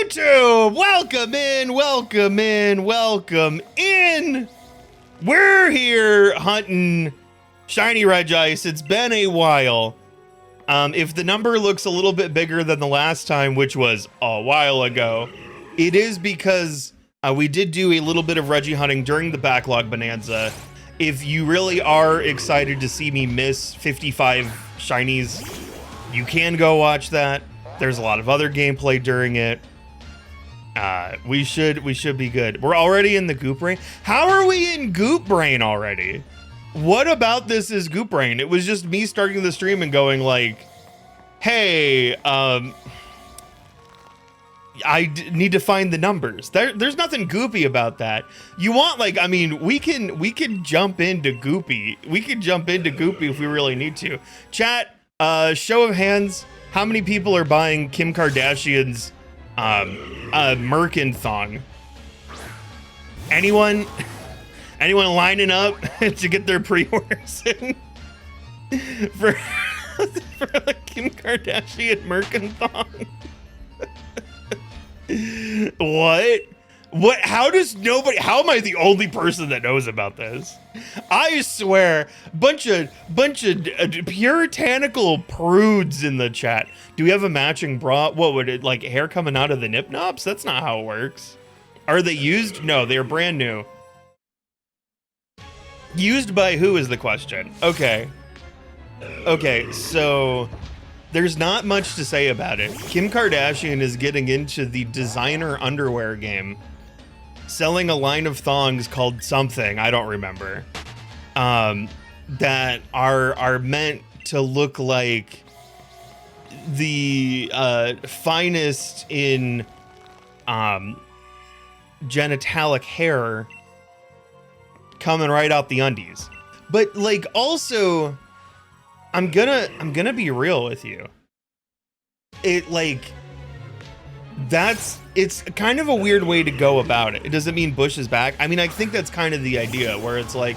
YouTube, welcome in, welcome in, welcome in. We're here hunting shiny Regice. It's been a while. If the number looks a little bit bigger than the last time, which was a while ago, it is because we did do a little bit of Regi hunting during the backlog bonanza. If you really are excited to see me miss 55 shinies, you can go watch that. There's a lot of other gameplay during it. We should be good. We're already in the Goop Brain. How are we in Goop Brain already? What about this is Goop Brain? It was just me starting the stream and going like, hey, need to find the numbers. There's nothing goopy about that. You want like, I mean, we can jump into goopy. We can jump into goopy if we really need to. Chat, show of hands. How many people are buying Kim Kardashian's merkin thong? Anyone lining up to get their pre-orders in for the Kim Kardashian merkin thong? What? How am I the only person that knows about this? I swear, bunch of puritanical prudes in the chat. Do we have a matching bra? What would it, like hair coming out of the nip knobs? That's not how it works. Are they used? No, they're brand new. Used by who is the question. Okay, so there's not much to say about it. Kim Kardashian is getting into the designer underwear game, selling a line of thongs called something, I don't remember, that are meant to look like the finest in genitalic hair coming right out the undies. But like, also, I'm gonna be real with you. It's kind of a weird way to go about it. It doesn't mean Bush is back. I mean, I think that's kind of the idea, where it's like,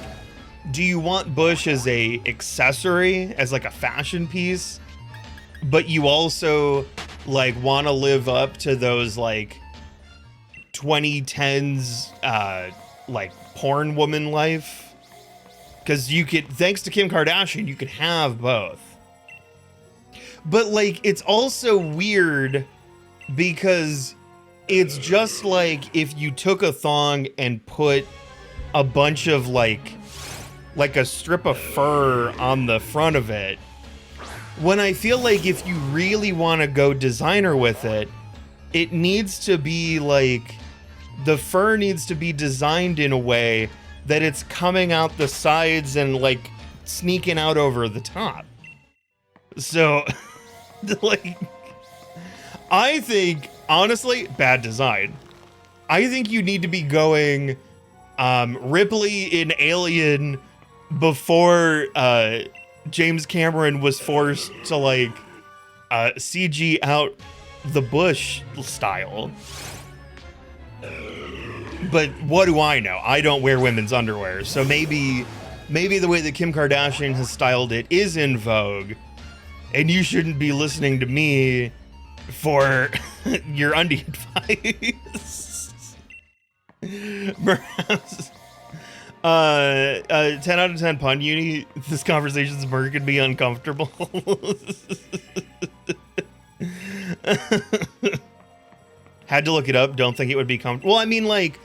do you want Bush as a accessory, as like a fashion piece, but you also like want to live up to those like 2010s like porn woman life? Because you could, thanks to Kim Kardashian, you could have both. But like, it's also weird because it's just like if you took a thong and put a bunch of like a strip of fur on the front of it. When I feel like if you really want to go designer with it, it needs to be like, the fur needs to be designed in a way that it's coming out the sides and like sneaking out over the top. So like, I think, honestly, bad design. I think you need to be going Ripley in Alien before James Cameron was forced to like CG out the Bush style. But what do I know? I don't wear women's underwear, so maybe the way that Kim Kardashian has styled it is in vogue, and you shouldn't be listening to me for your undie advice. Perhaps 10 out of 10 pun uni. This conversation's could be uncomfortable. Had to look it up. Don't think it would be comfortable. Well, I mean, like,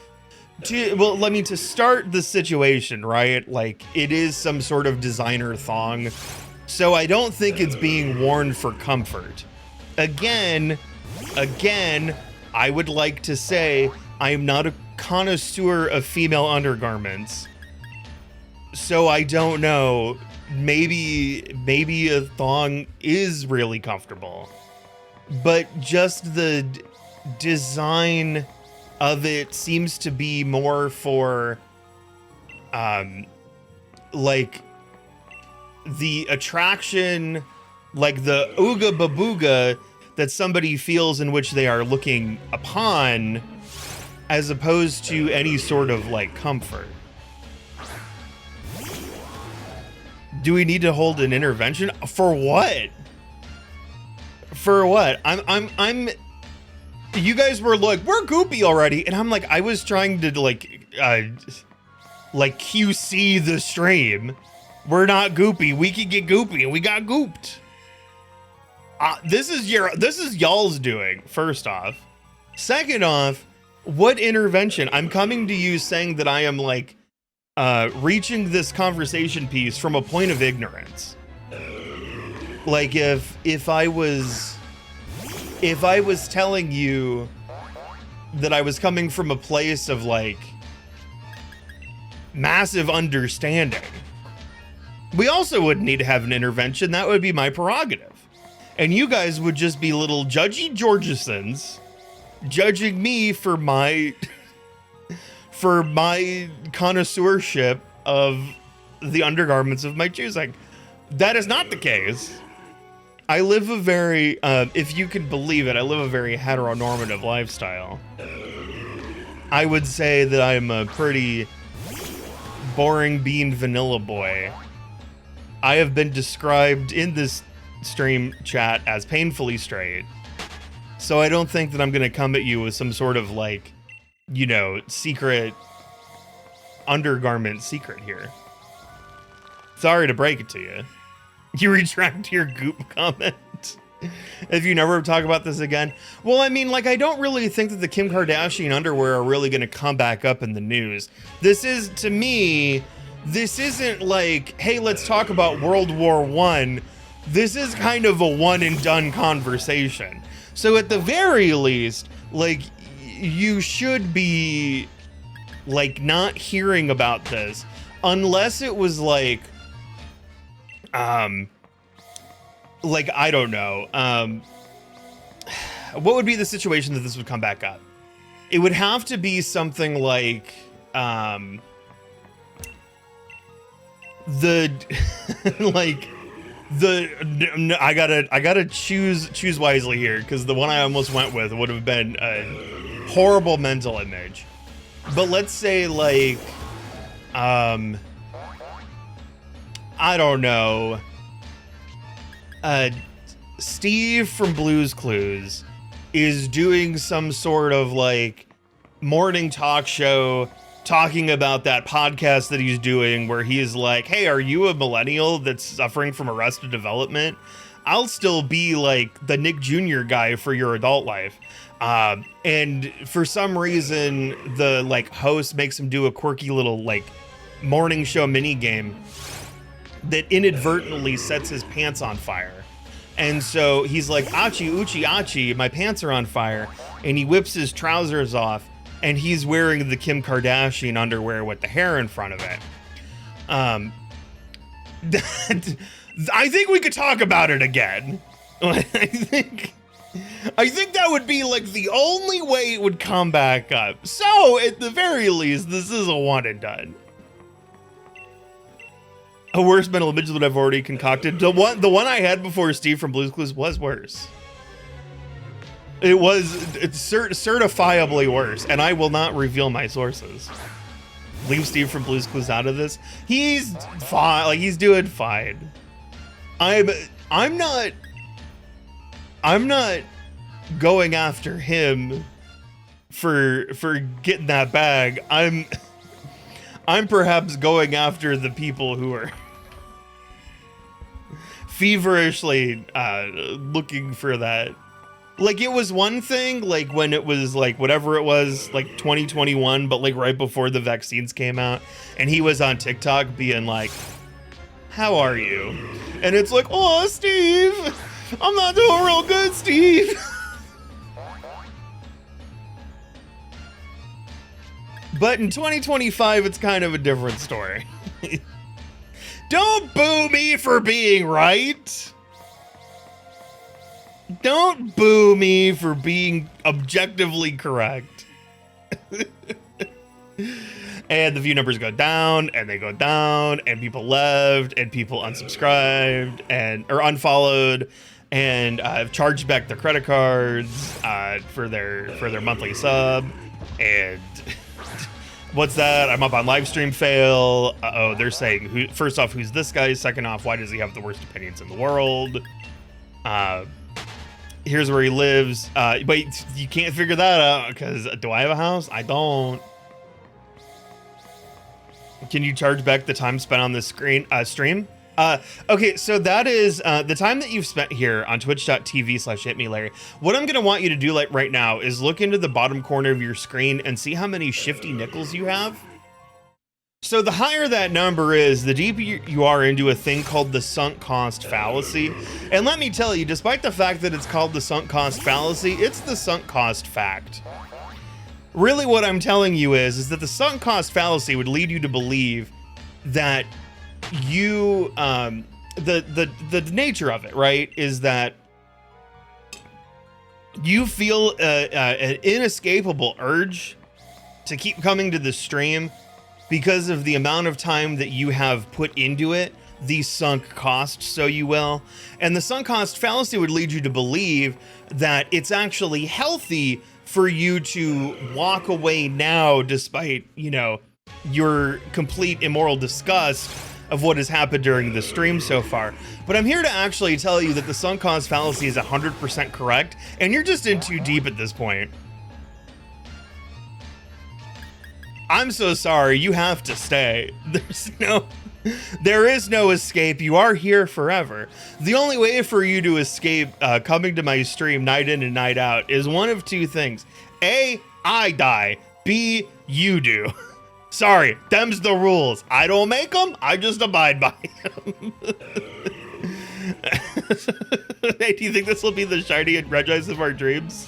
to start the situation, right? Like, it is some sort of designer thong, so I don't think it's being worn for comfort. Again, I would like to say I am not a connoisseur of female undergarments, so I don't know. Maybe a thong is really comfortable, but just the design of it seems to be more for like the attraction, like the ooga babooga that somebody feels in which they are looking upon, as opposed to any sort of like comfort. Do we need to hold an intervention? For what? For what? I'm you guys were like, we're goopy already. And I'm like, I was trying to like QC the stream. We're not goopy. We can get goopy, and we got gooped. This is y'all's doing, first off. Second off, what intervention? I'm coming to you saying that I am like reaching this conversation piece from a point of ignorance. Like if I was telling you that I was coming from a place of like massive understanding, we also would need to have an intervention. That would be my prerogative. And you guys would just be little judgy Georgesons judging me for my connoisseurship of the undergarments of my choosing. That is not the case. I live a very, if you can believe it, I live a very heteronormative lifestyle. I would say that I'm a pretty boring bean vanilla boy. I have been described in this stream chat as painfully straight. So I don't think that I'm going to come at you with some sort of like, you know, secret undergarment secret here. Sorry to break it to you. You retract your goop comment. If you never talk about this again. Well, I mean, like, I don't really think that the Kim Kardashian underwear are really going to come back up in the news. This is, to me, this isn't like, hey, let's talk about World War I. This is kind of a one and done conversation. So at the very least, like, you should be like not hearing about this unless it was like I don't know, what would be the situation that this would come back up? It would have to be something like I gotta choose wisely here, because the one I almost went with would have been a horrible mental image. But let's say like I don't know, Steve from Blue's Clues is doing some sort of like morning talk show talking about that podcast that he's doing where he is like, hey, are you a millennial that's suffering from arrested development? I'll still be like the Nick Jr. guy for your adult life. And for some reason, the like host makes him do a quirky little like morning show mini game that inadvertently sets his pants on fire. And so he's like, achi, uchi, achi, my pants are on fire. And he whips his trousers off, and he's wearing the Kim Kardashian underwear with the hair in front of it. I think we could talk about it again. I think that would be like the only way it would come back up. So at the very least, this is a one and done. A worse mental image that I've already concocted. The one I had before Steve from Blue's Clues was worse. It's certifiably worse, and I will not reveal my sources. Leave Steve from Blue's Clues out of this. He's fine. Like, he's doing fine. I'm not going after him for getting that bag. I'm perhaps going after the people who are feverishly looking for that. Like, it was one thing, like, when it was, like, whatever it was, like, 2021, but, like, right before the vaccines came out, and he was on TikTok being like, how are you? And it's like, oh, Steve, I'm not doing real good, Steve. But in 2025, it's kind of a different story. Don't boo me for being right. Don't boo me for being objectively correct. And the view numbers go down, and they go down, and people left, and people unsubscribed, or unfollowed, and I've charged back their credit cards for their monthly sub, and what's that? I'm up on live stream fail. Uh-oh, they're saying, first off, who's this guy? Second off, why does he have the worst opinions in the world? Here's where he lives. Wait, you can't figure that out because do I have a house? I don't. Can you charge back the time spent on this stream? Okay, so that is the time that you've spent here on twitch.tv/hitmelarry. What I'm gonna want you to do like right now is look into the bottom corner of your screen and see how many shifty nickels you have. So the higher that number is, the deeper you are into a thing called the sunk cost fallacy. And let me tell you, despite the fact that it's called the sunk cost fallacy, it's the sunk cost fact. Really what I'm telling you is that the sunk cost fallacy would lead you to believe that you, the nature of it, right, is that you feel an inescapable urge to keep coming to the stream because of the amount of time that you have put into it, the sunk cost, so you will. And the sunk cost fallacy would lead you to believe that it's actually healthy for you to walk away now despite, you know, your complete immoral disgust of what has happened during the stream so far. But I'm here to actually tell you that the sunk cost fallacy is 100% correct, and you're just in too deep at this point. I'm so sorry, you have to stay. There is no escape. You are here forever. The only way for you to escape coming to my stream night in and night out is one of two things. A, I die. B, you do. Sorry, them's the rules. I don't make them, I just abide by them. Hey, do you think this will be the shiny and Regice of our dreams?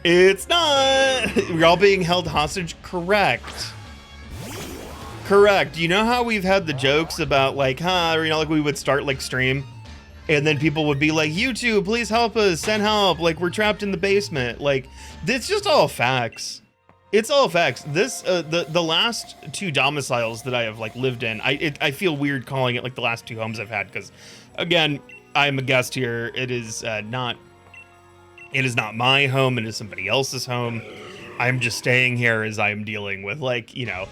It's not. We're all being held hostage. Correct. Correct. You know how we've had the jokes about like, you know, like we would start like stream and then people would be like, YouTube, please help us, send help. Like we're trapped in the basement. Like it's just all facts. It's all facts. This, the last two domiciles that I have like lived in, I feel weird calling it like the last two homes I've had because again, I'm a guest here. It is not my home. It is somebody else's home. I'm just staying here as I'm dealing with like, you know,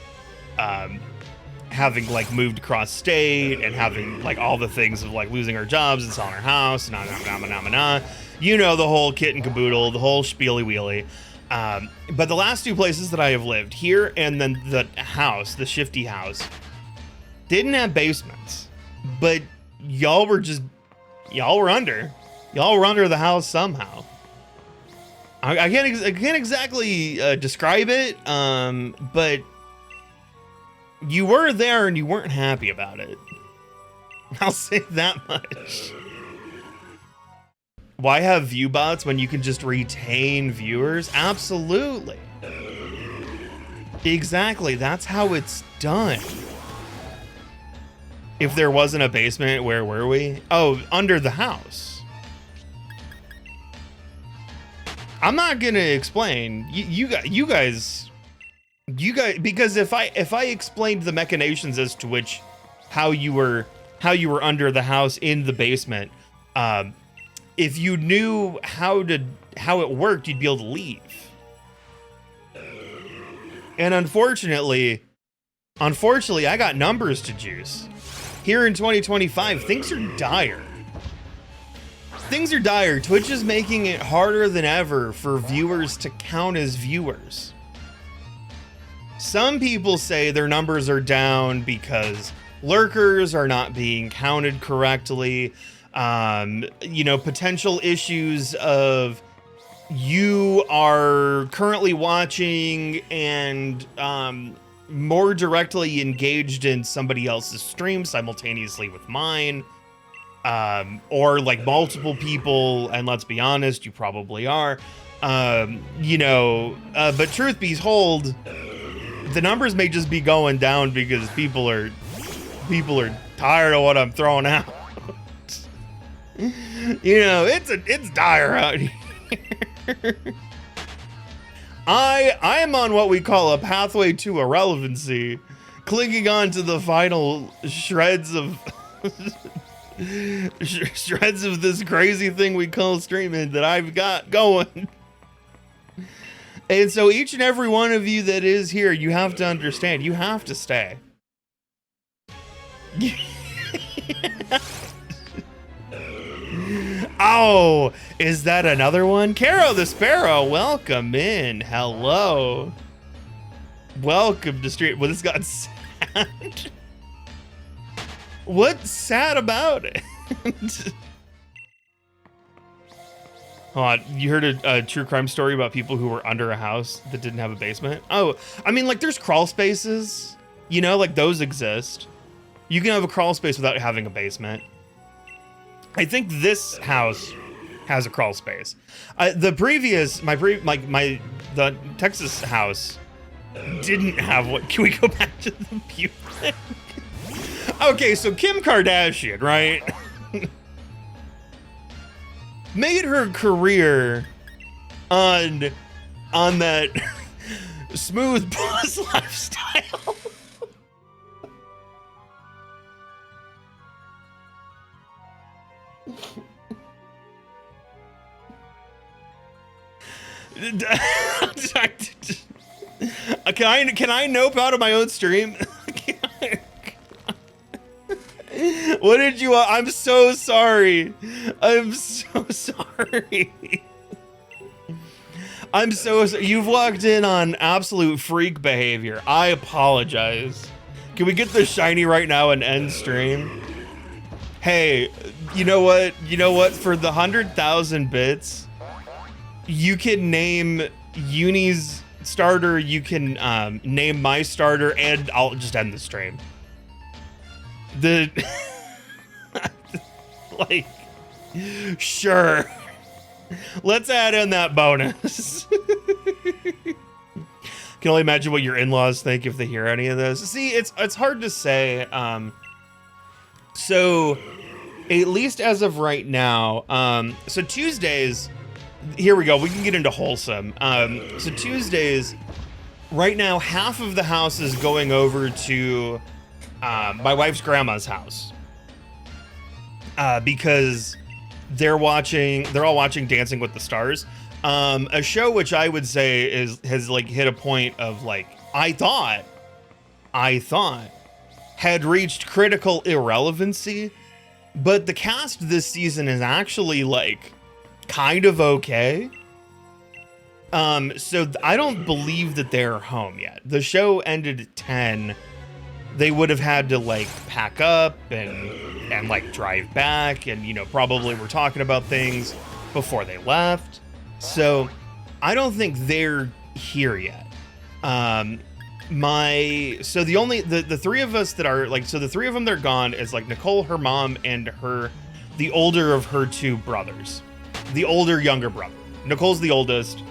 having like moved across state and having like all the things of like losing our jobs and selling our house and you know, the whole kit and caboodle, the whole spiely wheelie. But the last two places that I have lived here and then the house, the shifty house, didn't have basements, but y'all were under the house somehow. I can't exactly describe it, but you were there and you weren't happy about it. I'll say that much. Why have view bots when you can just retain viewers? Absolutely. Exactly, that's how it's done. If there wasn't a basement, where were we? Oh, under the house. I'm not gonna explain. You guys, because if I explained the machinations as to how you were under the house in the basement, if you knew how it worked, you'd be able to leave. And unfortunately, I got numbers to juice. Here in 2025, things are dire. Things are dire. Twitch is making it harder than ever for viewers to count as viewers. Some people say their numbers are down because lurkers are not being counted correctly. You know, potential issues of you are currently watching and more directly engaged in somebody else's stream simultaneously with mine. Or like multiple people, and let's be honest, you probably are. You know, but truth be told, the numbers may just be going down because people are tired of what I'm throwing out. You know, it's dire out here. I am on what we call a pathway to irrelevancy, clinging on to the final shreds of this crazy thing we call streaming that I've got going. And so each and every one of you that is here, you have to understand, you have to stay. Oh, is that another one? Caro the Sparrow, welcome in. Hello. Welcome to Street. Well, this got sad. What's sad about it? Hold on, you heard a true crime story about people who were under a house that didn't have a basement? Oh, I mean, like, there's crawl spaces, you know, like those exist. You can have a crawl space without having a basement. I think this house has a crawl space. The Texas house didn't have one. Can we go back to the view thing? Okay, so Kim Kardashian, right? Made her career on that smooth boss lifestyle. Can I nope out of my own stream? What did you want? I'm so sorry. I'm so sorry. I'm so sorry. You've walked in on absolute freak behavior. I apologize. Can we get the shiny right now and end stream? Hey, you know what? You know what? For the 100,000 bits, you can name Uni's starter, you can name my starter, and I'll just end the stream. Like, sure. Let's add in that bonus. Can only imagine what your in-laws think if they hear any of this. See, it's hard to say. So, at least as of right now, so Tuesdays, here we go. We can get into wholesome. So Tuesdays, right now, half of the house is going over to my wife's grandma's house because they're all watching Dancing with the Stars, a show which I would say has like hit a point of like I thought had reached critical irrelevancy, but the cast this season is actually like kind of okay. So I don't believe that they're home yet. The show ended at 10. They would have had to like pack up and like drive back, and you know, probably were talking about things before they left. So I don't think they're here yet. The three of us that are like, so the three of them that are gone is like Nicole, her mom, and the older of her two brothers, the older younger brother. Nicole's the oldest.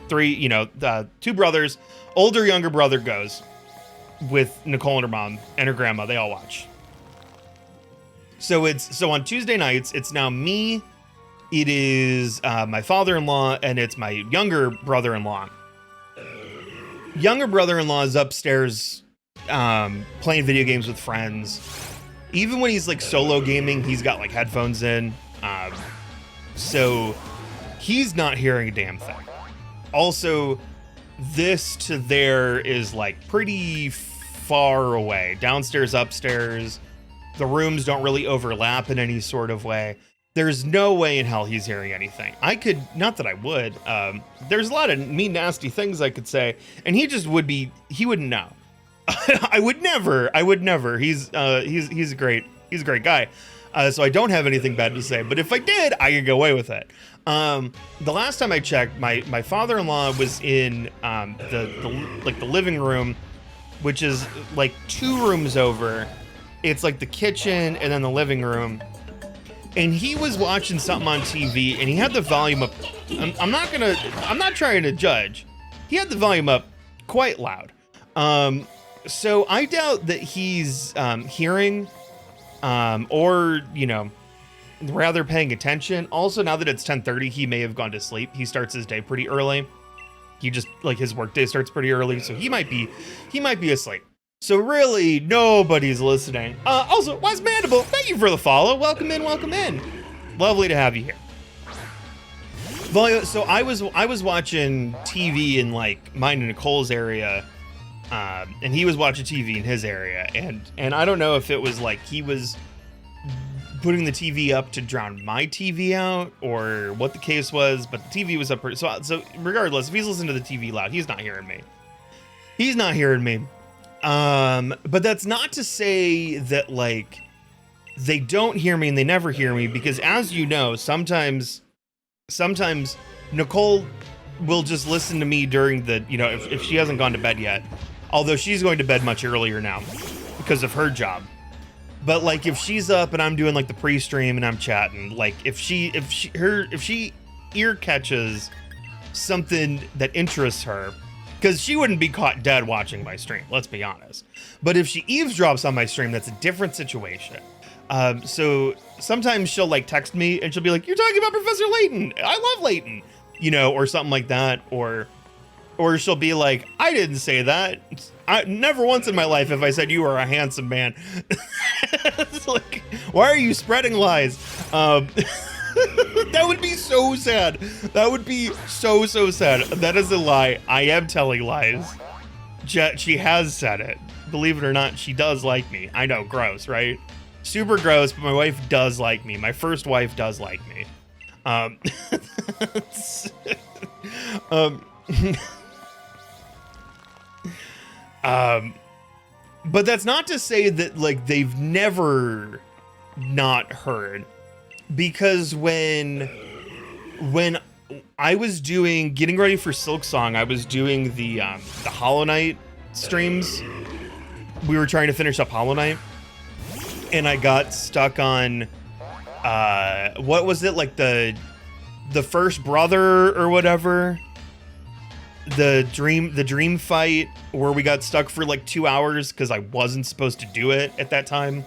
Two brothers, older younger brother goes with Nicole and her mom and her grandma. They all watch. So on Tuesday nights, it's now me, it is my father-in-law, and it's my younger brother-in-law. Younger brother-in-law is upstairs playing video games with friends. Even when he's like solo gaming, he's got like headphones in. So he's not hearing a damn thing. Also, this to there is like pretty far away. Downstairs, upstairs. The rooms don't really overlap in any sort of way. There's no way in hell he's hearing anything. Not that I would. There's a lot of mean, nasty things I could say, and he wouldn't know. I would never. He's a great guy. So I don't have anything bad to say, but if I did, I could go away with it. The last time I checked, my father-in-law was in the living room, which is like 2 rooms over. It's like the kitchen and then the living room. And he was watching something on TV, and he had the volume up. I'm not trying to judge. He had the volume up quite loud. So I doubt that he's hearing, or rather paying attention. Also, now that it's 10:30, he may have gone to sleep. He starts his day pretty early. He just his work day starts pretty early, so he might be asleep. So really, nobody's listening. Also, Wes Mandible, thank you for the follow. Welcome in. Lovely to have you here. So I was watching TV in like mine and Nicole's area, and he was watching TV in his area, and I don't know if it was like he was putting the TV up to drown my TV out or what the case was, but the TV was up. So regardless, if he's listening to the TV loud, he's not hearing me. He's not hearing me. But that's not to say that like they don't hear me and they never hear me, because as you know, sometimes Nicole will just listen to me during the, you know, if she hasn't gone to bed yet, although she's going to bed much earlier now because of her job. But like if she's up and I'm doing like the pre-stream and I'm chatting, like if she ear catches something that interests her, because she wouldn't be caught dead watching my stream, let's be honest. But if she eavesdrops on my stream, that's a different situation. So sometimes she'll like text me and she'll be like, "You're talking about Professor Layton. I love Layton," you know, or something like that. Or she'll be like, "I didn't say that. I never once in my life have I said you are a handsome man." It's like, why are you spreading lies? That would be so sad. That would be so sad. That is a lie. I am telling lies. She has said it. Believe it or not, she does like me. I know, gross, right? Super gross, but my wife does like me. My first wife does like me. But that's not to say that like they've never not heard, because when I was getting ready for Silksong, I was doing the Hollow Knight streams. We were trying to finish up Hollow Knight, and I got stuck on what was it, like the first brother or whatever, the dream fight where we got stuck for like 2 hours because I wasn't supposed to do it at that time.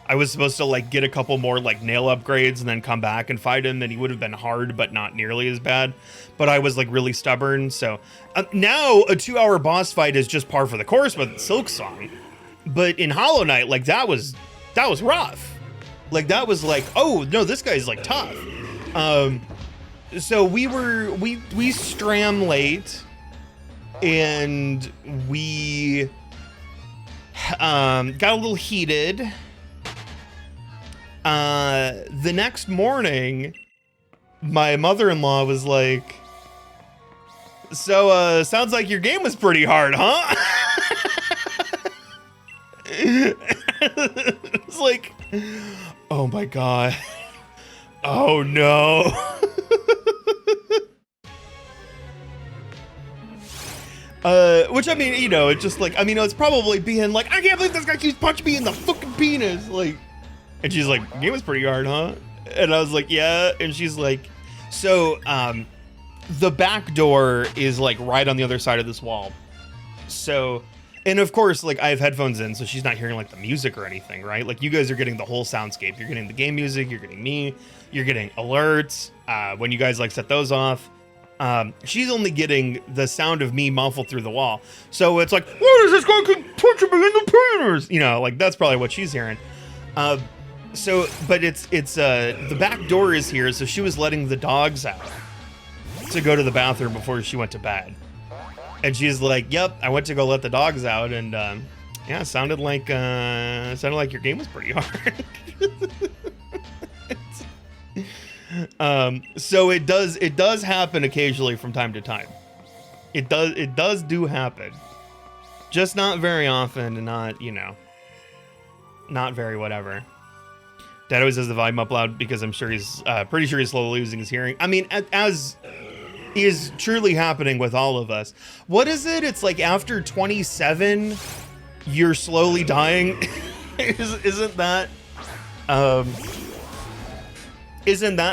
I was supposed to like get a couple more like nail upgrades and then come back and fight him, and he would have been hard but not nearly as bad. But I was like really stubborn, so now a 2-hour boss fight is just par for the course with Silksong. But in Hollow Knight, like that was rough. Like that was like, oh no, this guy's like tough. So we stram late, and we got a little heated. The next morning, my mother-in-law was like, "So, sounds like your game was pretty hard, huh?" It's like, oh my God. Oh no. Which I mean, you know, it's just like, I mean, it's probably being like, "I can't believe this guy keeps punching me in the fucking penis." Like, and she's like, "Game was pretty hard, huh?" And I was like, "Yeah." And she's like, "So, the back door is like right on the other side of this wall." So, and of course, like I have headphones in, so she's not hearing like the music or anything, right? Like you guys are getting the whole soundscape. You're getting the game music, you're getting me, you're getting alerts, when you guys like set those off. She's only getting the sound of me muffled through the wall. So it's like, "What is this guy keep punching me in the penis?" You know, like that's probably what she's hearing. So, but it's the back door is here, so she was letting the dogs out to go to the bathroom before she went to bed. And she's like, "Yep, I went to go let the dogs out, and yeah, it sounded like your game was pretty hard." So it does happen occasionally from time to time. It does happen. Just not very often, and not, you know, not very whatever. Dad always has the volume up loud because I'm sure he's pretty sure he's slowly losing his hearing. I mean, as is truly happening with all of us. What is it? It's like after 27, you're slowly dying. Isn't that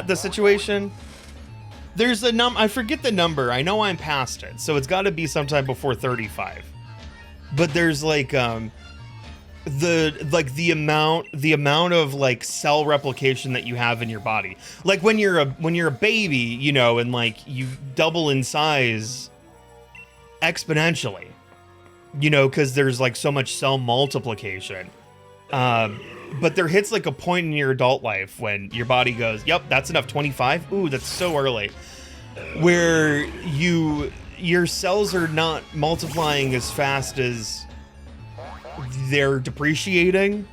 the situation? There's a I forget the number. I know I'm past it, so it's got to be sometime before 35. But there's like the amount of like cell replication that you have in your body. Like when you're a baby, you know, and like you double in size exponentially, you know, because there's like so much cell multiplication. But there hits like a point in your adult life when your body goes, "Yep, that's enough, 25. Ooh, that's so early," where your cells are not multiplying as fast as they're depreciating.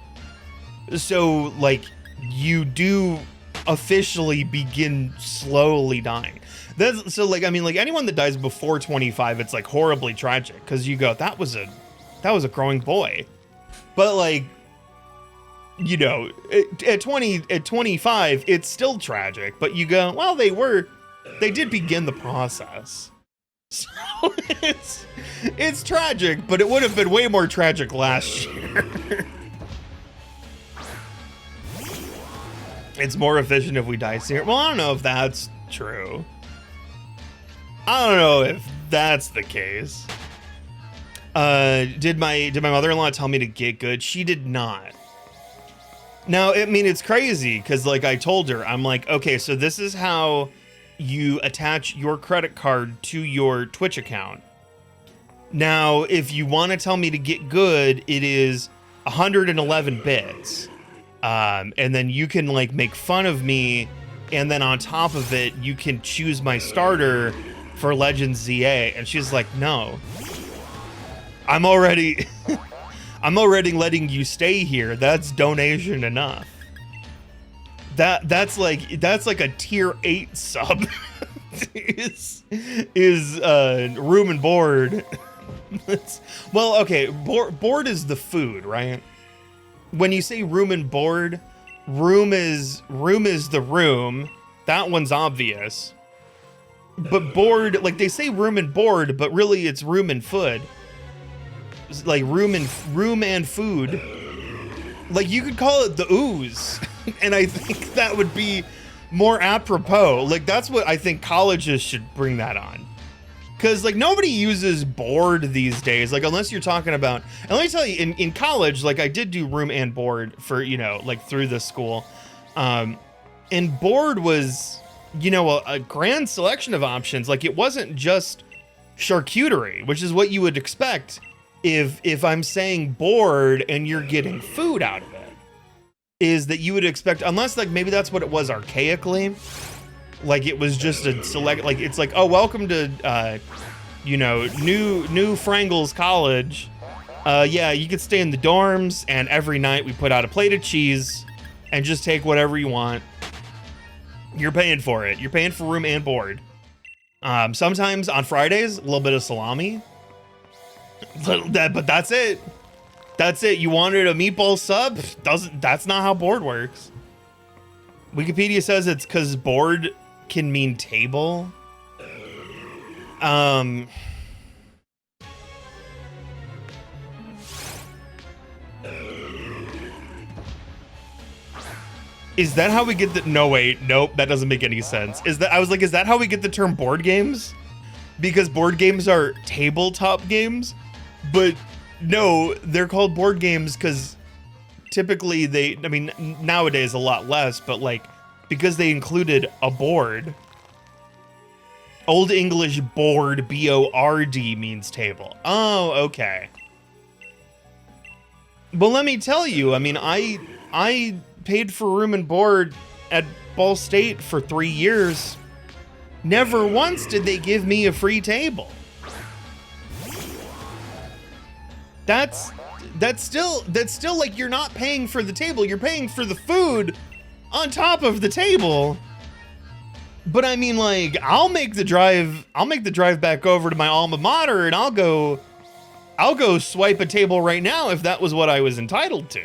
So like you do officially begin slowly dying. That's so like, I mean, like anyone that dies before 25, it's like horribly tragic because you go, that was a growing boy. But like, you know, at 25, it's still tragic, but you go, well, they did begin the process. So it's tragic, but it would have been way more tragic last year. It's more efficient if we die sooner. Well, I don't know if that's true. I don't know if that's the case. Did my mother-in-law tell me to get good? She did not. Now, I mean, it's crazy because like I told her, I'm like, okay, so this is how you attach your credit card to your Twitch account. Now, if you want to tell me to get good, it is 111 bits. And then you can like make fun of me, and then on top of it, you can choose my starter for Legends ZA. And she's like, no, I'm already letting you stay here. That's donation enough. That's like a tier 8 sub is room and board. Well, okay, board is the food, right? When you say room and board, room is the room. That one's obvious. But board, like they say room and board, but really it's room and food. It's like room and food. Like you could call it the ooze. And I think that would be more apropos. Like that's what I think colleges should bring that on. Cause like nobody uses board these days. Like unless you're talking about, and let me tell you, in college, like I did do room and board for, you know, like through the school. And board was, you know, a grand selection of options. Like it wasn't just charcuterie, which is what you would expect if I'm saying board and you're getting food out of it, is that you would expect, unless like maybe that's what it was archaically. Like it was just a select, like it's like, oh, welcome to you know, new Frangles College. Yeah, you could stay in the dorms, and every night we put out a plate of cheese and just take whatever you want. You're paying for it. You're paying for room and board. Sometimes on Fridays, a little bit of salami. But that's it. That's it. You wanted a meatball sub? That's not how board works. Wikipedia says it's because board can mean table. Is that how we get the, no wait, nope, that doesn't make any sense. Is that how we get the term board games? Because board games are tabletop games, but no, they're called board games because typically I mean, nowadays a lot less, but like, because they included a board. Old English board, B-O-R-D, means table. Oh, okay. But let me tell you, I mean, I paid for room and board at Ball State for 3 years. Never once did they give me a free table. That's still like you're not paying for the table, you're paying for the food on top of the table. But I mean, like, I'll make the drive back over to my alma mater, and I'll go swipe a table right now if that was what I was entitled to.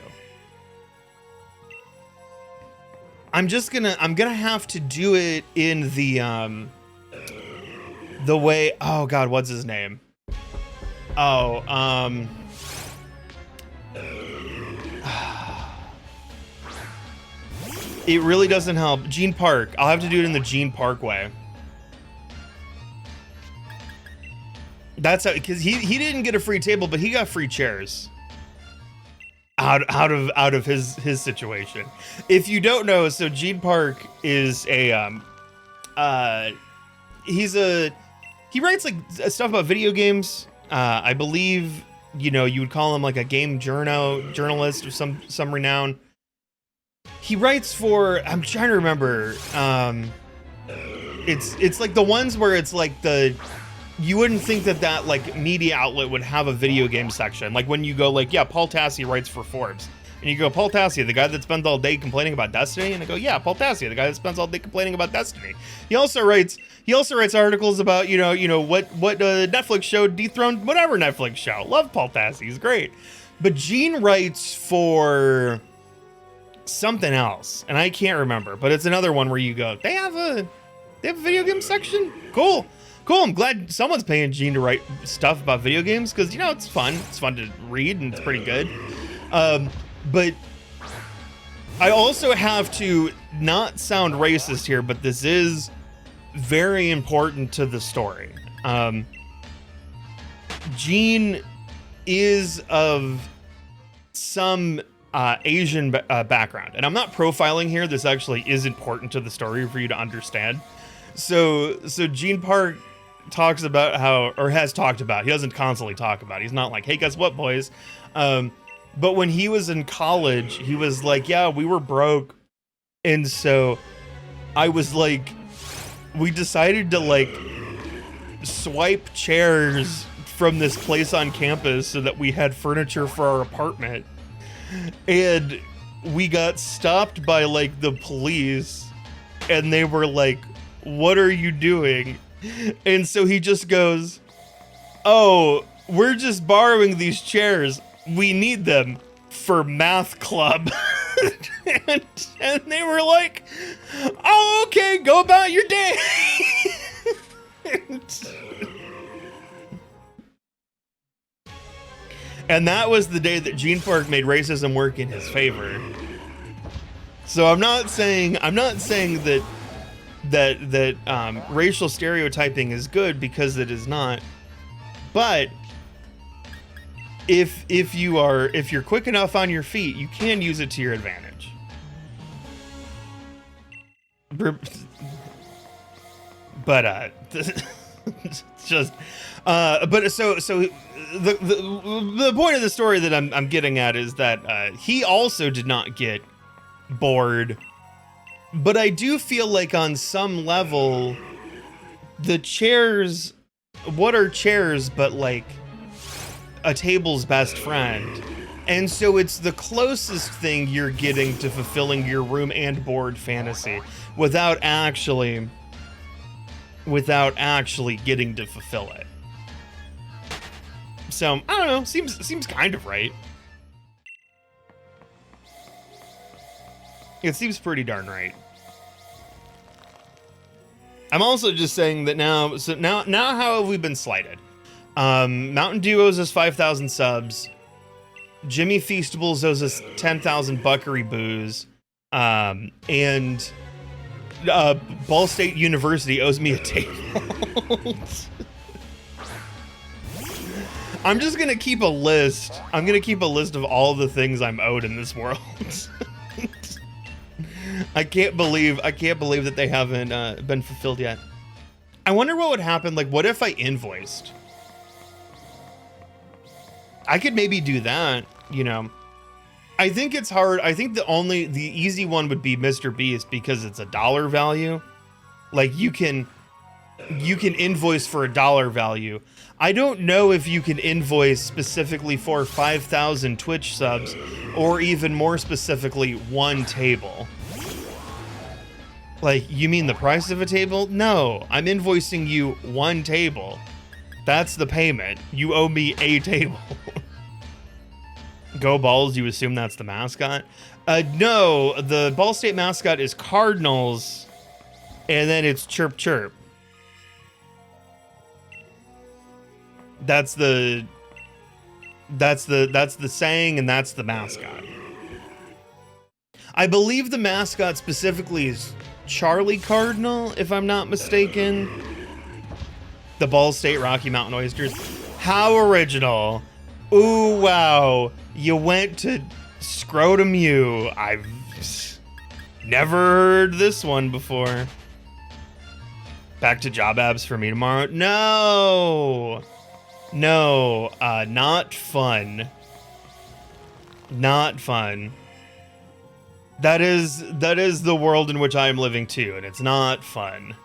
I'm gonna have to do it in the way, oh God, what's his name? Oh, it really doesn't help. Gene Park. I'll have to do it in the Gene Park way. That's how, because he didn't get a free table, but he got free chairs out of his situation. If you don't know, so Gene Park is a he writes like stuff about video games. I believe, you know, you would call him like a game journalist of some renown. He writes for, I'm trying to remember, it's like the ones where it's like you wouldn't think that like media outlet would have a video game section. Like when you go like, yeah, Paul Tassi writes for Forbes. And you go, Paul Tassia, the guy that spends all day complaining about Destiny? And I go, yeah, Paul Tassia, the guy that spends all day complaining about Destiny. He also writes articles about, what Netflix show dethroned whatever Netflix show. Love Paul Tassia, he's great. But Gene writes for something else, and I can't remember, but it's another one where you go, they have a video game section? Cool. I'm glad someone's paying Gene to write stuff about video games, because, it's fun. It's fun to read, and it's pretty good. But I also have to not sound racist here, but this is very important to the story. Gene is of some Asian background, and I'm not profiling here. This actually is important to the story for you to understand. So Gene Park talks about has talked about, he doesn't constantly talk about, he's not like, hey, guess what, boys? But when he was in college, he was like, yeah, we were broke. And so I was like, we decided to like swipe chairs from this place on campus so that we had furniture for our apartment. And we got stopped by like the police, and they were like, what are you doing? And so he just goes, oh, we're just borrowing these chairs. We need them for math club. and they were like, oh, okay, go about your day. And that was the day that Gene Park made racism work in his favor. So I'm not saying that racial stereotyping is good, because it is not. But if you're quick enough on your feet, you can use it to your advantage. But just but so the point of the story that I'm getting at is that he also did not get bored. But I do feel like on some level, the chairs, what are chairs but like a table's best friend? And so it's the closest thing you're getting to fulfilling your room and board fantasy without actually getting to fulfill it. So, I don't know, seems kind of right. It seems pretty darn right. I'm also just saying that now how have we been slighted? Mountain Dew owes us 5,000 subs. Jimmy Feastables owes us 10,000 Buckery Boos. And Ball State University owes me a table. I'm just gonna keep a list. I'm gonna keep a list of all the things I'm owed in this world. I can't believe that they haven't been fulfilled yet. I wonder what would happen. Like, what if I invoiced? I could maybe do that, I think it's hard. I think the easy one would be Mr. Beast, because it's a dollar value. Like, you can invoice for a dollar value. I don't know if you can invoice specifically for 5,000 Twitch subs, or even more specifically, one table. Like, you mean the price of a table? No, I'm invoicing you one table. That's the payment. You owe me a table. Go Balls, you assume that's the mascot? No, the Ball State mascot is Cardinals, and then it's Chirp Chirp. That's the saying, and that's the mascot. I believe the mascot specifically is Charlie Cardinal, if I'm not mistaken. The Ball State Rocky Mountain Oysters. How original. Ooh, wow. You went to Scrotum U. I've never heard this one before. Back to job abs for me tomorrow. No, not fun. Not fun. That is the world in which I am living too, and it's not fun.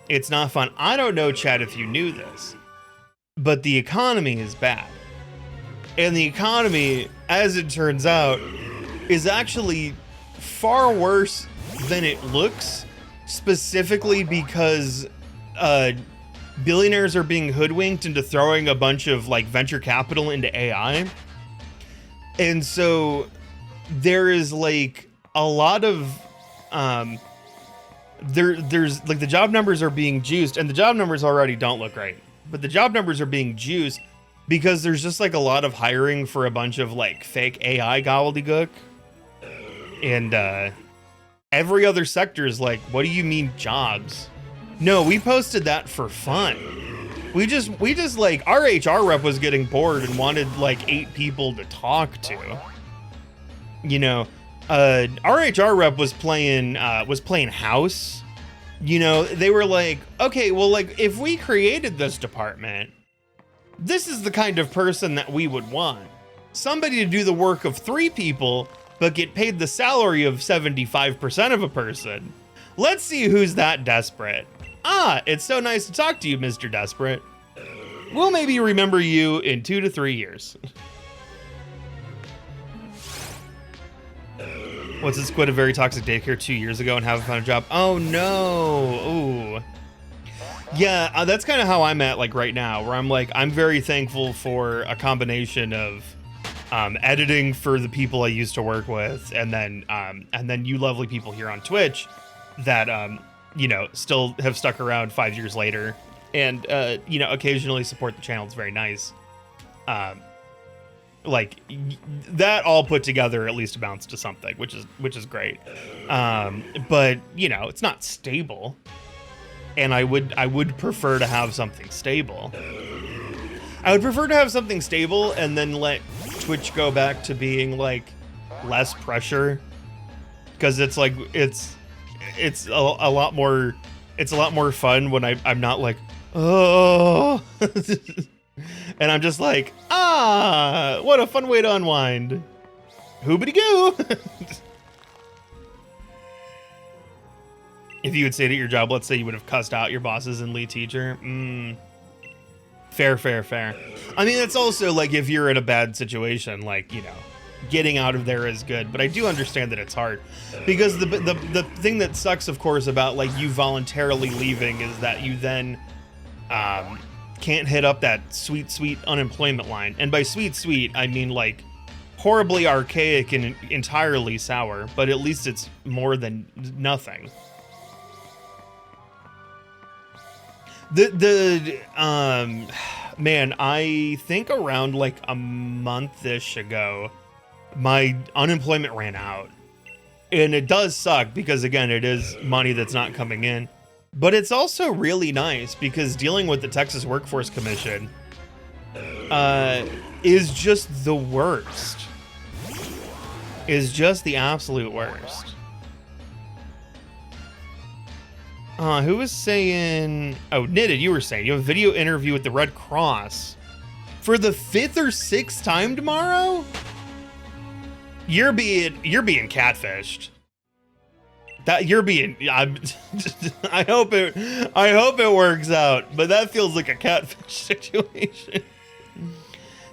It's not fun. I don't know, Chad, if you knew this, but the economy is bad. And the economy, as it turns out, is actually far worse than it looks, specifically because billionaires are being hoodwinked into throwing a bunch of like venture capital into AI. And so there is like a lot of there's like the job numbers are being juiced, and the job numbers already don't look right, but the job numbers are being juiced because there's just like a lot of hiring for a bunch of like fake AI gobbledygook. And every other sector is like, what do you mean jobs? No, we posted that for fun. We just like, our HR rep was getting bored and wanted like 8 people to talk to. You know, our HR rep was playing house. You know, they were like, okay, well, like if we created this department, this is the kind of person that we would want. Somebody to do the work of 3 people, but get paid the salary of 75% of a person. Let's see who's that desperate. Ah, it's so nice to talk to you, Mr. Desperate. We'll maybe remember you in 2 to 3 years. What's this? Quit a very toxic daycare 2 years ago and haven't found a job. Oh no, ooh. Yeah, that's kind of how I'm at like right now, where I'm like, I'm very thankful for a combination of editing for the people I used to work with, and then you lovely people here on Twitch that you know, still have stuck around 5 years later, and you know, occasionally support the channel. It's very nice. Like that all put together at least amounts to something, which is great. But you know, it's not stable, and I would prefer to have something stable. I would prefer to have something stable and then let Twitch go back to being like less pressure, because it's like it's a lot more fun when I'm not like, oh. And I'm just like, ah, what a fun way to unwind. Hoobity-goo. If you would say it at your job, let's say you would have cussed out your bosses and lead teacher. Fair. I mean, it's also like if you're in a bad situation, like, you know, getting out of there is good. But I do understand that it's hard, because the thing that sucks, of course, about like you voluntarily leaving is that you then can't hit up that sweet unemployment line. And by sweet, I mean like horribly archaic and entirely sour, but at least it's more than nothing. Man, I think around like a month-ish ago, my unemployment ran out. And it does suck because, again, it is money that's not coming in. But it's also really nice because dealing with the Texas Workforce Commission is just the worst. Is just the absolute worst. Who was saying... Oh, Knitted, you were saying you have a video interview with the Red Cross for the 5th or 6th time tomorrow? You're being catfished. That you're being... I hope it works out, but that feels like a catfish situation.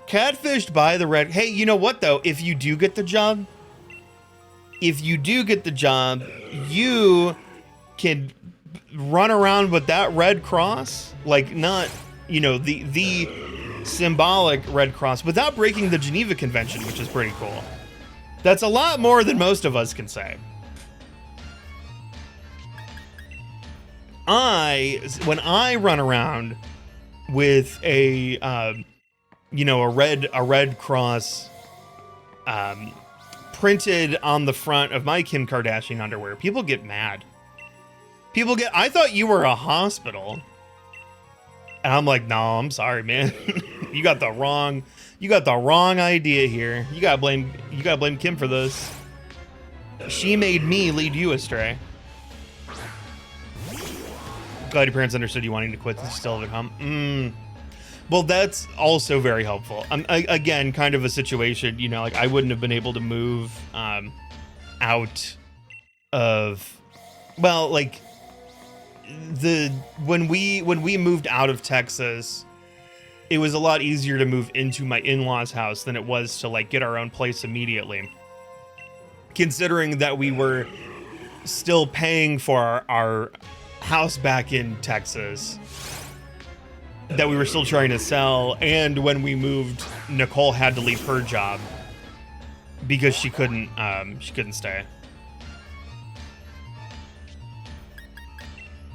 Catfished by the Red... Hey, you know what though? If you do get the job, you can run around with that Red Cross, like not, you know, the symbolic Red Cross, without breaking the Geneva Convention, which is pretty cool. That's a lot more than most of us can say. When I run around with a you know, a red cross printed on the front of my Kim Kardashian underwear, people get mad. I thought you were a hospital. And I'm like, no, I'm sorry, man. you got the wrong idea here. You gotta blame Kim for this. She made me lead you astray. Glad your parents understood you wanting to quit since you still live at home. Well, that's also very helpful. Again, kind of a situation, you know, like I wouldn't have been able to move out of, well, like when we moved out of Texas, it was a lot easier to move into my in-laws' house than it was to like get our own place immediately. considering that we were still paying for our house back in Texas that we were still trying to sell, and when we moved, Nicole had to leave her job because she couldn't stay.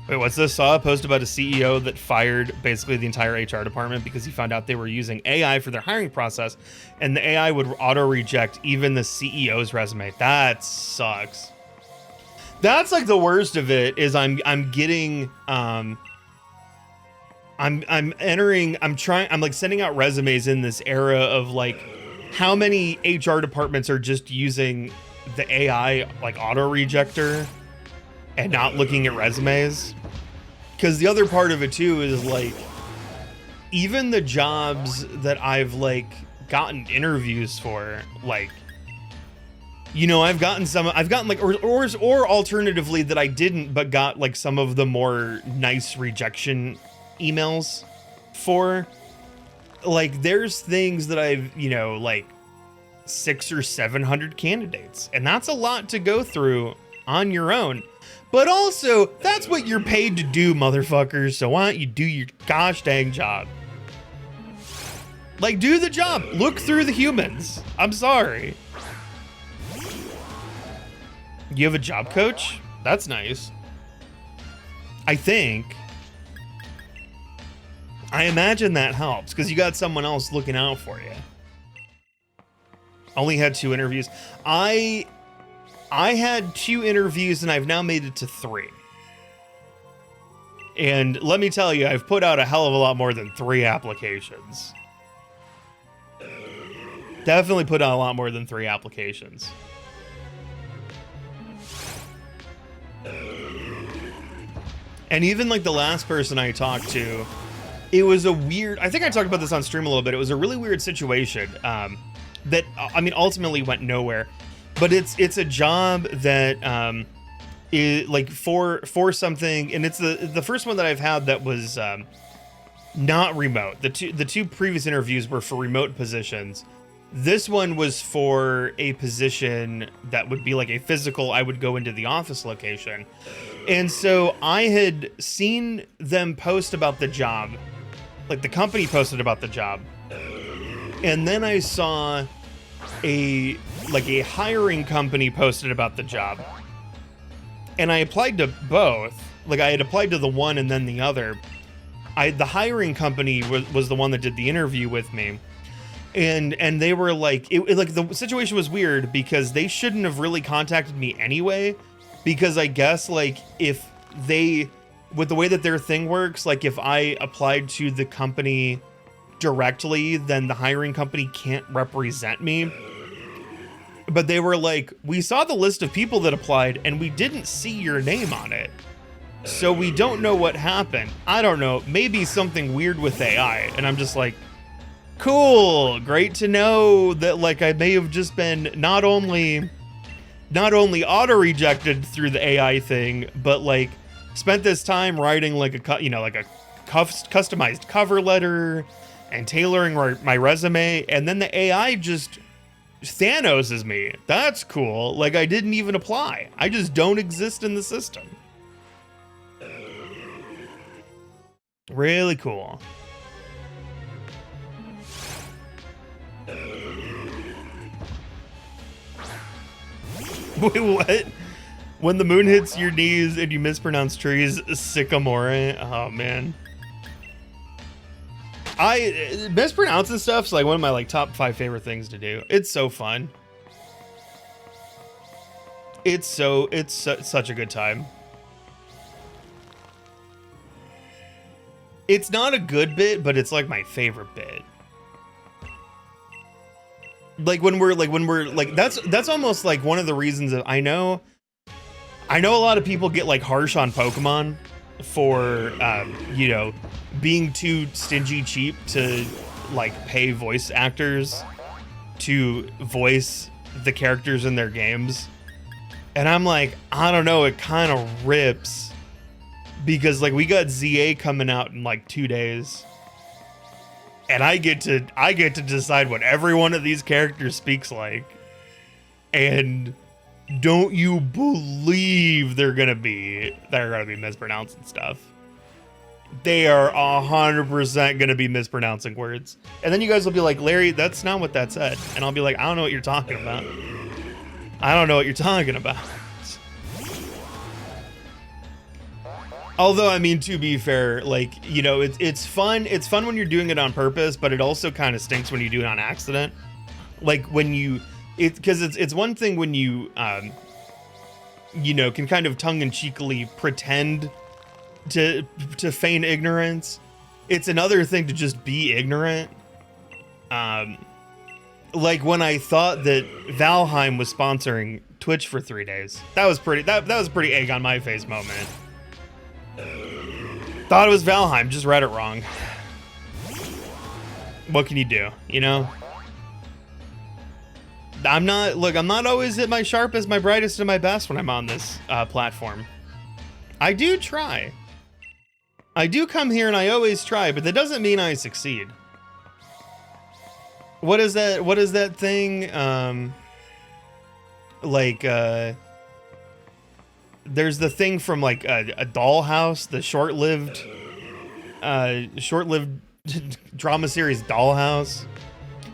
Wait, what's this? Saw a post about a CEO that fired basically the entire HR department because he found out they were using AI for their hiring process, and the AI would auto-reject even the CEO's resume. That sucks. That's like the worst of it. Is I'm getting I'm like sending out resumes in this era of like how many HR departments are just using the AI like auto-rejector and not looking at resumes. Because the other part of it too is like, even the jobs that I've like gotten interviews for, like, you know, I've gotten like, or alternatively that I didn't, but got like some of the more nice rejection emails for. Like, there's things that I've, you know, like 600 or 700 candidates, and that's a lot to go through on your own. But also, that's what you're paid to do, motherfuckers. So why don't you do your gosh dang job? Like, do the job. Look through the humans. I'm sorry. You have a job coach? That's nice. I think. I imagine that helps because you got someone else looking out for you. Only had 2 interviews. I had 2 interviews and I've now made it to 3. And let me tell you, I've put out a hell of a lot more than 3 applications. Definitely put out a lot more than 3 applications. And even like the last person I talked to, it was a weird, I think I talked about this on stream a little bit. It was a really weird situation that, I mean, ultimately went nowhere. But it's a job that is like for something, and it's the first one that I've had that was not remote. The two previous interviews were for remote positions. This one was for a position that would be like a physical, I would go into the office location. And so I had seen them post about the job, like the company posted about the job. And then I saw a hiring company posted about the job, and I applied to both. Like, I had applied to the one and then the other. The hiring company was the one that did the interview with me, and they were like, like the situation was weird because they shouldn't have really contacted me anyway, because I guess like if they, with the way that their thing works, like if I applied to the company directly, then the hiring company can't represent me. But they were like, we saw the list of people that applied and we didn't see your name on it. So we don't know what happened. I don't know, maybe something weird with AI. And I'm just like, cool, great to know that like I may have just been not only auto-rejected through the AI thing, but like spent this time writing like a customized cover letter and tailoring my resume, and then the AI just Thanoses me. That's cool. Like, I didn't even apply. I just don't exist in the system. Really cool. Wait, what? When the moon hits your knees and you mispronounce trees, sycamore. Oh, man. Mispronouncing stuff's like one of my like top 5 favorite things to do. It's so fun. It's such a good time. It's not a good bit, but it's like my favorite bit. Like when we're like that's almost like one of the reasons that I know a lot of people get like harsh on Pokemon for you know, being too stingy cheap to like pay voice actors to voice the characters in their games. And I'm like, I don't know, it kind of rips because like we got ZA coming out in like 2 days. And I get to decide what every one of these characters speaks like. And don't you believe they're gonna be mispronouncing stuff. They are 100% gonna be mispronouncing words. And then you guys will be like, Larry, that's not what that said. And I'll be like, I don't know what you're talking about. I don't know what you're talking about. Although, I mean, to be fair, like, you know, it's fun. It's fun when you're doing it on purpose, but it also kind of stinks when you do it on accident. Like when you, because it's one thing when you, you know, can kind of tongue-in-cheekily pretend to feign ignorance. It's another thing to just be ignorant. Like when I thought that Valheim was sponsoring Twitch for 3 days. That was pretty. That was a pretty egg on my face moment. Thought it was Valheim, just read it wrong. What can you do, you know? I'm not always at my sharpest, my brightest, and my best when I'm on this platform. I do try. I do come here and I always try, but that doesn't mean I succeed. What is that thing? There's the thing from like a Dollhouse, the short-lived drama series Dollhouse.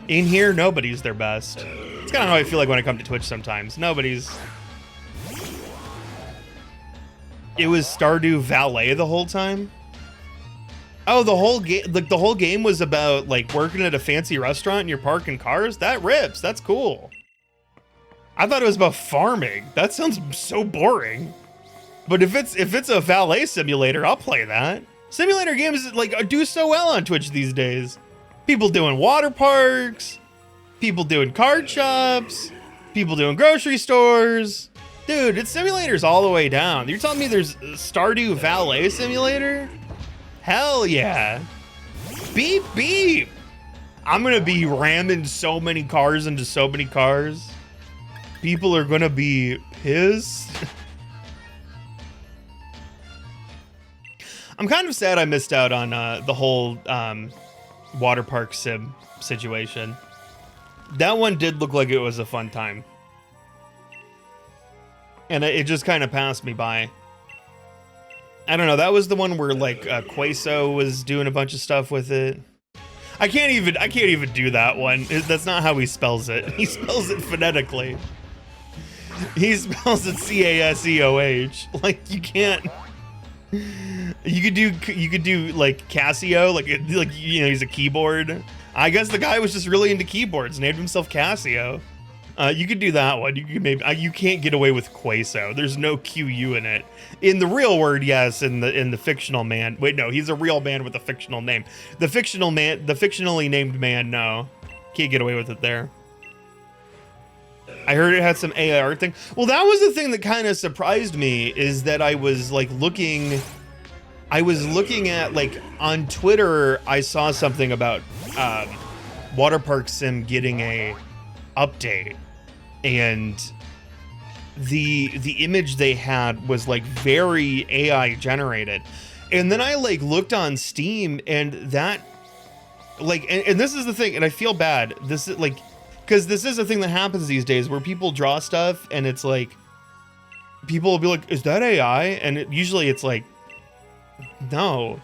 In here, nobody's their best. It's kind of how I feel like when I come to Twitch sometimes. Nobody's. It was Stardew Valet the whole time. Oh, the whole game, like the whole game was about like working at a fancy restaurant and you're parking cars. That rips. That's cool. I thought it was about farming. That sounds so boring. But if it's a valet simulator, I'll play that. Simulator games like do so well on Twitch these days. People doing water parks, people doing card shops, people doing grocery stores. Dude, it's simulators all the way down. You're telling me there's Stardew Valet Simulator? Hell yeah. Beep, beep. I'm gonna be ramming so many cars into so many cars. People are gonna be pissed. I'm kind of sad I missed out on the whole water park sim situation. That one did look like it was a fun time. And it just kind of passed me by. I don't know, that was the one where like Queso was doing a bunch of stuff with it. I can't even do that one. That's not how he spells it. He spells it phonetically. He spells it C-A-S-E-O-H. Like you can't. You could do like Casio, like you know, he's a keyboard. I guess the guy was just really into keyboards, named himself Casio. You could do that one. You could maybe you can't get away with Queso. There's no QU in it. In the real word, yes. In the fictional man. Wait, no, he's a real man with a fictional name. The fictionally named man, no. Can't get away with it there. I heard it had some AI art thing. Well, that was the thing that kind of surprised me, is that I was like looking at like on Twitter, I saw something about Water Park Sim getting a update, and the image they had was like very AI generated. And then I like looked on Steam, and that like and this is the thing, and I feel bad. This is like, because this is a thing that happens these days where people draw stuff and it's like, people will be like, is that AI? And usually it's like, no.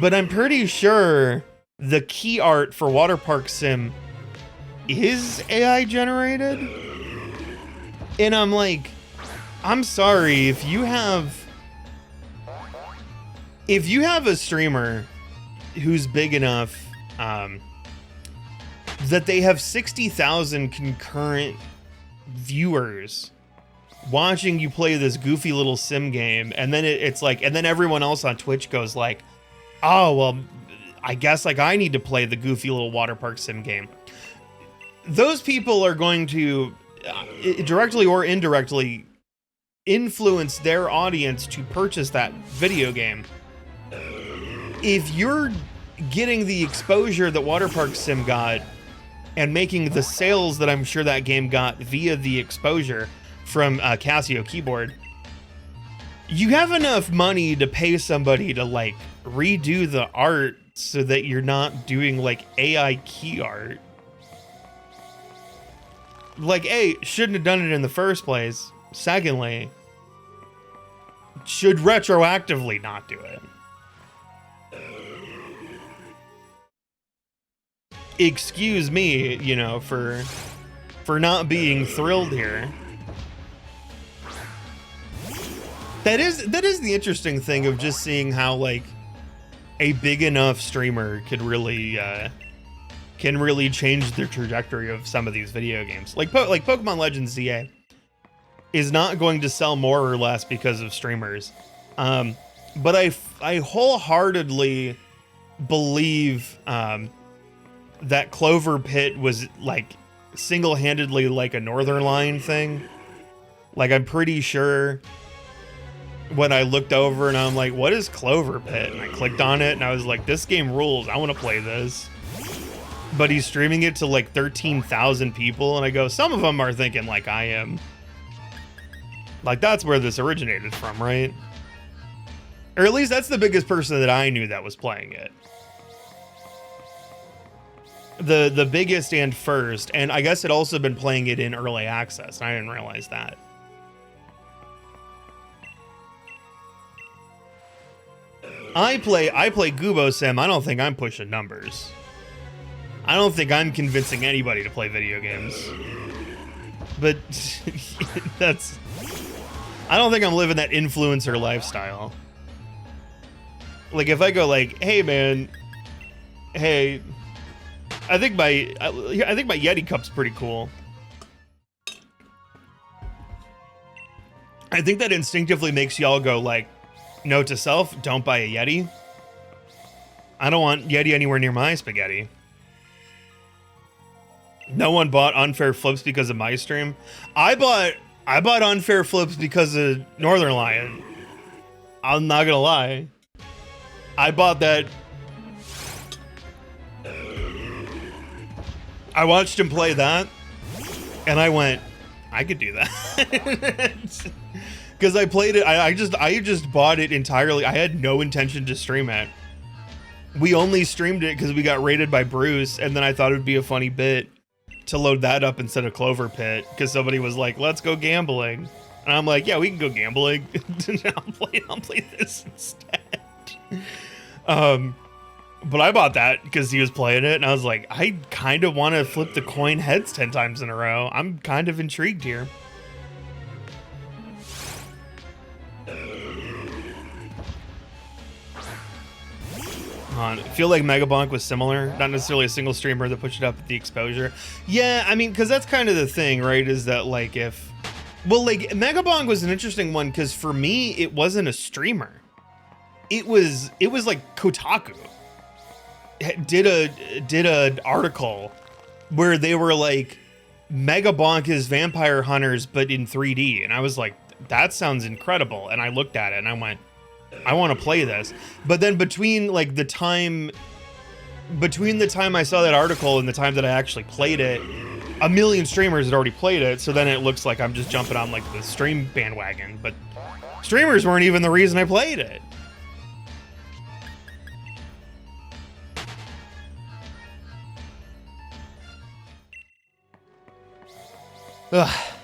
But I'm pretty sure the key art for Water Park Sim is AI generated. And I'm like, I'm sorry, if you have a streamer who's big enough, that they have 60,000 concurrent viewers watching you play this goofy little sim game, and then it's like, and then everyone else on Twitch goes like, oh, well, I guess like I need to play the goofy little water park sim game. Those people are going to directly or indirectly influence their audience to purchase that video game. If you're getting the exposure that Water Park Sim got, and making the sales that I'm sure that game got via the exposure from Casio keyboard, you have enough money to pay somebody to like redo the art so that you're not doing like AI key art. Like, A, shouldn't have done it in the first place. Secondly, should retroactively not do it. Excuse me, you know, for not being thrilled here. That is the interesting thing of just seeing how like a big enough streamer can really change the trajectory of some of these video games. Like Pokemon Legends ZA is not going to sell more or less because of streamers. But I wholeheartedly believe that Clover Pit was like single-handedly like a Northern Line thing. Like I'm pretty sure when I looked over and I'm like, what is Clover Pit? And I clicked on it and I was like, this game rules. I want to play this. But he's streaming it to like 13,000 people. And I go, some of them are thinking like I am. Like that's where this originated from, right? Or at least that's the biggest person that I knew that was playing it. The biggest and first. And I guess it also been playing it in early access. And I didn't realize that. I play Gubo Sim. I don't think I'm pushing numbers. I don't think I'm convincing anybody to play video games. But that's... I don't think I'm living that influencer lifestyle. Like if I go like, hey man, hey, I think my Yeti cup's pretty cool. I think that instinctively makes y'all go like, note to self, don't buy a Yeti. I don't want Yeti anywhere near my spaghetti. No one bought Unfair Flips because of my stream. I bought Unfair Flips because of Northern Lion. I'm not gonna lie. I bought that. I watched him play that, and I went, I could do that. Because I played it, I just bought it entirely. I had no intention to stream it. We only streamed it because we got raided by Bruce, and then I thought it would be a funny bit to load that up instead of Clover Pit, because somebody was like, let's go gambling. And I'm like, yeah, we can go gambling. I'll play this instead. But I bought that because he was playing it, and I was like, I kind of want to flip the coin heads 10 times in a row. I'm kind of intrigued here. I feel like Megabonk was similar, not necessarily a single streamer that pushed it up at the exposure. Yeah, I mean, because that's kind of the thing, right? Is that like like Megabonk was an interesting one because for me it wasn't a streamer. It was like Kotaku did an article where they were like, Megabonk is Vampire Hunters but in 3D, and I was like, that sounds incredible. And I looked at it and I went, I want to play this. But then between the time I saw that article and the time that I actually played it, a million streamers had already played it. So then it looks like I'm just jumping on like the stream bandwagon, but streamers weren't even the reason I played it. Ugh.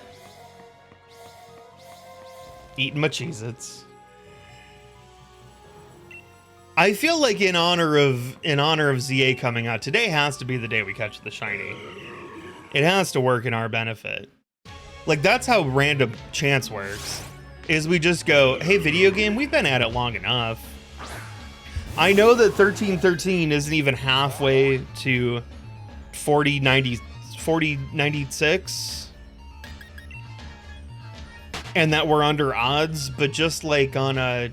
Eating my Cheez-Its. I feel like in honor of ZA coming out, today has to be the day we catch the shiny. It has to work in our benefit. Like that's how random chance works. Is we just go, hey video game, we've been at it long enough. I know that 1313 isn't even halfway to 4096. And that we're under odds, but just like on a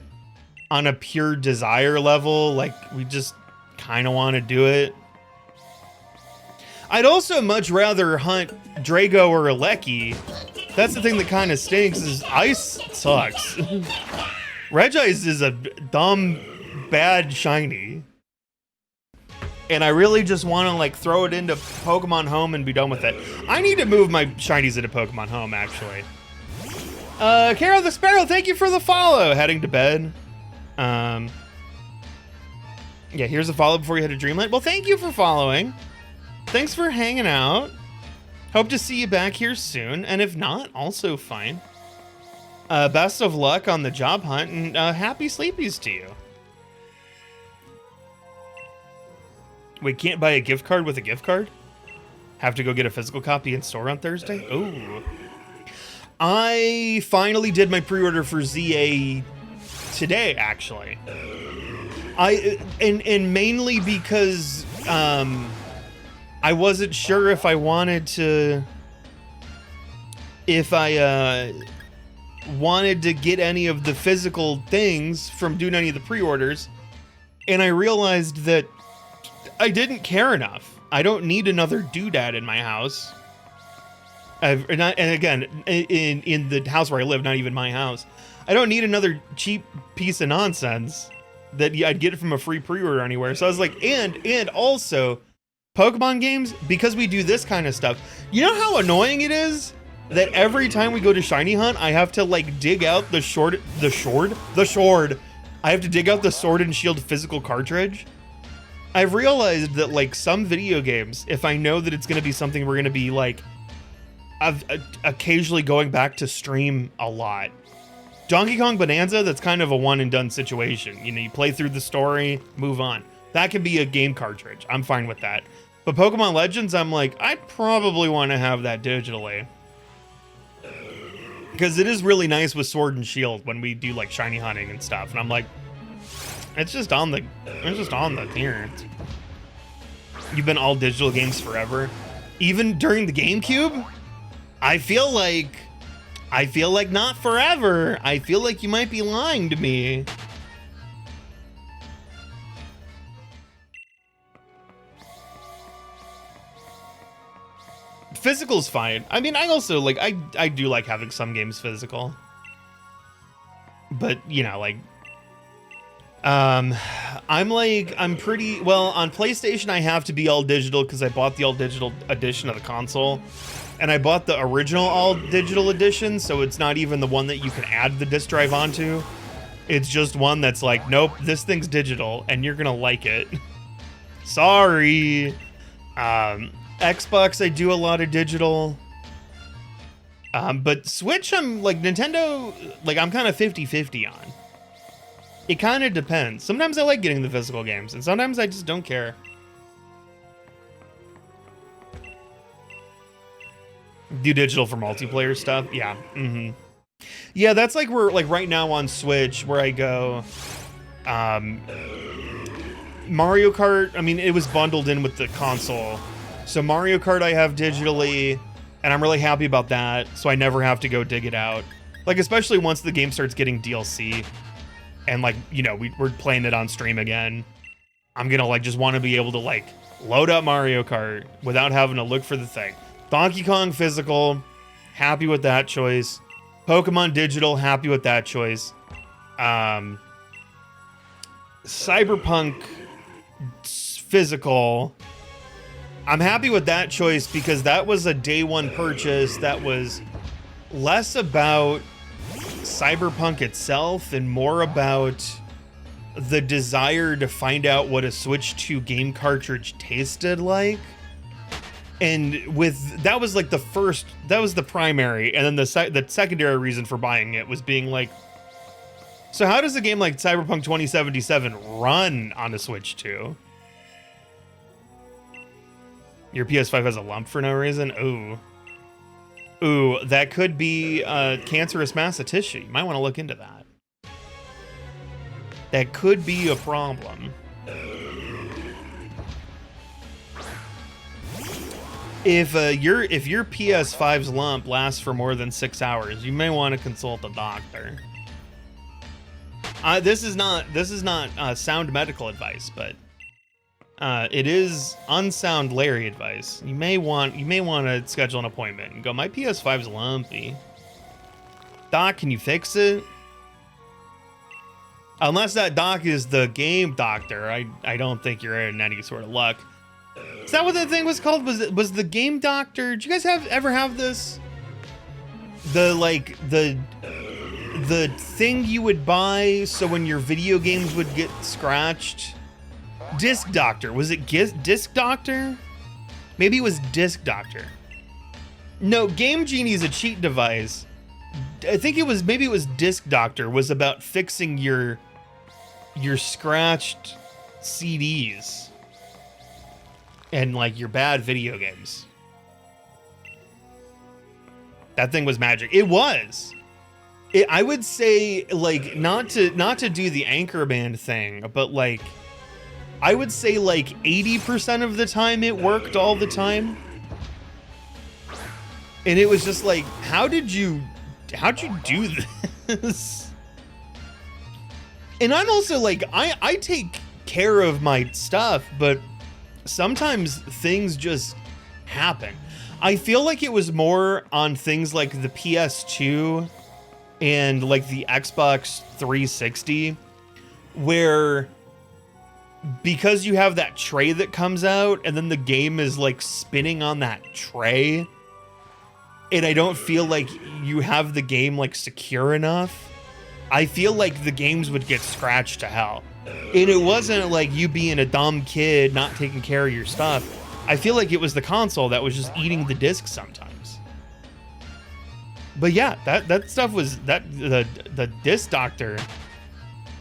pure desire level, like we just kind of want to do it. I'd also much rather hunt Drago or Alecki. That's the thing that kind of stinks, is ice sucks. Regice is a dumb, bad shiny. And I really just want to like throw it into Pokemon Home and be done with it. I need to move my shinies into Pokemon Home, actually. Carol the Sparrow, thank you for the follow. Heading to bed. Yeah, here's a follow before you head to Dreamland. Well, thank you for following. Thanks for hanging out. Hope to see you back here soon, and if not, also fine. Best of luck on the job hunt, and happy sleepies to you. We can't buy a gift card with a gift card? Have to go get a physical copy in store on Thursday? Ooh. I finally did my pre-order for ZA today, actually. And mainly because I wasn't sure if I wanted to, wanted to get any of the physical things from doing any of the pre-orders, and I realized that I didn't care enough. I don't need another doodad in my house. And again, in the house where I live, not even my house, I don't need another cheap piece of nonsense that I'd get from a free pre-order anywhere. So I was like, and also Pokemon games, because we do this kind of stuff. You know how annoying it is that every time we go to Shiny Hunt, I have to like dig out the sword. I have to dig out the Sword and Shield physical cartridge. I've realized that like some video games, if I know that it's going to be something we're going to be like, occasionally going back to stream a lot. Donkey Kong Bonanza, that's kind of a one and done situation. You know, you play through the story, move on. That could be a game cartridge. I'm fine with that. But Pokemon Legends, I'm like, I probably want to have that digitally. Because it is really nice with Sword and Shield when we do like shiny hunting and stuff. And I'm like, it's just on the tier. You've been all digital games forever. Even during the GameCube? I feel like not forever. I feel like you might be lying to me. Physical's fine. I mean, I also like, I do like having some games physical. But, you know, like, I'm pretty, well, on PlayStation, I have to be all digital because I bought the all digital edition of the console. And I bought the original all digital edition, so it's not even the one that you can add the disc drive onto. It's just one that's like, nope, this thing's digital and you're gonna like it. Sorry. Xbox, I do a lot of digital. But Switch, I'm like, Nintendo, like I'm kind of 50-50 on. It kind of depends. Sometimes I like getting the physical games, and sometimes I just don't care. Do digital for multiplayer stuff? Yeah. Yeah, that's like we're like right now on Switch where I go Mario Kart, I mean, it was bundled in with the console. So Mario Kart I have digitally, and I'm really happy about that, so I never have to go dig it out. Like, especially once the game starts getting DLC, and like, you know, we're playing it on stream again. I'm gonna like just want to be able to like load up Mario Kart without having to look for the thing. Donkey Kong physical, happy with that choice. Pokemon digital, happy with that choice. Cyberpunk physical, I'm happy with that choice because that was a day one purchase that was less about Cyberpunk itself and more about the desire to find out what a Switch 2 game cartridge tasted like. And with that was like the first, that was the primary, and then the secondary reason for buying it was being like, so how does a game like Cyberpunk 2077 run on a Switch 2? Your PS5 has a lump for no reason? Ooh, that could be a cancerous mass of tissue. You might want to look into that. That could be a problem. If your PS5's lump lasts for more than 6 hours, you may want to consult a doctor. This is not sound medical advice, but it is unsound Larry advice. You may want to schedule an appointment and go, my PS5's lumpy. Doc, can you fix it? Unless that doc is the game doctor, I don't think you're in any sort of luck. Is that what that thing was called? Was the game doctor? Did you guys ever have this? The thing you would buy so when your video games would get scratched? Disc Doctor. Was it Disc Doctor? Maybe it was Disc Doctor. No, Game Genie's a cheat device. I think maybe it was Disc Doctor was about fixing your scratched CDs and like your bad video games. That thing was magic. It was. I would say like not to do the Anchorman thing, but like I would say like 80% of the time it worked all the time. And it was just like, how'd you do this? And I'm also like, I take care of my stuff, but sometimes things just happen. I feel like it was more on things like the PS2 and like the Xbox 360, where because you have that tray that comes out and then the game is like spinning on that tray, and I don't feel like you have the game like secure enough, I feel like the games would get scratched to hell. And it wasn't like you being a dumb kid not taking care of your stuff. I feel like it was the console that was just eating the disc sometimes. But yeah, that stuff was the Disc Doctor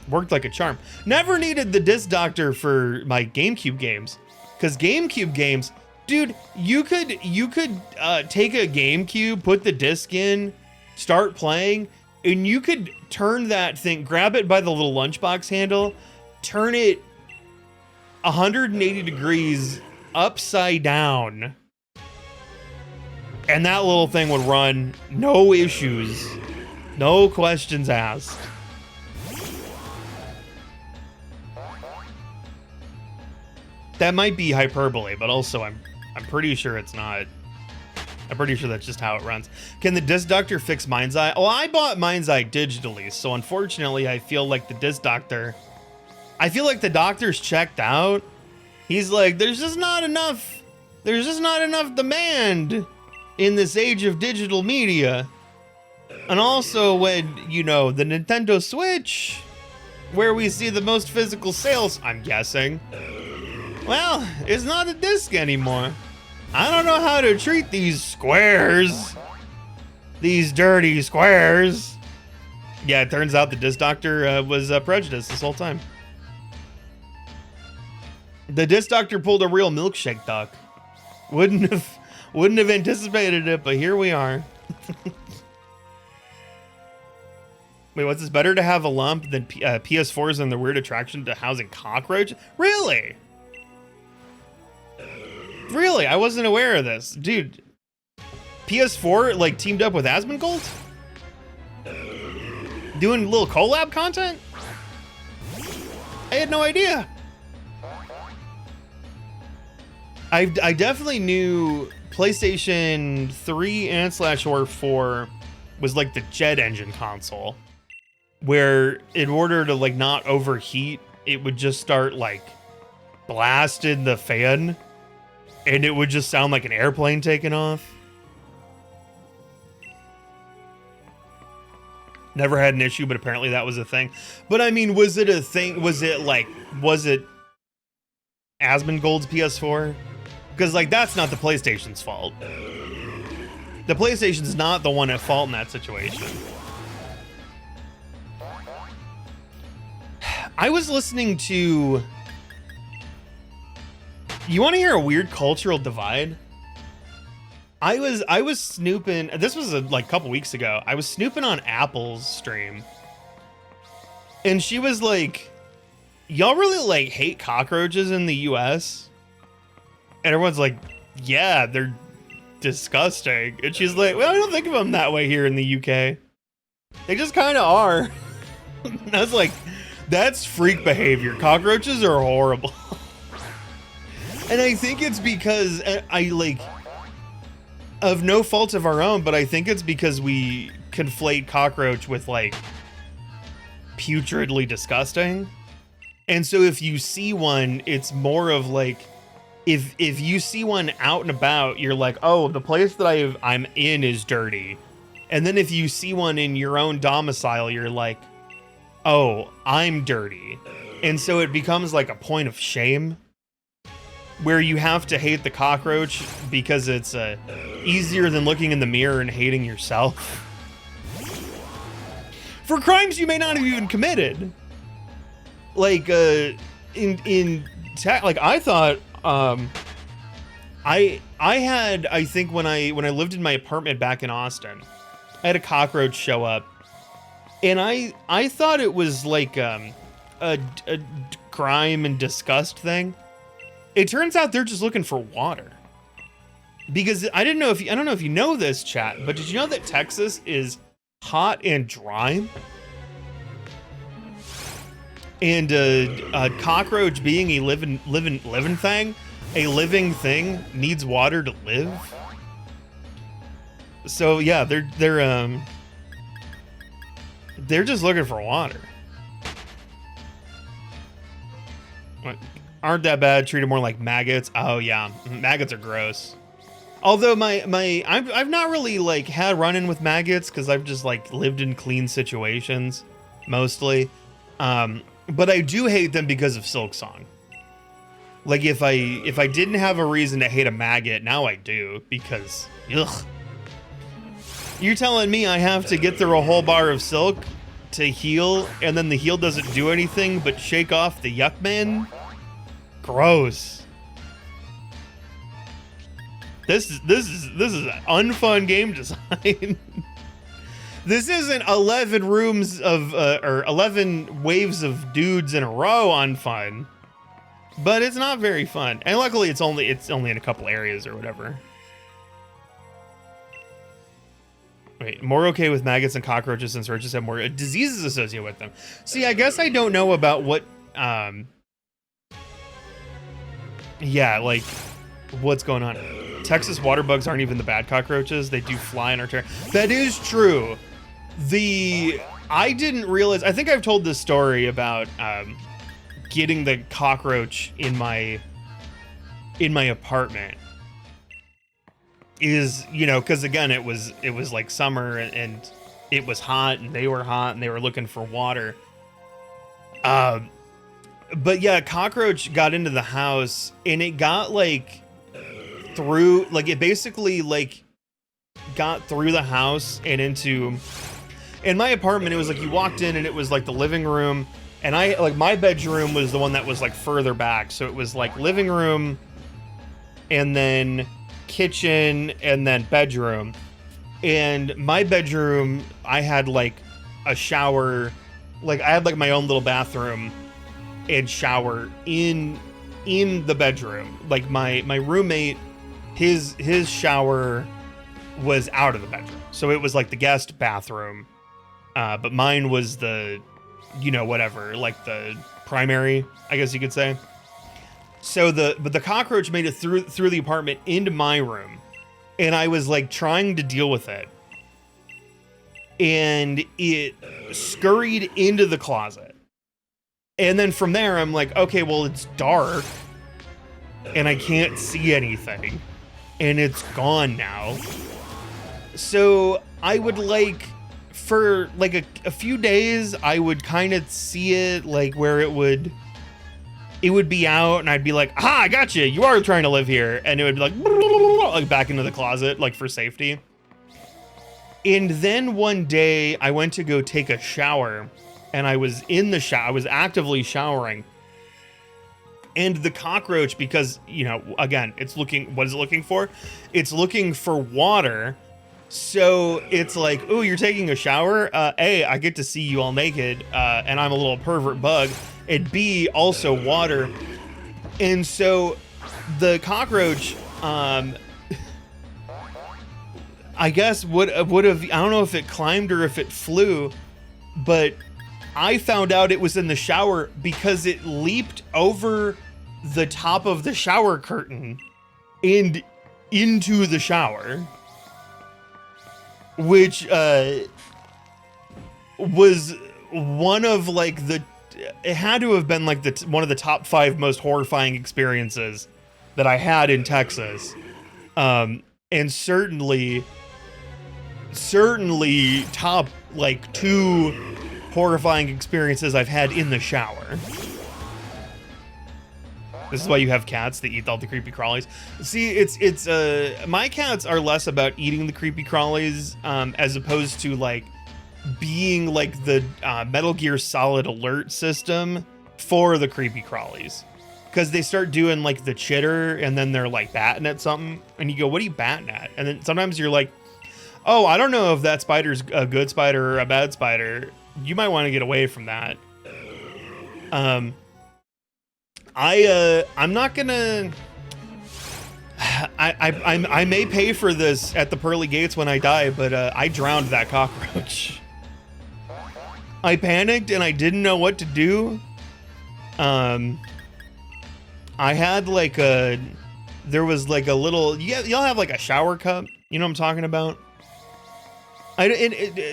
worked like a charm. Never needed the Disc Doctor for my GameCube games, because GameCube games, dude, you could take a GameCube, put the disc in, start playing, and you could turn that thing, grab it by the little lunchbox handle, turn it 180 degrees upside down, and that little thing would run, no issues, no questions asked. That might be hyperbole, but also I'm pretty sure it's not. I'm pretty sure that's just how it runs. Can the Disc Doctor fix Mind's Eye? Oh, I bought Mind's Eye digitally, so unfortunately I feel like the Disc Doctor, I feel like the doctor's checked out. He's like, there's just not enough demand in this age of digital media. And also when, you know, the Nintendo Switch, where we see the most physical sales, I'm guessing, well, it's not a disc anymore. I don't know how to treat these squares. These dirty squares. Yeah, it turns out the Disc Doctor was prejudiced this whole time. The Disc Doctor pulled a real milkshake duck. Wouldn't have anticipated it, but here we are. Wait, what's this? Better to have a lump than PS4s and the weird attraction to housing cockroaches? Really? Really? I wasn't aware of this. Dude, PS4 like teamed up with Asmongold? Doing little collab content? I had no idea. I definitely knew PlayStation 3 and /4 was like the jet engine console, where in order to like not overheat, it would just start like blasting the fan, and it would just sound like an airplane taking off. Never had an issue, but apparently that was a thing. But I mean, was it a thing? Was it Asmongold's PS4? Because like, that's not the PlayStation's fault. The PlayStation's not the one at fault in that situation. I was listening to... You want to hear a weird cultural divide? I was snooping. This was like a couple weeks ago. I was snooping on Apple's stream, and she was like, "Y'all really like hate cockroaches in the U.S.?" And everyone's like, "Yeah, they're disgusting." And she's like, "Well, I don't think of them that way here in the UK. They just kind of are." And I was like, "That's freak behavior. Cockroaches are horrible." And I think it's because I like, of no fault of our own, but I think it's because we conflate cockroach with like putridly disgusting. And so if you see one, it's more of like, if you see one out and about, you're like, oh, the place that I'm in is dirty. And then if you see one in your own domicile, you're like, oh, I'm dirty. And so it becomes like a point of shame. where you have to hate the cockroach because it's easier than looking in the mirror and hating yourself for crimes you may not have even committed. Like like I thought I think when I lived in my apartment back in Austin, I had a cockroach show up, and I thought it was like a crime and disgust thing. It turns out they're just looking for water. Because I don't know if you know this, chat, but did you know that Texas is hot and dry? And a cockroach being a living thing needs water to live. So yeah, they're just looking for water. Aren't that bad? Treat them more like maggots. Oh yeah, maggots are gross. Although I've not really like had run-in with maggots because I've just like lived in clean situations mostly. But I do hate them because of Silksong. Like if I didn't have a reason to hate a maggot, now I do, because ugh. You're telling me I have to get through a whole bar of silk to heal, and then the heal doesn't do anything but shake off the yuck man? Gross. This is an unfun game design. This isn't 11 rooms of or 11 waves of dudes in a row on fun, but it's not very fun. And luckily, it's only in a couple areas or whatever. Wait, more okay with maggots and cockroaches since roaches have more diseases associated with them. See, I guess I don't know about what. Yeah, like what's going on. Texas water bugs aren't even the bad cockroaches. They do fly in our territory. That is true. I didn't realize, I think I've told this story about getting the cockroach in my apartment is, you know, because again, it was like summer and it was hot and they were looking for water. But yeah, cockroach got into the house and it got like through, like it basically like got through the house and into, in my apartment, it was like you walked in and it was like the living room, and my bedroom was the one that was like further back. So it was like living room and then kitchen and then bedroom. And my bedroom, I had like a shower, like I had like my own little bathroom and shower in the bedroom. Like my roommate, his shower was out of the bedroom. So it was like the guest bathroom. But mine was the, you know, whatever, like the primary, I guess you could say. So but the cockroach made it through the apartment into my room, and I was like trying to deal with it, and it scurried into the closet. And then from there, I'm like, okay, well, it's dark and I can't see anything and it's gone now. So I would like, for like a few days, I would kind of see it like where it would be out, and I'd be like, aha, I got you. You are trying to live here. And it would be like back into the closet, like for safety. And then one day I went to go take a shower, and I was in the shower. I was actively showering. And the cockroach, because, you know, again, it's looking, what is it looking for? It's looking for water. So it's like, oh, you're taking a shower? A, I get to see you all naked, and I'm a little pervert bug. And B, also water. And so the cockroach, I guess would have, I don't know if it climbed or if it flew, but I found out it was in the shower because it leaped over the top of the shower curtain and into the shower, which was one of like it had to have been like one of the top 5 most horrifying experiences that I had in Texas. And certainly top like 2 horrifying experiences I've had in the shower. This is why you have cats that eat all the creepy crawlies. See, it's my cats are less about eating the creepy crawlies, as opposed to like being like the Metal Gear Solid alert system for the creepy crawlies. Because they start doing like the chitter and then they're like batting at something and you go, what are you batting at? And then sometimes you're like, oh, I don't know if that spider's a good spider or a bad spider. You might want to get away from that. I'm not gonna. I may pay for this at the pearly gates when I die, but I drowned that cockroach. I panicked and I didn't know what to do. I had like there was like a little, y'all have like a shower cup. You know what I'm talking about?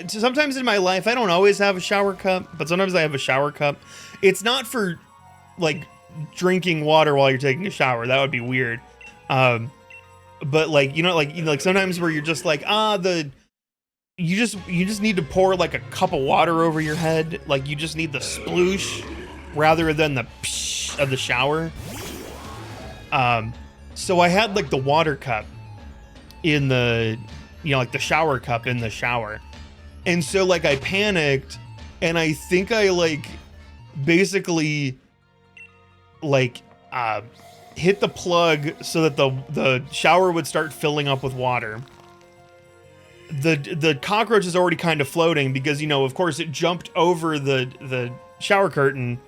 Sometimes in my life, I don't always have a shower cup, but sometimes I have a shower cup. It's not for like drinking water while you're taking a shower. That would be weird. But like, like sometimes where you're just like, you just need to pour like a cup of water over your head. Like you just need the sploosh rather than the psh of the shower. So I had like the water cup in the, like the shower cup in the shower. And so like I panicked and I think I like basically like, hit the plug so that the shower would start filling up with water. The cockroach is already kind of floating because, of course it jumped over the shower curtain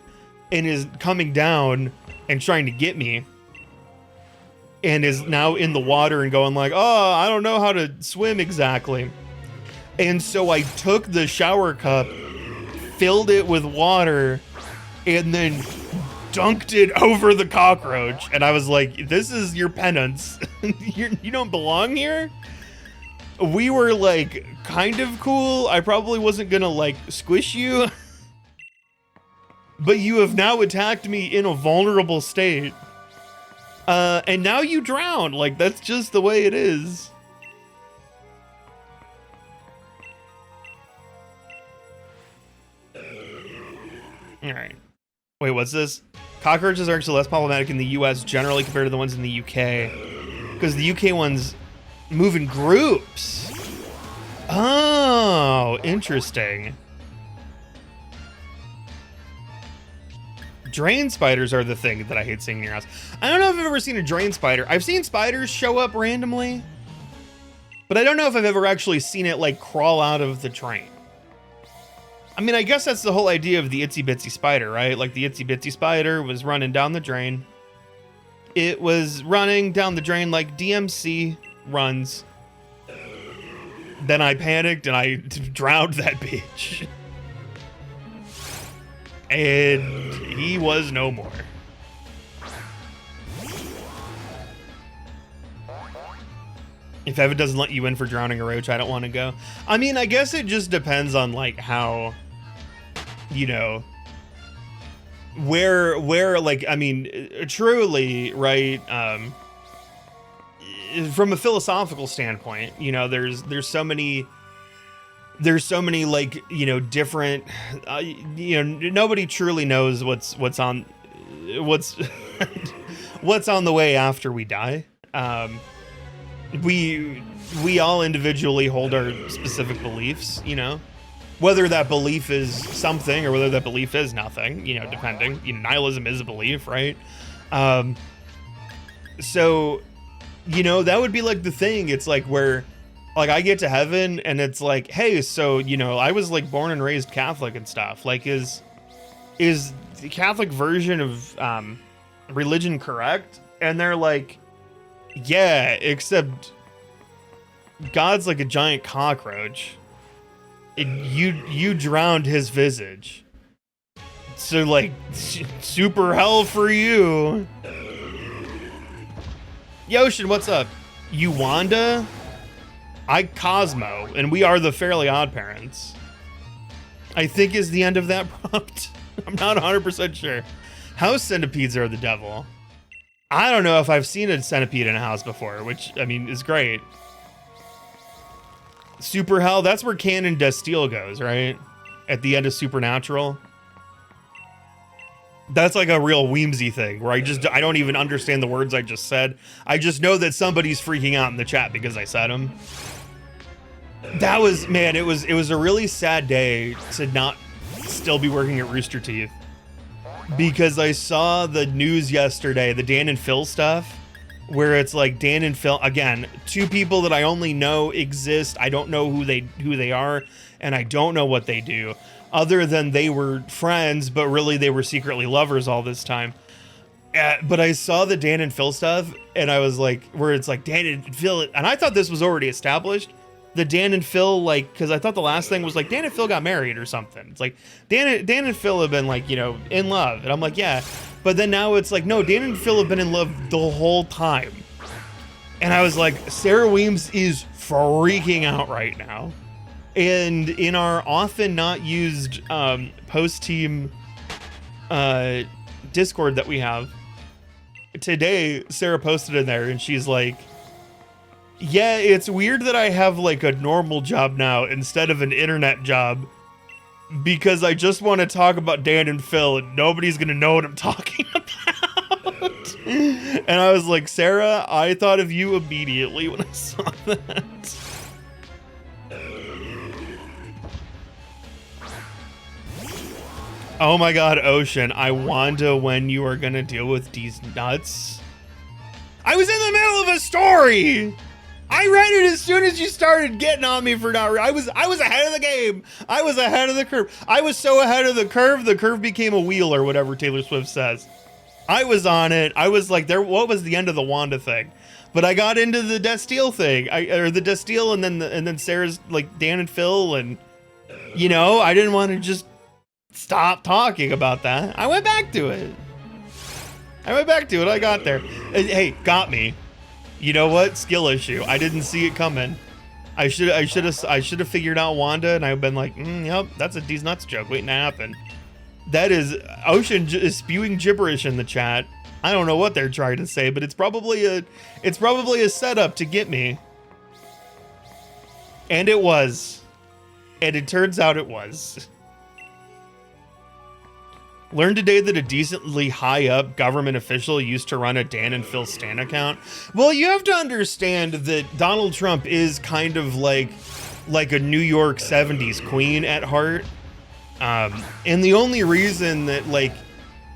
and is coming down and trying to get me. And is now in the water and going like, oh, I don't know how to swim exactly. And so I took the shower cup, filled it with water, and then dunked it over the cockroach. And I was like, this is your penance. You don't belong here. We were like kind of cool. I probably wasn't gonna like squish you. But you have now attacked me in a vulnerable state. And now you drown. Like, that's just the way it is. All right. Wait, what's this? Cockroaches are actually less problematic in the US generally compared to the ones in the UK. Because the UK ones move in groups. Oh, interesting. Drain spiders are the thing that I hate seeing in your house. I don't know if I've ever seen a drain spider. I've seen spiders show up randomly, but I don't know if I've ever actually seen it like crawl out of the drain. I mean, I guess that's the whole idea of the itsy bitsy spider, right? Like the itsy bitsy spider was running down the drain. It was running down the drain like DMC runs. Then I panicked and I drowned that bitch. And he was no more. If Evan doesn't let you in for drowning a roach, I don't want to go. I mean, I guess it just depends on like how, where like, I mean, truly, right? From a philosophical standpoint, there's so many like, different, nobody truly knows what's on what's on the way after we die. We all individually hold our specific beliefs, whether that belief is something or whether that belief is nothing, depending. Nihilism is a belief, right? So, that would be like the thing. It's like where, like, I get to heaven and it's like, hey, so, I was like born and raised Catholic and stuff. Like, is the Catholic version of religion correct? And they're like, yeah, except God's like a giant cockroach. You drowned his visage. So like, super hell for you. Yoshin, what's up? You Wanda? I Cosmo, and we are the Fairly Odd Parents. I think is the end of that prompt. I'm not 100% sure. House centipedes are the devil. I don't know if I've seen a centipede in a house before, which, I mean, is great. Super Hell, that's where Canon Registeel goes, right? At the end of Supernatural. That's like a real Weemsy thing where I don't even understand the words I just said. I just know that somebody's freaking out in the chat because I said them. That was, man, it was a really sad day to not still be working at Rooster Teeth, because I saw the news yesterday, the Dan and Phil stuff, where it's like Dan and Phil, again, two people that I only know exist. I don't know who they are, and I don't know what they do, other than they were friends, but really they were secretly lovers all this time. But I saw the Dan and Phil stuff, and I was like, where it's like Dan and Phil, and I thought this was already established. The Dan and Phil, like, because I thought the last thing was like Dan and Phil got married or something. It's like Dan and Phil have been like, you know, in love, and I'm like, yeah. But then now it's like, no, Dan and Phil have been in love the whole time. And I was like, Sarah Weems is freaking out right now. And in our often not used post-team Discord that we have, today Sarah posted in there and she's like, yeah, it's weird that I have like a normal job now instead of an internet job, because I just want to talk about Dan and Phil and nobody's going to know what I'm talking about. And I was like, Sarah, I thought of you immediately when I saw that. Oh my God, Ocean, I wonder when you are going to deal with these nuts. I was in the middle of a story. I read it as soon as you started getting on me for not. I was ahead of the game. I was ahead of the curve. I was so ahead of the curve became a wheel or whatever Taylor Swift says. I was on it. I was like, there. What was the end of the Wanda thing? But I got into the Registeel thing, or the Registeel, and then Sarah's like Dan and Phil, and you know, I didn't want to just stop talking about that. I went back to it. I got there. Hey, got me. You know what? Skill issue. I didn't see it coming. I should have figured out Wanda, and I've been like, yep, that's a D's nuts joke waiting to happen. That is, Ocean is spewing gibberish in the chat. I don't know what they're trying to say, but it's probably a setup to get me. And it was. And it turns out it was. Learned today that a decently high up government official used to run a Dan and Phil Stan account. Well, you have to understand that Donald Trump is kind of like a New York 70s queen at heart. And the only reason that like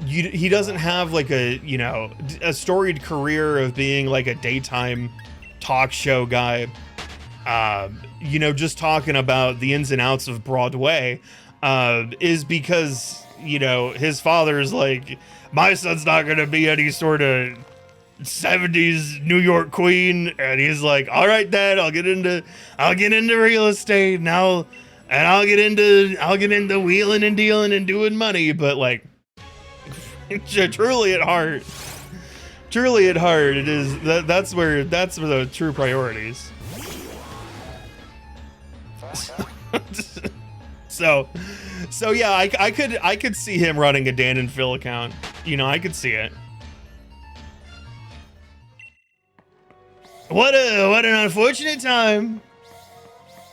he doesn't have like a storied career of being like a daytime talk show guy, just talking about the ins and outs of Broadway, is because his father's like, my son's not gonna be any sort of 70s New York queen, and he's like, all right, Dad, I'll get into real estate now, and I'll get into wheeling and dealing and doing money. But like, truly at heart, it is that's where the true priorities. So yeah, I could see him running a Dan and Phil account. I could see it. What an unfortunate time.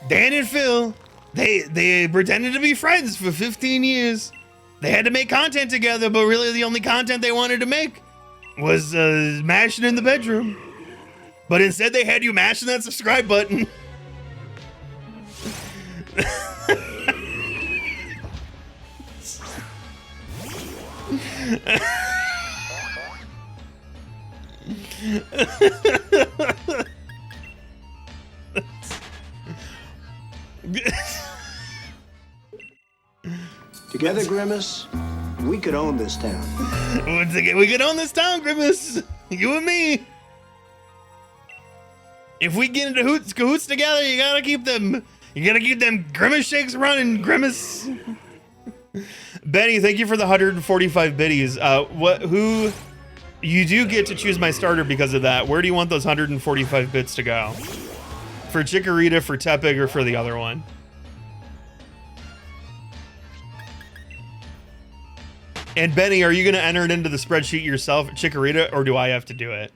Dan and Phil, they pretended to be friends for 15 years. They had to make content together, but really the only content they wanted to make was mashing in the bedroom. But instead they had you mashing that subscribe button. Together, Grimace, we could own this town. Once again, we could own this town, Grimace. You and me. If we get into cahoots together, you gotta keep them Grimace shakes running, Grimace. Benny, thank you for the 145 biddies. Who you do get to choose my starter because of that. Where do you want those 145 bits to go? For Chikorita, for Tepig, or for the other one? And Benny, are you going to enter it into the spreadsheet yourself, Chikorita, or do I have to do it?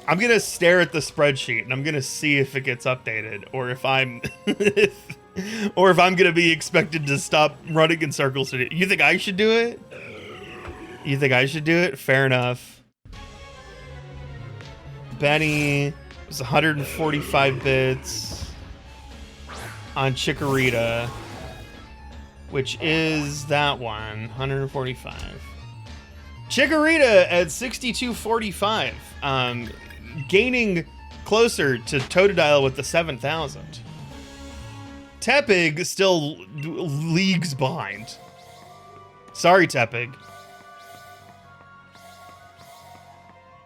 I'm going to stare at the spreadsheet and I'm going to see if it gets updated, or if I'm Or if I'm gonna be expected to stop running in circles. You think I should do it? You think I should do it? Fair enough. Benny was 145 bits on Chikorita, which is that one, 145. Chikorita at 6245, gaining closer to Totodile with the 7,000. Tepig still leagues behind. Sorry, Tepig.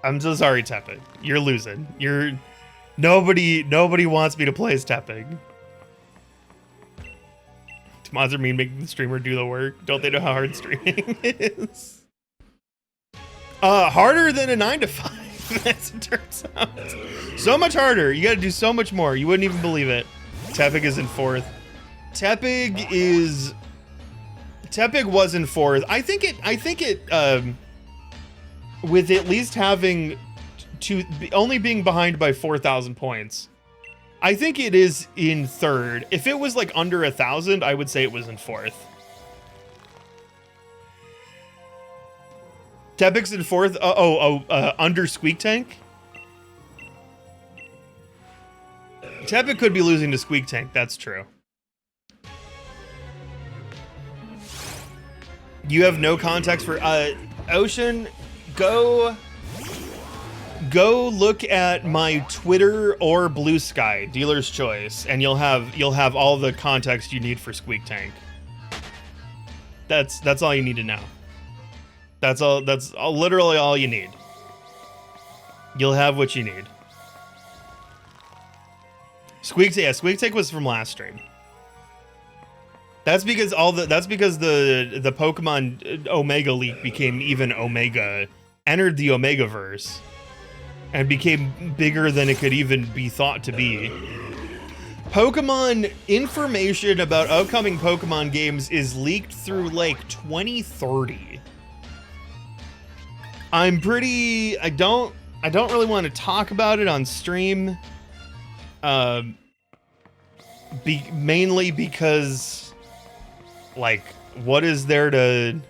I'm so sorry, Tepig. You're losing. Nobody wants me to play as Tepig. Mods are mean making the streamer do the work. Don't they know how hard streaming is? Harder than a 9 to 5, as it turns out. So much harder. You gotta do so much more. You wouldn't even believe it. Tepig is in 4th. Tepig was in 4th. I think it with at least having only being behind by 4,000 points, I think it is in 3rd. If it was like under 1,000, I would say it was in 4th. Tepig's in 4th. Under Squeak Tank. Tepig could be losing to Squeak Tank. That's true. You have no context for Ocean. Go look at my Twitter or Blue Sky, dealer's choice, and you'll have all the context you need for Squeak Tank. That's all you need to know. That's literally all you need. You'll have what you need. Squeak Tank was from last stream. That's because the Pokemon Omega League became even Omega, entered the Omegaverse, and became bigger than it could even be thought to be. Pokemon information about upcoming Pokemon games is leaked through like 2030. I don't really want to talk about it on stream. Mainly because, like, what is there to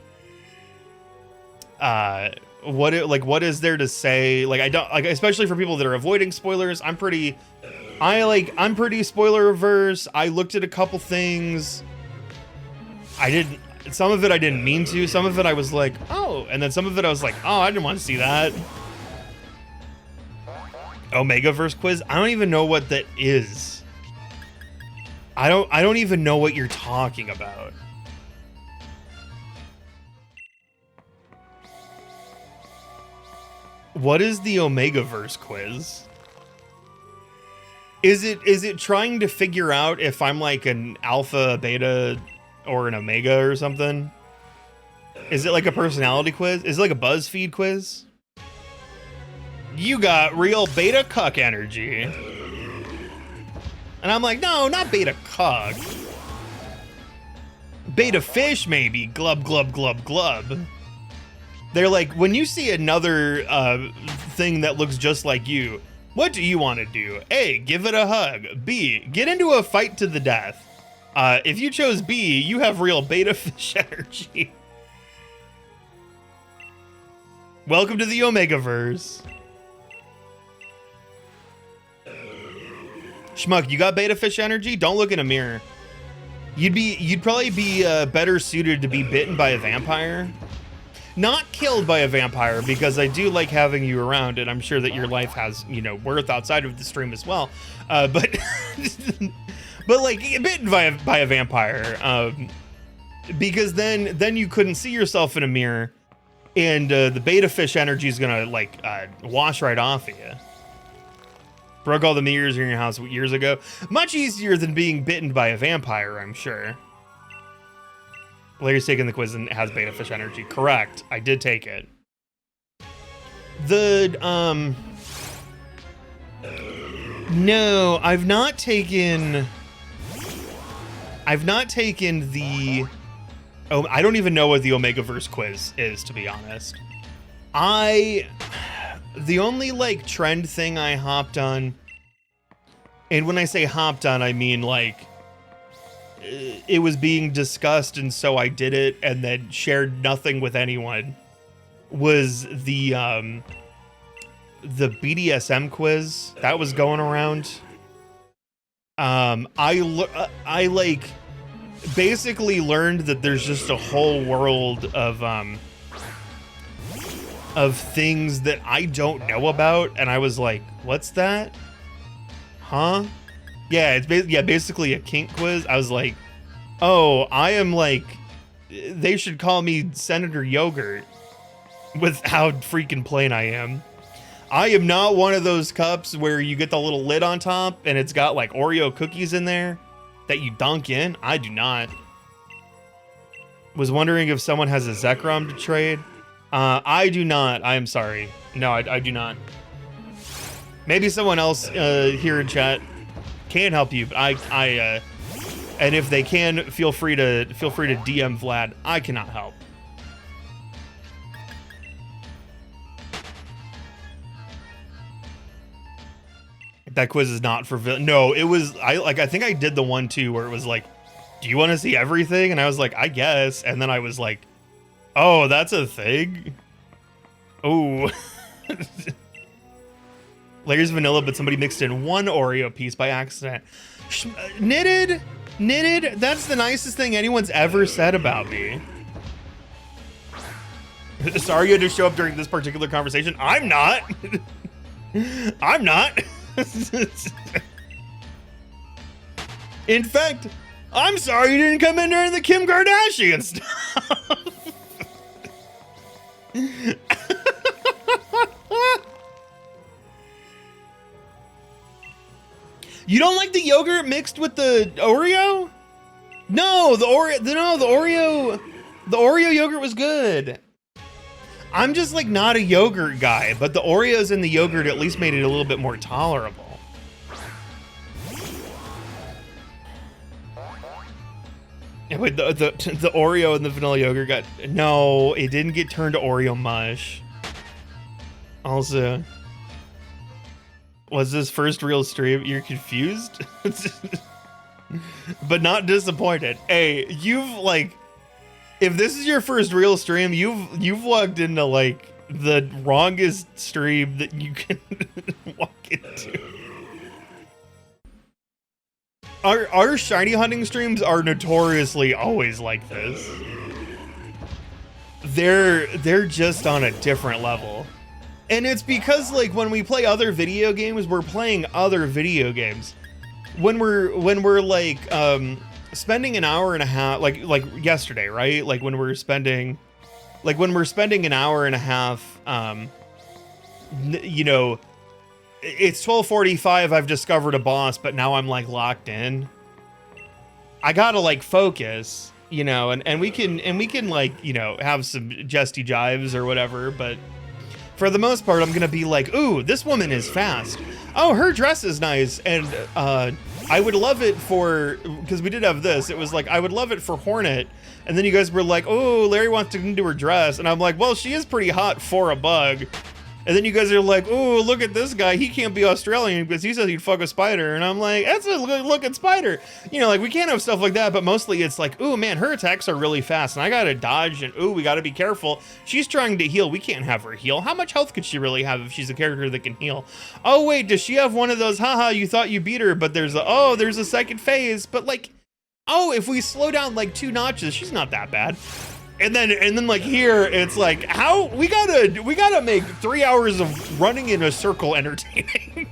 what is there to say? Like, I don't like, especially for people that are avoiding spoilers. I'm pretty spoiler averse. I looked at a couple things. Some of it I didn't mean to. Some of it I was like, oh, and then some of it I was like, oh, I didn't want to see that. Omegaverse quiz. I don't even know what that is. I don't even know what you're talking about. What is the Omegaverse quiz? Is it trying to figure out if I'm like an alpha, a beta, or an omega or something? Is it like a personality quiz? Is it like a BuzzFeed quiz? You got real beta cuck energy. And I'm like, no, not beta cuck. Beta fish, maybe. Glub, glub, glub, glub. They're like, when you see another thing that looks just like you, what do you want to do? A, give it a hug. B, get into a fight to the death. If you chose B, you have real beta fish energy. Welcome to the Omegaverse. Schmuck, you got beta fish energy? Don't look in a mirror. You'd probably be better suited to be bitten by a vampire. Not killed by a vampire, because I do like having you around, and I'm sure that your life has, worth outside of the stream as well. But like bitten by a vampire, because then you couldn't see yourself in a mirror, and the beta fish energy is gonna wash right off of you. Broke all the mirrors in your house years ago. Much easier than being bitten by a vampire, I'm sure. Larry's taking the quiz and has beta fish energy. Correct. I did take it. No, I've not taken the... Oh, I don't even know what the Omegaverse quiz is, to be honest. The only, trend thing I hopped on... And when I say hopped on, I mean, it was being discussed, and so I did it, and then shared nothing with anyone, was the BDSM quiz that was going around. I like basically learned that there's just a whole world of things that I don't know about, and I was like, what's that? Huh? Yeah, it's basically a kink quiz. I was like, oh, I am like, they should call me Senator Yogurt with how freaking plain I am. I am not one of those cups where you get the little lid on top and it's got like Oreo cookies in there that you dunk in. I do not. Was wondering if someone has a Zekrom to trade. I do not. I am sorry. No, I do not. Maybe someone else here in chat can help you, but I and if they can, feel free to DM Vlad. I cannot help. That quiz is not for no, it was I think I did the one too where it was like, do you want to see everything? And I was like, I guess. And then I was like, oh, that's a thing. Oh. Layers of vanilla, but somebody mixed in one Oreo piece by accident. Knitted, that's the nicest thing anyone's ever said about me. Sorry you had to show up during this particular conversation. I'm not. I'm not. In fact, I'm sorry you didn't come in during the Kim Kardashian stuff. You don't like the yogurt mixed with the Oreo? No, the Oreo yogurt was good. I'm just like not a yogurt guy, but the Oreos in the yogurt at least made it a little bit more tolerable. Yeah, wait, the Oreo and the vanilla yogurt got, no, it didn't get turned to Oreo mush. Also, was this first real stream? You're confused? But not disappointed. Hey, you've like, if this is your first real stream, you've logged into like the wrongest stream that you can walk into. Our shiny hunting streams are notoriously always like this. They're just on a different level. And it's because like when we play other video games, we're playing other video games. When we're like spending an hour and a half, like yesterday, right? Like when we're spending an hour and a half, you know, it's 12:45. I've discovered a boss, but now I'm like locked in. I gotta like focus, you know, and we can like, you know, have some jesty jives or whatever, but for the most part, I'm gonna be like, ooh, this woman is fast. Oh, her dress is nice. And I would love it for, because we did have this, it was like, I would love it for Hornet. And then you guys were like, oh, Larry wants to do her dress. And I'm like, well, she is pretty hot for a bug. And then you guys are like, oh, look at this guy. He can't be Australian because he says he'd fuck a spider. And I'm like, that's a good looking spider. You know, like we can't have stuff like that. But mostly it's like, oh man, her attacks are really fast. And I got to dodge. And oh, we got to be careful. She's trying to heal. We can't have her heal. How much health could she really have if she's a character that can heal? Oh, wait, does she have one of those? Haha, you thought you beat her. But there's a second phase. But like, oh, if we slow down like 2 notches, she's not that bad. And then like here, it's like, how we gotta make 3 hours of running in a circle entertaining.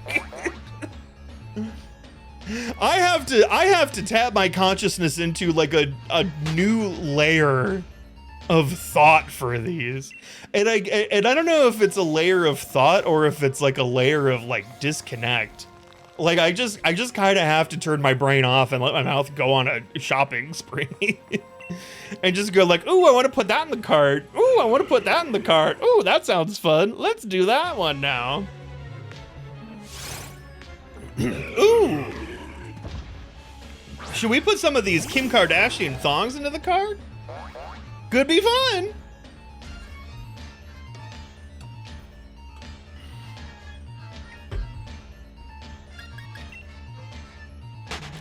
I have to tap my consciousness into like a new layer of thought for these. And I don't know if it's a layer of thought or if it's like a layer of like disconnect. Like I just kind of have to turn my brain off and let my mouth go on a shopping spree. And just go like, ooh, I want to put that in the cart. Ooh, I want to put that in the cart. Ooh, that sounds fun. Let's do that one now. Ooh. Should we put some of these Kim Kardashian thongs into the cart? Could be fun.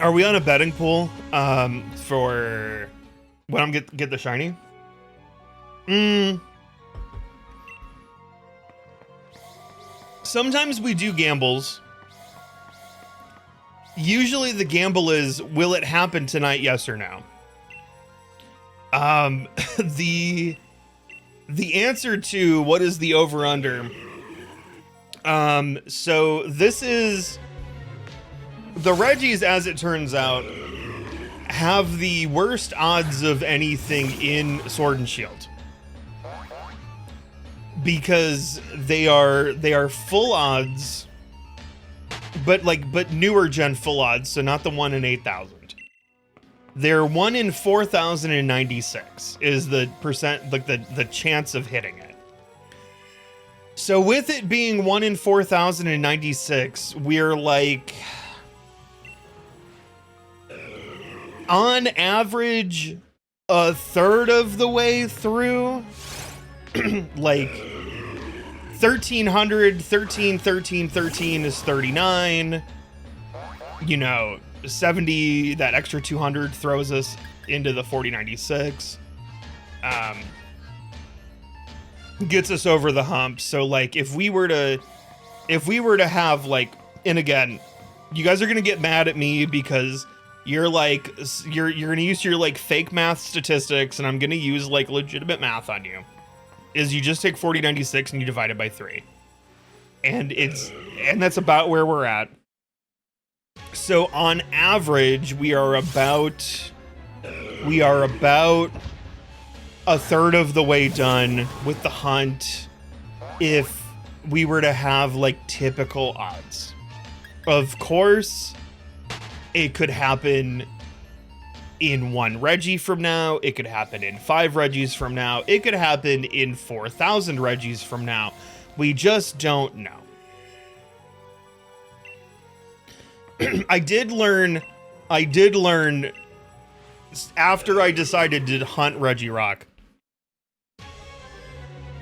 Are we on a betting pool for when I'm get the shiny? Sometimes we do gambles. Usually the gamble is, will it happen tonight, yes or no? The answer to what is the over-under, so this is, the Regis, as it turns out, have the worst odds of anything in Sword and Shield. Because they are full odds, but newer gen full odds, so not the 1 in 8,000. They're 1 in 4,096 is the percent, like the chance of hitting it. So with it being 1 in 4,096, we're like, on average, a third of the way through. Like 1,300, 13, 13, 13 is 39. You know, 70, that extra 200 throws us into the 4096. Gets us over the hump. So like if we were to have like, and again, you guys are gonna get mad at me because you're like, you're gonna use your like fake math statistics, and I'm gonna use like legitimate math on you. Is you just take 4096 and you divide it by 3. And that's about where we're at. So on average, we are about a third of the way done with the hunt if we were to have like typical odds. Of course, it could happen in 1 Regi from now, it could happen in 5 Regis from now, it could happen in 4,000 Regis from now. We just don't know. I did learn after I decided to hunt Regirock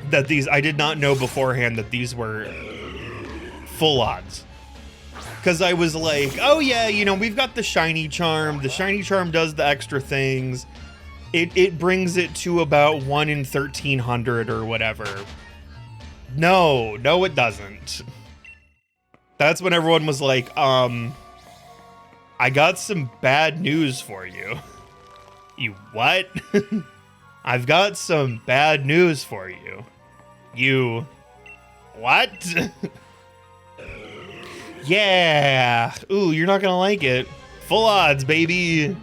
that I did not know beforehand that these were full odds. Because I was like, oh yeah, you know, we've got the shiny charm. The shiny charm does the extra things. It brings it to about 1 in 1,300 or whatever. No, it doesn't. That's when everyone was like, I got some bad news for you. You what? I've got some bad news for you. You what? Yeah. Ooh, you're not gonna like it. Full odds, baby.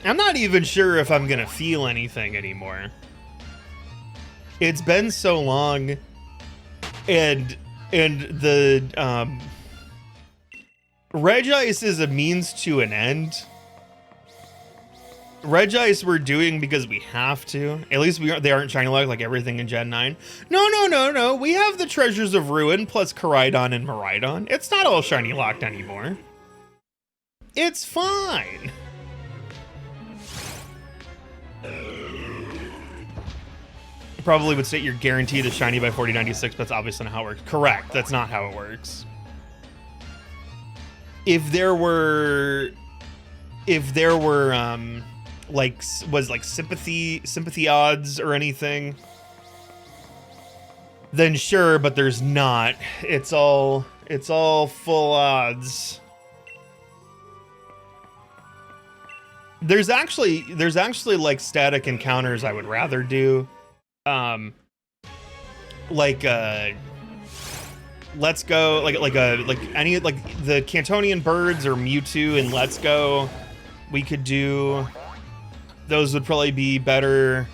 I'm not even sure if I'm gonna feel anything anymore. It's been so long, and the Regice is a means to an end. Regice we're doing because we have to. At least they aren't shiny locked like everything in Gen 9. No. We have the Treasures of Ruin plus Koraidon and Miraidon. It's not all shiny locked anymore. It's fine. Probably would state you're guaranteed a shiny by 4096, but that's obviously not how it works. Correct. That's not how it works. If there were like sympathy odds or anything, then sure, but there's not. It's all full odds. There's actually like static encounters I would rather do. Let's Go, like any like the Cantonian birds or Mewtwo and Let's Go. We could do. Those would probably be better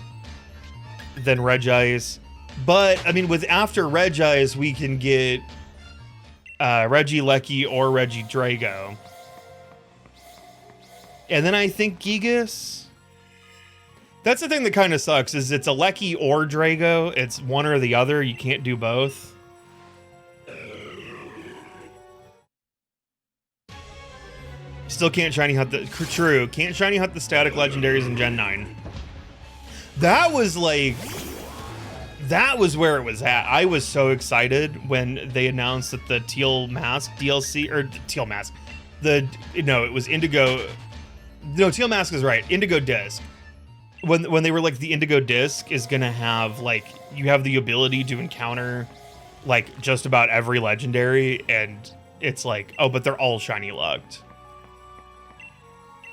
than Regice. But, I mean, with after Regice, we can get Regilecky or Regidrago. And then I think Gigas. That's the thing that kind of sucks, is it's a Lecky or Drago. It's one or the other. You can't do both. Still can't shiny hunt the... True. Can't shiny hunt the static legendaries in Gen 9. That was like... That was where it was at. I was so excited when they announced that the Teal Mask DLC, or Teal Mask, it was Indigo. No, Teal Mask is right. Indigo Disc. When they were like, the Indigo Disc is gonna have like, you have the ability to encounter like just about every legendary, and it's like, oh, but they're all shiny locked.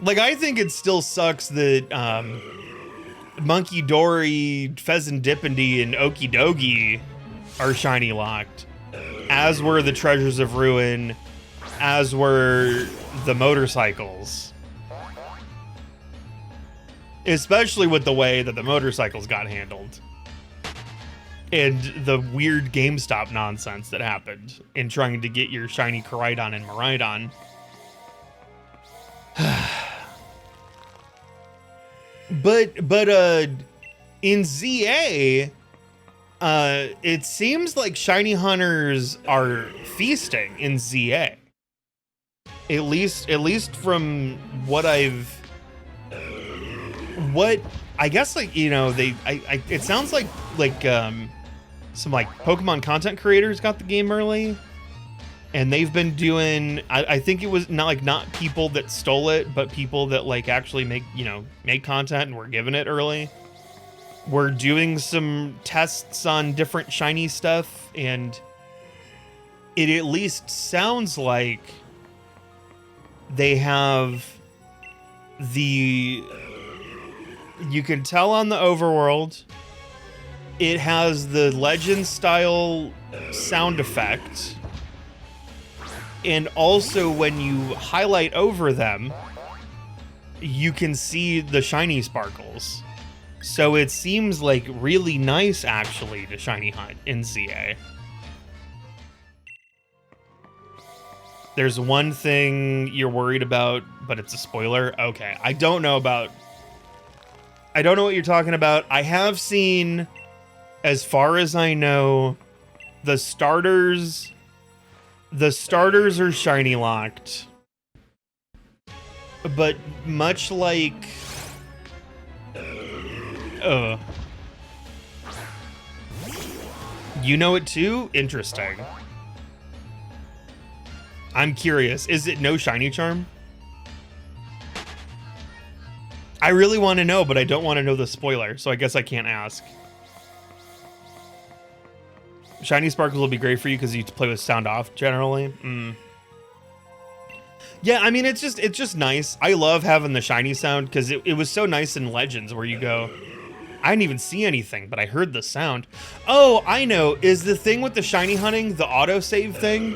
Like, I think it still sucks that Monkey Dory, Pheasant Dippindy, and Okie Dogie are shiny locked, as were the Treasures of Ruin, as were the motorcycles. Especially with the way that the motorcycles got handled. And the weird GameStop nonsense that happened in trying to get your shiny Koraidon and Miraidon. But in ZA, it seems like shiny hunters are feasting in ZA. At least from what I guess, like, you know, it sounds like some like Pokemon content creators got the game early, and they've been doing, I think it was not people that stole it, but people that like actually make content and were given it early. We're doing some tests on different shiny stuff, and it at least sounds like they have you can tell on the overworld, it has the legend style sound effect. And also when you highlight over them, you can see the shiny sparkles. So it seems like really nice actually to shiny hunt in ZA. There's one thing you're worried about, but it's a spoiler. Okay, I don't know what you're talking about. I have seen, as far as I know, the starters are shiny locked. But much like you know it too? Interesting. I'm curious. Is it no shiny charm? I really want to know, but I don't want to know the spoiler, so I guess I can't ask. Shiny sparkles will be great for you because you play with sound off generally. Yeah, I mean, it's just nice. I love having the shiny sound because it was so nice in Legends where you go, I didn't even see anything, but I heard the sound. Oh, I know. Is the thing with the shiny hunting the autosave thing?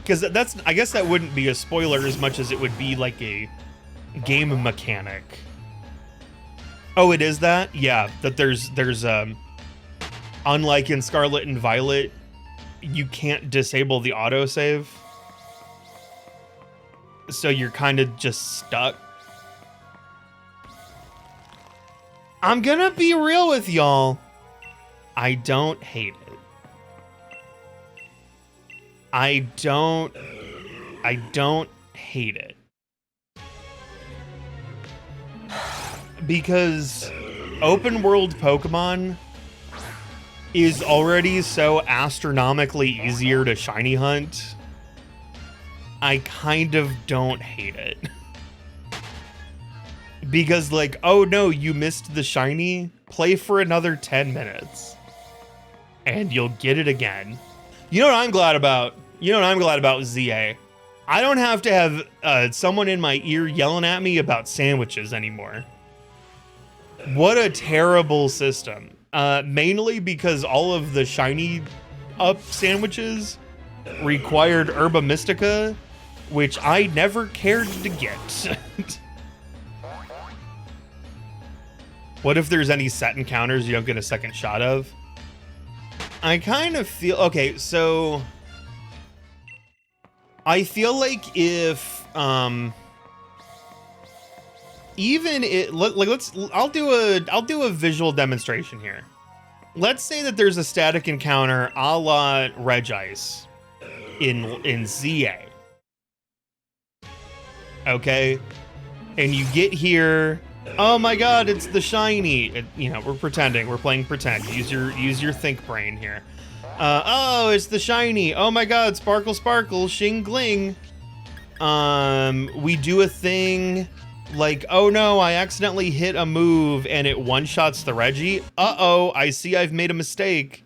Because I guess that wouldn't be a spoiler as much as it would be like a game mechanic. Oh, it is that? Yeah, that there's unlike in Scarlet and Violet, you can't disable the autosave. So you're kind of just stuck. I'm gonna be real with y'all. I don't hate it. I don't hate it. Because open world Pokemon is already so astronomically easier to shiny hunt. I kind of don't hate it. Because like, oh no, you missed the shiny, play for another 10 minutes and you'll get it again. You know what I'm glad about? You know what I'm glad about with ZA? I don't have to have someone in my ear yelling at me about sandwiches anymore. What a terrible system. Mainly because all of the shiny up sandwiches required Herba Mystica, which I never cared to get. What if there's any set encounters you don't get a second shot of? I kind of feel... Okay, so... I feel like if... even it... I'll do a visual demonstration here. Let's say that there's a static encounter a la Regice in ZA. Okay? And you get here... Oh my god, it's the shiny. You know, we're pretending. We're playing pretend. Use your think brain here. Oh, it's the shiny. Oh my god, sparkle, sparkle, shing, gling. We do a thing like, oh no, I accidentally hit a move and it one-shots the Regi. Uh-oh, I see I've made a mistake.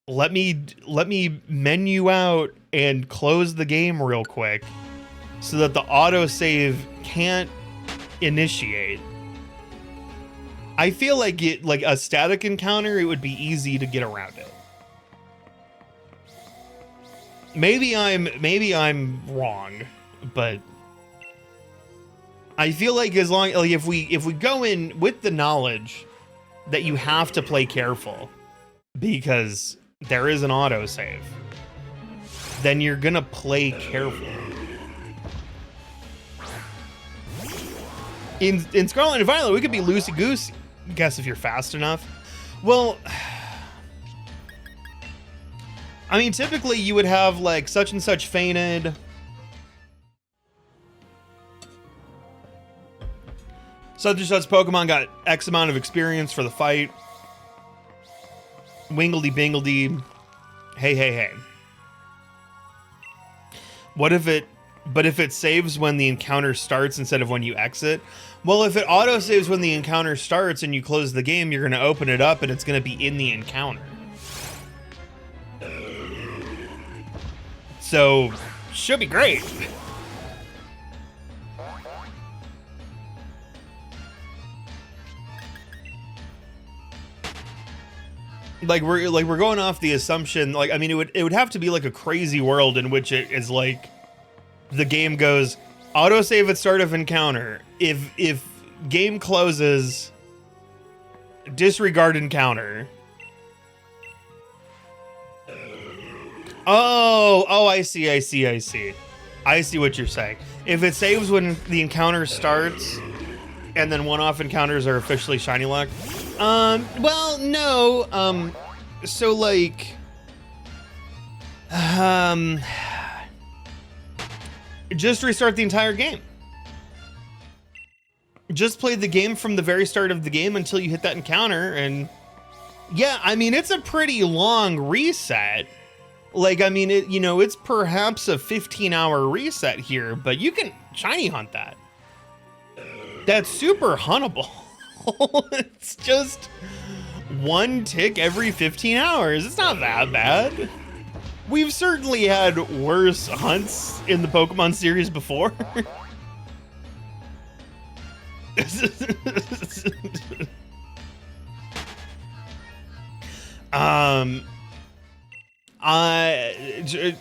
Let me menu out and close the game real quick so that the autosave can't initiate. I feel like a static encounter, it would be easy to get around it. Maybe I'm wrong, but I feel like as long like if we go in with the knowledge that you have to play careful because there is an autosave, then you're gonna play careful. In Scarlet and Violet, we could be loosey-goosey. Guess if you're fast enough. Well, I mean, typically you would have like such and such fainted. Such and such Pokemon got X amount of experience for the fight. Wingledy bingledy. Hey, hey, hey. What if it, but if it saves when the encounter starts instead of when you exit? Well, if it auto saves when the encounter starts and you close the game, you're going to open it up and it's going to be in the encounter. So, should be great. Like we're going off the assumption, like, I mean, it would have to be like a crazy world in which it is like the game goes autosave at start of encounter. If game closes, disregard encounter. Oh, I see what you're saying. If it saves when the encounter starts, and then one-off encounters are officially shiny luck. Well, no. So like, just restart the entire game. Just play the game from the very start of the game until you hit that encounter, and yeah, I mean, it's a pretty long reset. Like, I mean, it's perhaps a 15-hour reset here, but you can shiny hunt that. That's super huntable. It's just one tick every 15 hours. It's not that bad. We've certainly had worse hunts in the Pokemon series before.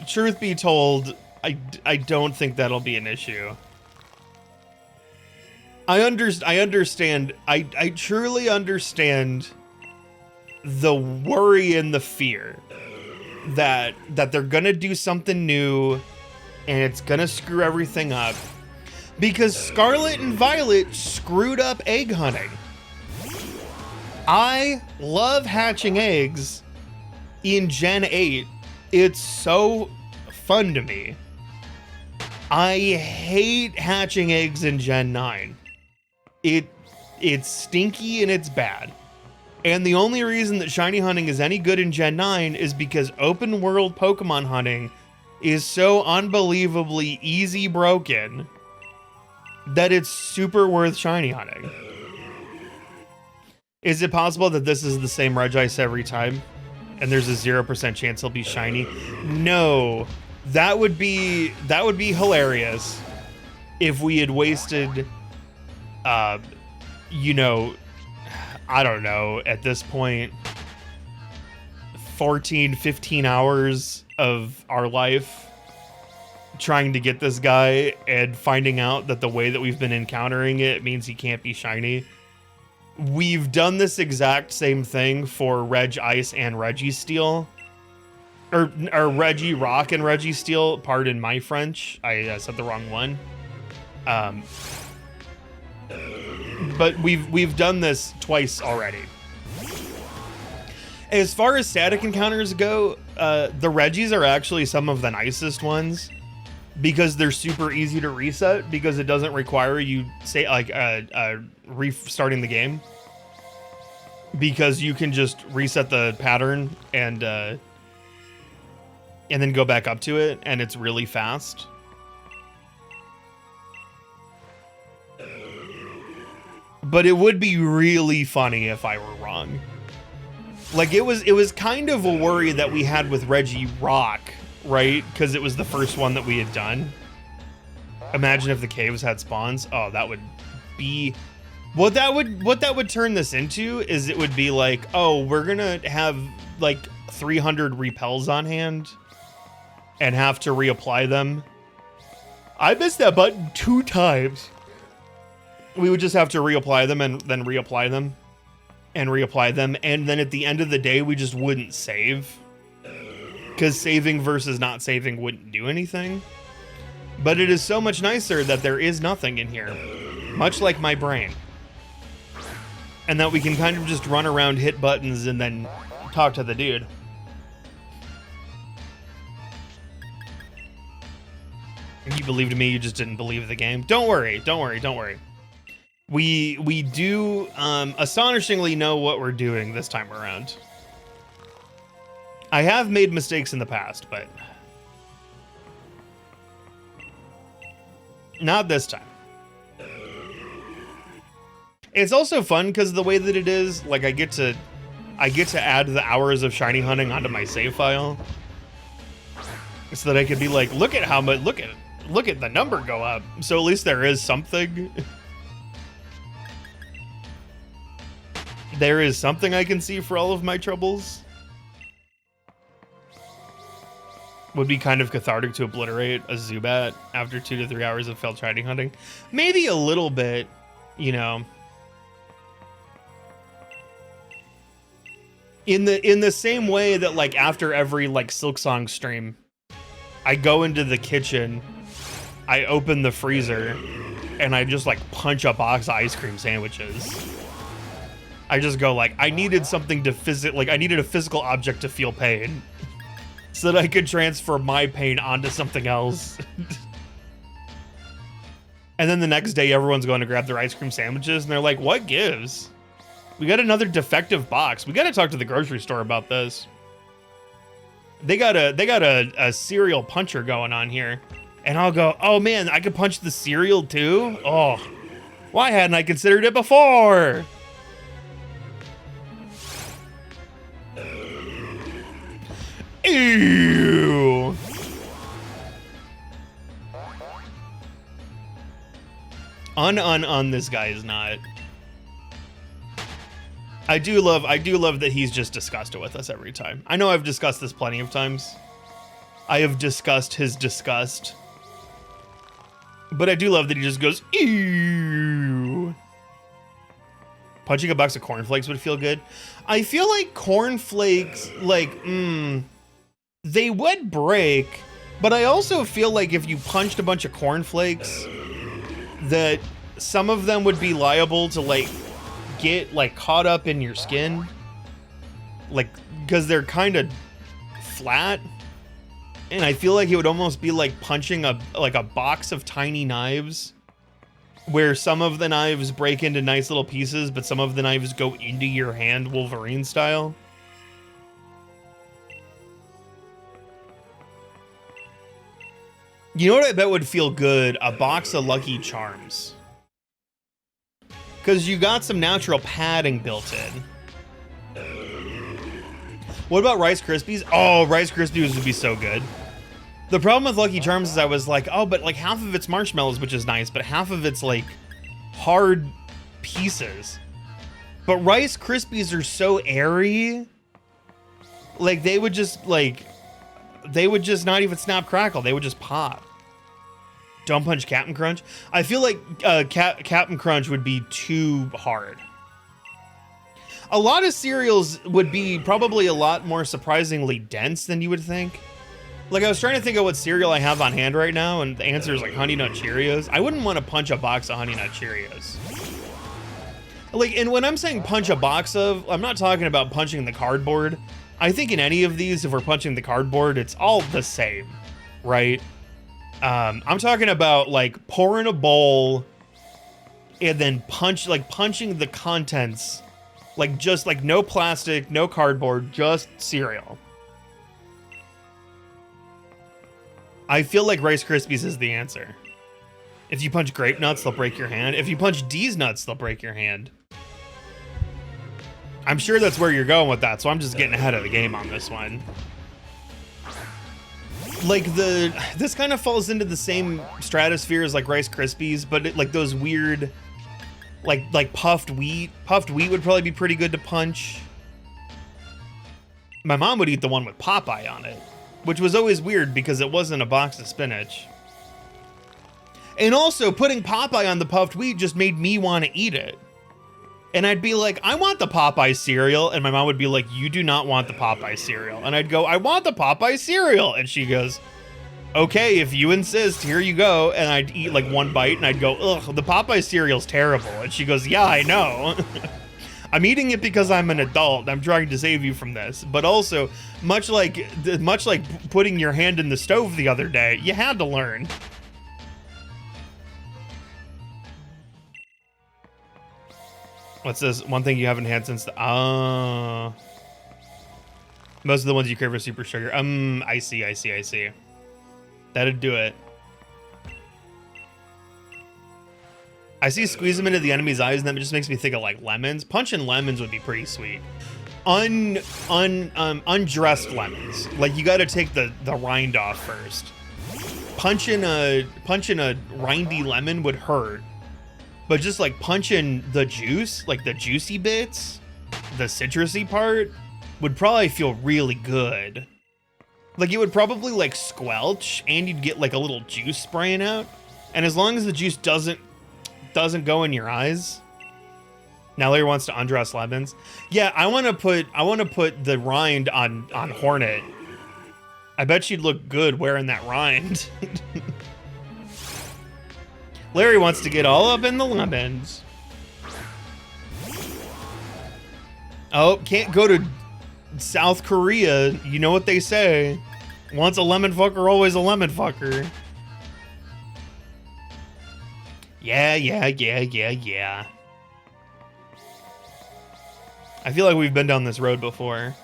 Truth be told, I don't think that'll be an issue. I understand. I truly understand the worry and the fear that they're gonna do something new and it's gonna screw everything up, because Scarlet and Violet screwed up egg hunting. I love hatching eggs in Gen 8. It's so fun to me. I hate hatching eggs in Gen 9. It's stinky and it's bad. And the only reason that shiny hunting is any good in Gen 9 is because open world Pokemon hunting is so unbelievably easy broken that it's super worth shiny hunting. Is it possible that this is the same Regice every time and there's a 0% chance he'll be shiny? No. That would be hilarious if we had wasted I don't know, at this point, 14, 15 hours of our life trying to get this guy and finding out that the way that we've been encountering it means he can't be shiny. We've done this exact same thing for Regice and Registeel. Or Regirock and Registeel, pardon my French. I said the wrong one. But we've done this twice already. As far as static encounters go, the Regis are actually some of the nicest ones, because they're super easy to reset because it doesn't require you say like restarting the game, because you can just reset the pattern and then go back up to it, and it's really fast. But it would be really funny if I were wrong. Like, it was kind of a worry that we had with Regirock, right? Because it was the first one that we had done. Imagine if the caves had spawns. Oh, that would be... What that would turn this into is it would be like, oh, we're gonna have like 300 repels on hand and have to reapply them. I missed that button 2 times. We would just have to reapply them and then reapply them and reapply them. And then at the end of the day, we just wouldn't save, because saving versus not saving wouldn't do anything. But it is so much nicer that there is nothing in here, much like my brain. And that we can kind of just run around, hit buttons, and then talk to the dude. You believed me, you just didn't believe the game. Don't worry, don't worry, don't worry. We do astonishingly know what we're doing this time around. I have made mistakes in the past, but not this time. It's also fun because the way that it is, like, I get to add the hours of shiny hunting onto my save file, so that I could be like, look at how much, look at the number go up. So at least there is something. There is something I can see for all of my troubles. Would be kind of cathartic to obliterate a Zubat after 2 to 3 hours of failed shiny hunting. Maybe a little bit, you know. In the same way that, like, after every, like, Silksong stream, I go into the kitchen, I open the freezer, and I just, like, punch a box of ice cream sandwiches. I just go, like, I needed something to I needed a physical object to feel pain, so that I could transfer my pain onto something else. And then the next day, everyone's going to grab their ice cream sandwiches, and they're like, what gives? We got another defective box. We got to talk to the grocery store about this. They got a cereal puncher going on here. And I'll go, oh man, I could punch the cereal too? Oh, why hadn't I considered it before? Ew. This guy is not. I do love that he's just discussed it with us every time. I know I've discussed this plenty of times. I have discussed his disgust. But I do love that he just goes, ew. Punching a box of cornflakes would feel good. I feel like cornflakes, like, they would break, but I also feel like if you punched a bunch of cornflakes, that some of them would be liable to, like, get, like, caught up in your skin, like, because they're kind of flat, and I feel like it would almost be like punching a box of tiny knives, where some of the knives break into nice little pieces, but some of the knives go into your hand, Wolverine style. You know what I bet would feel good? A box of Lucky Charms. Because you got some natural padding built in. What about Rice Krispies? Oh, Rice Krispies would be so good. The problem with Lucky Charms is I was like, oh, but like half of it's marshmallows, which is nice, but half of it's like hard pieces. But Rice Krispies are so airy. Like they would just not even snap crackle. They would just pop. Don't punch Captain Crunch. I feel like Captain Crunch would be too hard. A lot of cereals would be probably a lot more surprisingly dense than you would think. Like I was trying to think of what cereal I have on hand right now, and the answer is like Honey Nut Cheerios. I wouldn't want to punch a box of Honey Nut Cheerios. Like, and when I'm saying punch a box of, I'm not talking about punching the cardboard. I think in any of these, if we're punching the cardboard, it's all the same, right? I'm talking about like pour in a bowl and then punching the contents, like just like no plastic, no cardboard, just cereal. I feel like Rice Krispies is the answer. If you punch grape nuts, they'll break your hand. If you punch D's nuts, they'll break your hand. I'm sure that's where you're going with that, so I'm just getting ahead of the game on this one. Like this kind of falls into the same stratosphere as like Rice Krispies, but like those weird, like puffed wheat. Puffed wheat would probably be pretty good to punch. My mom would eat the one with Popeye on it, which was always weird because it wasn't a box of spinach. And also putting Popeye on the puffed wheat just made me want to eat it. And I'd be like, I want the Popeye cereal. And my mom would be like, you do not want the Popeye cereal. And I'd go, I want the Popeye cereal. And she goes, okay, if you insist, here you go. And I'd eat like one bite and I'd go, ugh, the Popeye cereal's terrible. And she goes, yeah, I know. I'm eating it because I'm an adult. I'm trying to save you from this. But also, much like putting your hand in the stove the other day, you had to learn. What's this? One thing you haven't had since the... most of the ones you crave are super sugar. I see. That'd do it. I see squeeze them into the enemy's eyes, and that just makes me think of, like, lemons. Punching lemons would be pretty sweet. Undressed lemons. Like, you gotta take the rind off first. Punching a rindy lemon would hurt. But just like punching the juice, like the juicy bits, the citrusy part, would probably feel really good. Like it would probably like squelch and you'd get like a little juice spraying out. And as long as the juice doesn't go in your eyes. Now Larry wants to undress lemons. Yeah, I want to put the rind on Hornet. I bet she'd look good wearing that rind. Larry wants to get all up in the lemons. Oh, can't go to South Korea. You know what they say. Once a lemon fucker, always a lemon fucker. Yeah. I feel like we've been down this road before.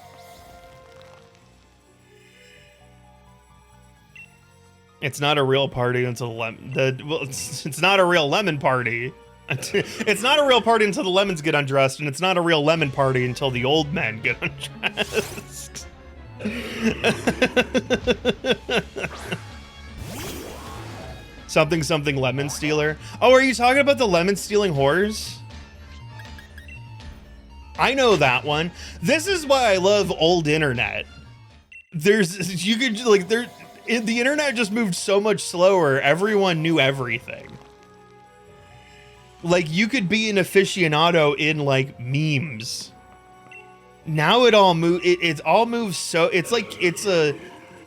It's not a real party until it's not a real lemon party. It's not a real party until the lemons get undressed, and it's not a real lemon party until the old men get undressed. something lemon stealer. Oh, are you talking about the lemon stealing whores? I know that one. This is why I love old internet. The internet just moved so much slower. Everyone knew everything. Like you could be an aficionado in like memes. Now it all moves so it's like it's a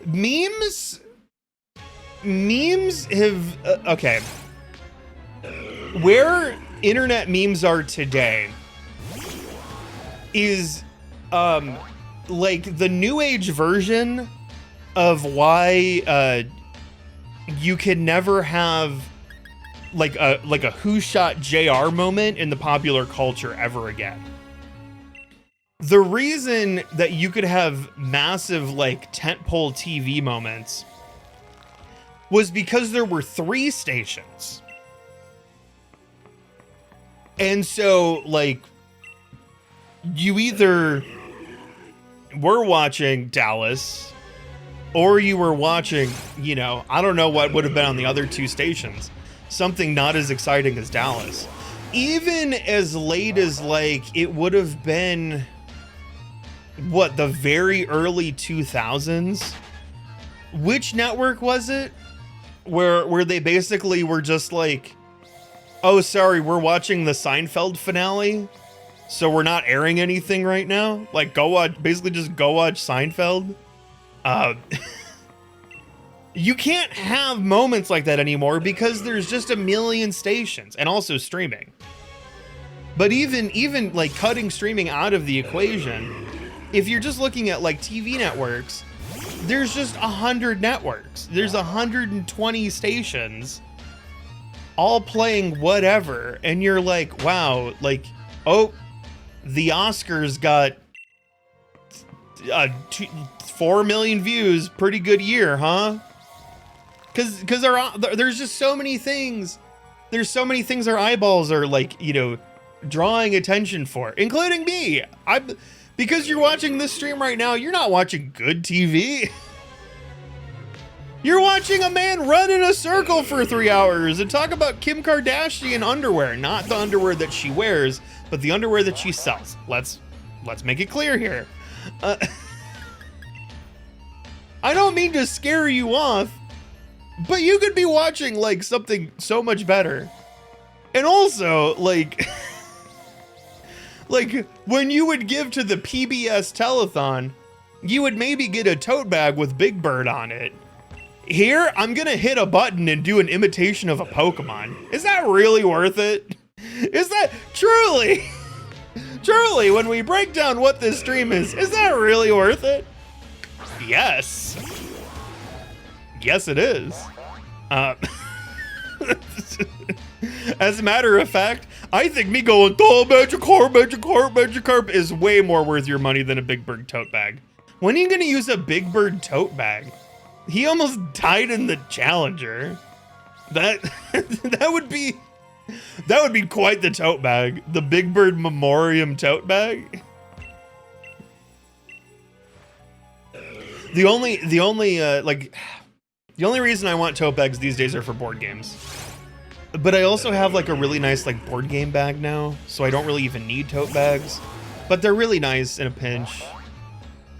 memes have okay. Where internet memes are today is like the new age version of why you can never have like a who shot JR moment in the popular culture ever again. The reason that you could have massive like tentpole TV moments was because there were 3 stations. And so like you either were watching Dallas or you were watching, you know, I don't know what would have been on the other 2 stations. Something not as exciting as Dallas. Even as late as like, it would have been, what, the very early 2000s? Which network was it? Where they basically were just like, oh, sorry, we're watching the Seinfeld finale, so we're not airing anything right now. Like, go watch Seinfeld. You can't have moments like that anymore because there's just a million stations and also streaming. But even like cutting streaming out of the equation, if you're just looking at like TV networks, there's just 100 networks. There's 120 stations all playing whatever. And you're like, wow, like, oh, the Oscars got 4 million views. Pretty good year, huh? Because there's just so many things. There's so many things our eyeballs are like, you know, drawing attention for, including me. Because you're watching this stream right now, you're not watching good TV. You're watching a man run in a circle for 3 hours and talk about Kim Kardashian underwear, not the underwear that she wears, but the underwear that she sells. Let's make it clear here. I don't mean to scare you off, but you could be watching like something so much better. And also, like, like when you would give to the PBS telethon, you would maybe get a tote bag with Big Bird on it. Here, I'm gonna hit a button and do an imitation of a Pokemon. Is that really worth it? Is that truly, when we break down what this stream is that really worth it? Yes. Yes, it is. As a matter of fact, I think me going, oh, Magikarp is way more worth your money than a Big Bird tote bag. When are you gonna use a Big Bird tote bag? He almost died in the Challenger. That would be quite the tote bag. The Big Bird Memoriam tote bag. The only reason I want tote bags these days are for board games. But I also have like a really nice like board game bag now, so I don't really even need tote bags. But they're really nice in a pinch.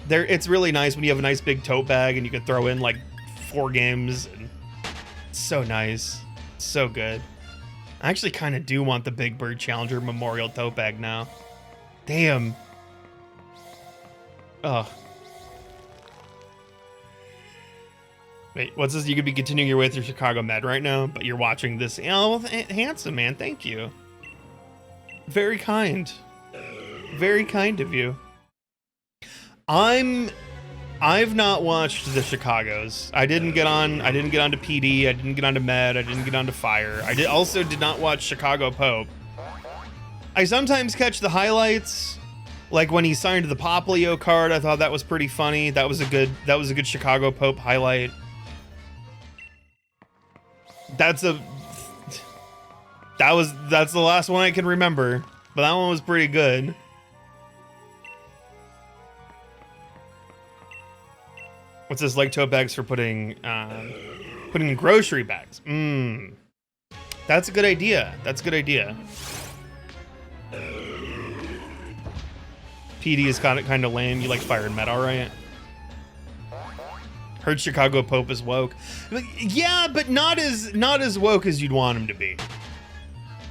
It's really nice when you have a nice big tote bag and you can throw in like 4 games. And it's so nice. It's so good. I actually kind of do want the Big Bird Challenger Memorial tote bag now. Damn. Ugh. Wait, what's this? You could be continuing your way through Chicago Med right now, but you're watching this. Oh, handsome, man. Thank you. Very kind. Very kind of you. I've not watched the Chicagos. I didn't get on to PD, I didn't get on to Med, I didn't get on to Fire. I also did not watch Chicago Pope. I sometimes catch the highlights, like when he signed the Poplio card. I thought that was pretty funny. That was a good Chicago Pope highlight. That's the last one I can remember, but that one was pretty good. What's this, like tote bags for putting in grocery bags? That's a good idea. PD is kind of lame. You like Fire and Med, all right? Heard Chicago Pope is woke. Yeah, but not as woke as you'd want him to be.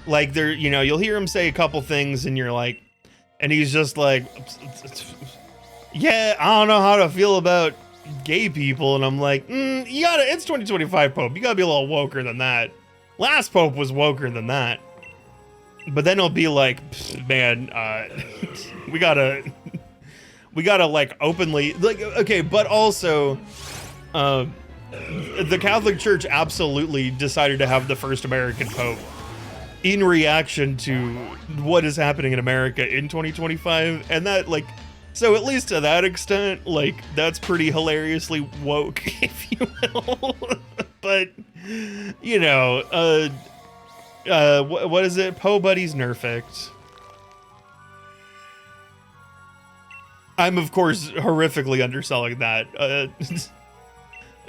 Like there, you know, you'll hear him say a couple things and you're like, and he's just like, yeah, I don't know how to feel about gay people. And I'm like, it's 2025 Pope. You gotta be a little woker than that. Last Pope was woker than that. But then he'll be like, man, we gotta like openly, like, okay, but also, the Catholic Church absolutely decided to have the first American Pope in reaction to what is happening in America in 2025. And that, like, so at least to that extent, like, that's pretty hilariously woke, if you will. But, you know, what is it? Po Buddy's Nerfect. I'm, of course, horrifically underselling that.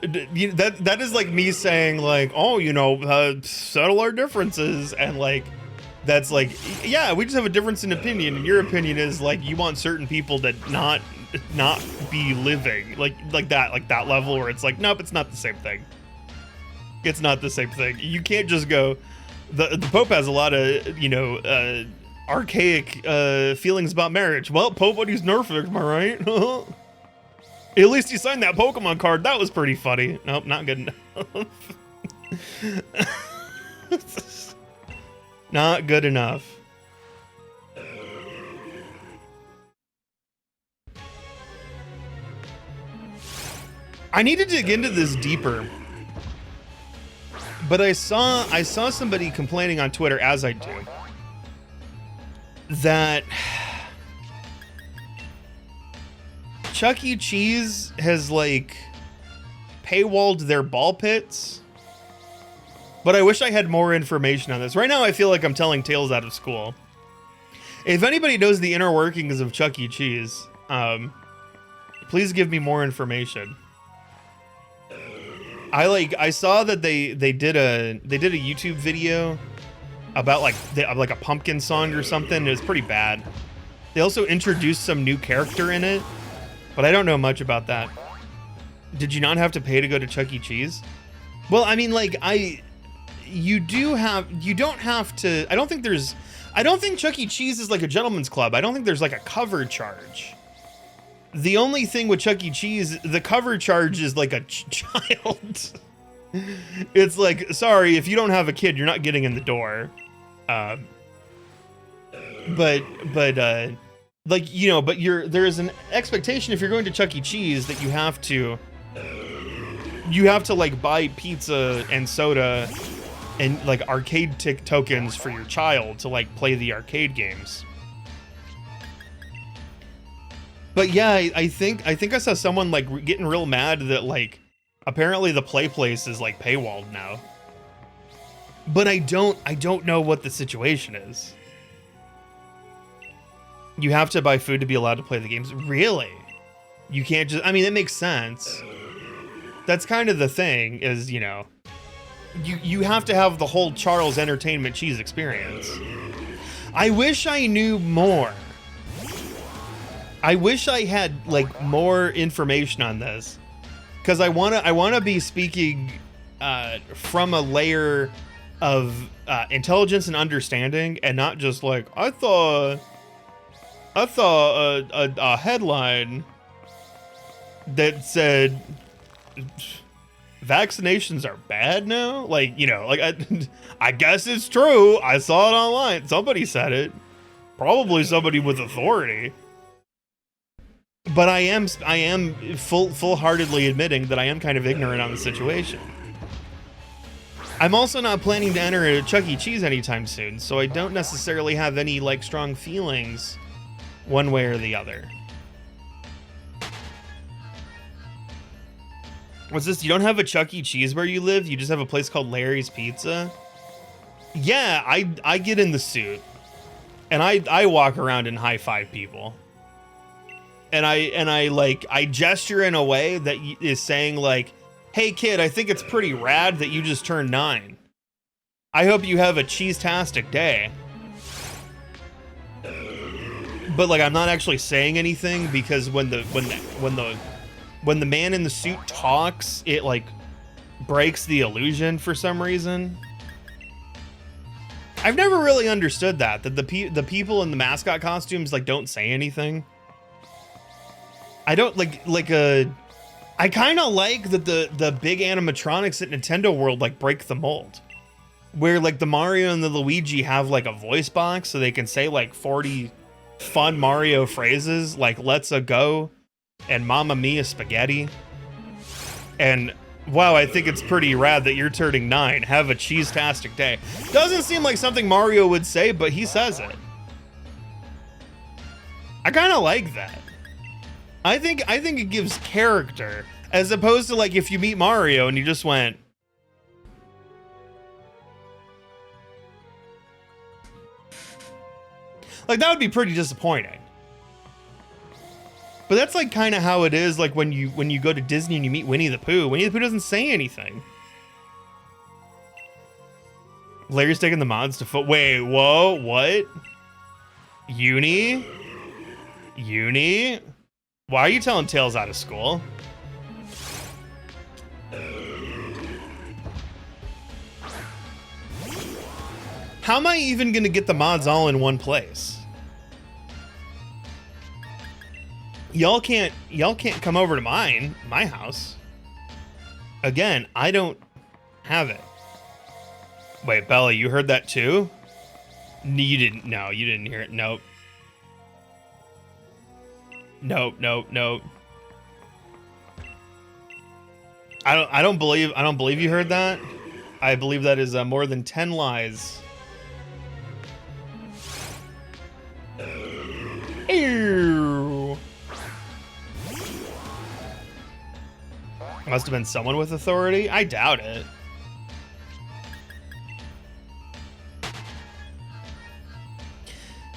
That is like me saying, like, oh, you know, settle our differences. And, like, that's like, yeah, we just have a difference in opinion. And your opinion is, like, you want certain people to not be living. Like that level where it's like, nope, it's not the same thing. It's not the same thing. You can't just go, the Pope has a lot of, you know, archaic feelings about marriage. Well, Pope Buddy's Nerfed, am I right? At least he signed that Pokemon card. That was pretty funny. Nope, not good enough. Not good enough. I need to dig into this deeper. But I saw somebody complaining on Twitter, as I do, that Chuck E. Cheese has like paywalled their ball pits. But I wish I had more information on this. Right now I feel like I'm telling tales out of school. If anybody knows the inner workings of Chuck E. Cheese, please give me more information. I saw that they did a YouTube video about like a pumpkin song or something. It was pretty bad. They also introduced some new character in it, but I don't know much about that. Did you not have to pay to go to Chuck E. Cheese? Well, I mean, like you don't have to. I don't think Chuck E. Cheese is like a gentleman's club. I don't think there's like a cover charge. The only thing with Chuck E. Cheese, the cover charge is like a child. It's like, sorry, if you don't have a kid, you're not getting in the door. But like, you know, but there is an expectation if you're going to Chuck E. Cheese that you have to like buy pizza and soda and like arcade tokens for your child to like play the arcade games. But yeah, I think I saw someone like getting real mad that like apparently the play place is like paywalled now. But I don't know what the situation is. You have to buy food to be allowed to play the games. Really? You can't just, I mean, it makes sense. That's kind of the thing is, you know, you have to have the whole Charles Entertainment Cheese experience. I wish I knew more. I wish I had like more information on this, because I wanna be speaking from a layer of intelligence and understanding, and not just like I thought a headline that said vaccinations are bad now. Like, you know, like I guess it's true. I saw it online. Somebody said it. Probably somebody with authority. But I am full-heartedly admitting that I am kind of ignorant on the situation. I'm also not planning to enter a Chuck E. Cheese anytime soon, so I don't necessarily have any like strong feelings one way or the other. What's this? You don't have a Chuck E. Cheese where you live? You just have a place called Larry's Pizza? Yeah, I get in the suit and I walk around and high five people. And I gesture in a way that is saying like, hey kid, I think it's pretty rad that you just turned 9. I hope you have a cheese-tastic day. But like, I'm not actually saying anything, because when the man in the suit talks, it like breaks the illusion for some reason. I've never really understood that the people in the mascot costumes like don't say anything. I don't I kind of like that the big animatronics at Nintendo World like break the mold, where like the Mario and the Luigi have like a voice box so they can say like 40 fun Mario phrases like "Let's a go" and "Mamma Mia spaghetti." And wow, I think it's pretty rad that you're turning 9. Have a cheese-tastic day. Doesn't seem like something Mario would say, but he says it. I kind of like that. I think it gives character, as opposed to like if you meet Mario and you just went, like, that would be pretty disappointing. But that's like kind of how it is like when you go to Disney and you meet Winnie the Pooh. Winnie the Pooh doesn't say anything. Larry's taking the mods to foot. Wait, whoa, what? Uni? Why are you telling tales out of school? How am I even gonna get the mods all in one place? Y'all can't come over to my house. Again, I don't have it. Wait, Bella, you heard that too? You didn't. No, you didn't hear it. Nope. Nope. I don't believe you heard that. I believe that is more than 10 lies. Ew. Must have been someone with authority. I doubt it.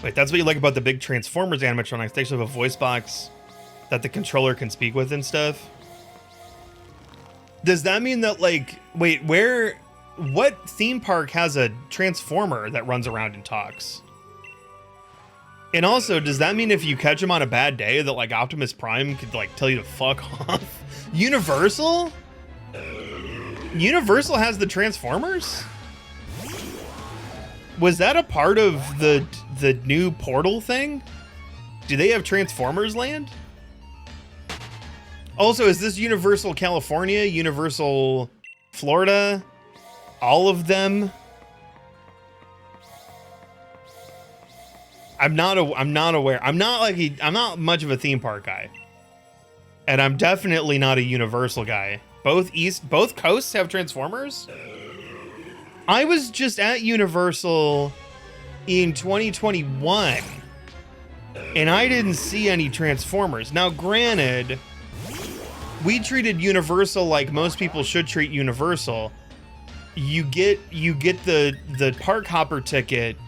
Wait, that's what you like about the big Transformers animatronics. They actually have a voice box that the controller can speak with and stuff. Does that mean that, like, wait, what theme park has a Transformer that runs around and talks? And also, does that mean if you catch him on a bad day that, like, Optimus Prime could, like, tell you to fuck off? Universal? Universal has the Transformers? Was that a part of the new Portal thing? Do they have Transformers Land? Also, is this Universal California, Universal Florida? All of them? I'm not aware. I'm not much of a theme park guy. And I'm definitely not a Universal guy. Both coasts have Transformers? I was just at Universal in 2021 and I didn't see any Transformers. Now, granted, we treated Universal like most people should treat Universal. You get the park hopper ticket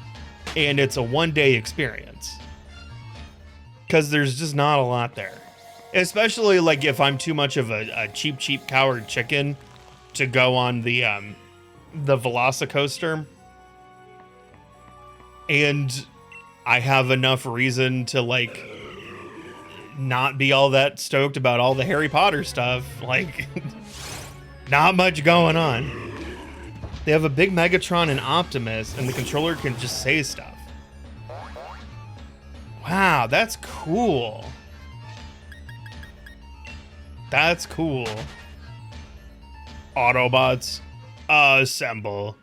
and it's a one-day experience. Cause there's just not a lot there. Especially like if I'm too much of a cheap coward chicken to go on the Velocicoaster, and I have enough reason to like not be all that stoked about all the Harry Potter stuff. Like, not much going on. They have a big Megatron and Optimus, and the controller can just say stuff. Wow, that's cool. That's cool. Autobots, assemble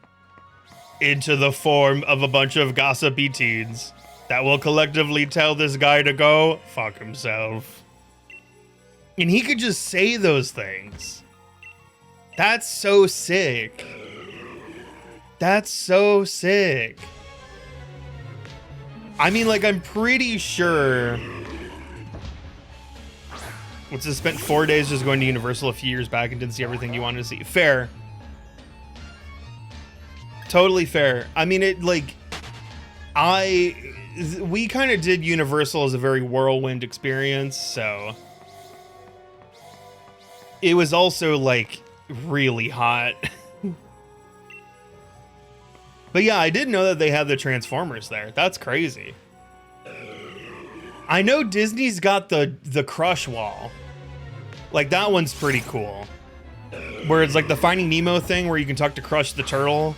into the form of a bunch of gossipy teens that will collectively tell this guy to go fuck himself. And he could just say those things. That's so sick. That's so sick. I mean, like, I'm pretty sure. What's it, spent 4 days just going to Universal a few years back and didn't see everything you wanted to see. Fair. Totally fair. I mean, we kind of did Universal as a very whirlwind experience, so it was also like really hot. But yeah, I did know that they have the Transformers there. That's crazy. I know Disney's got the crush wall. Like, that one's pretty cool. Where it's like the Finding Nemo thing where you can talk to Crush the turtle.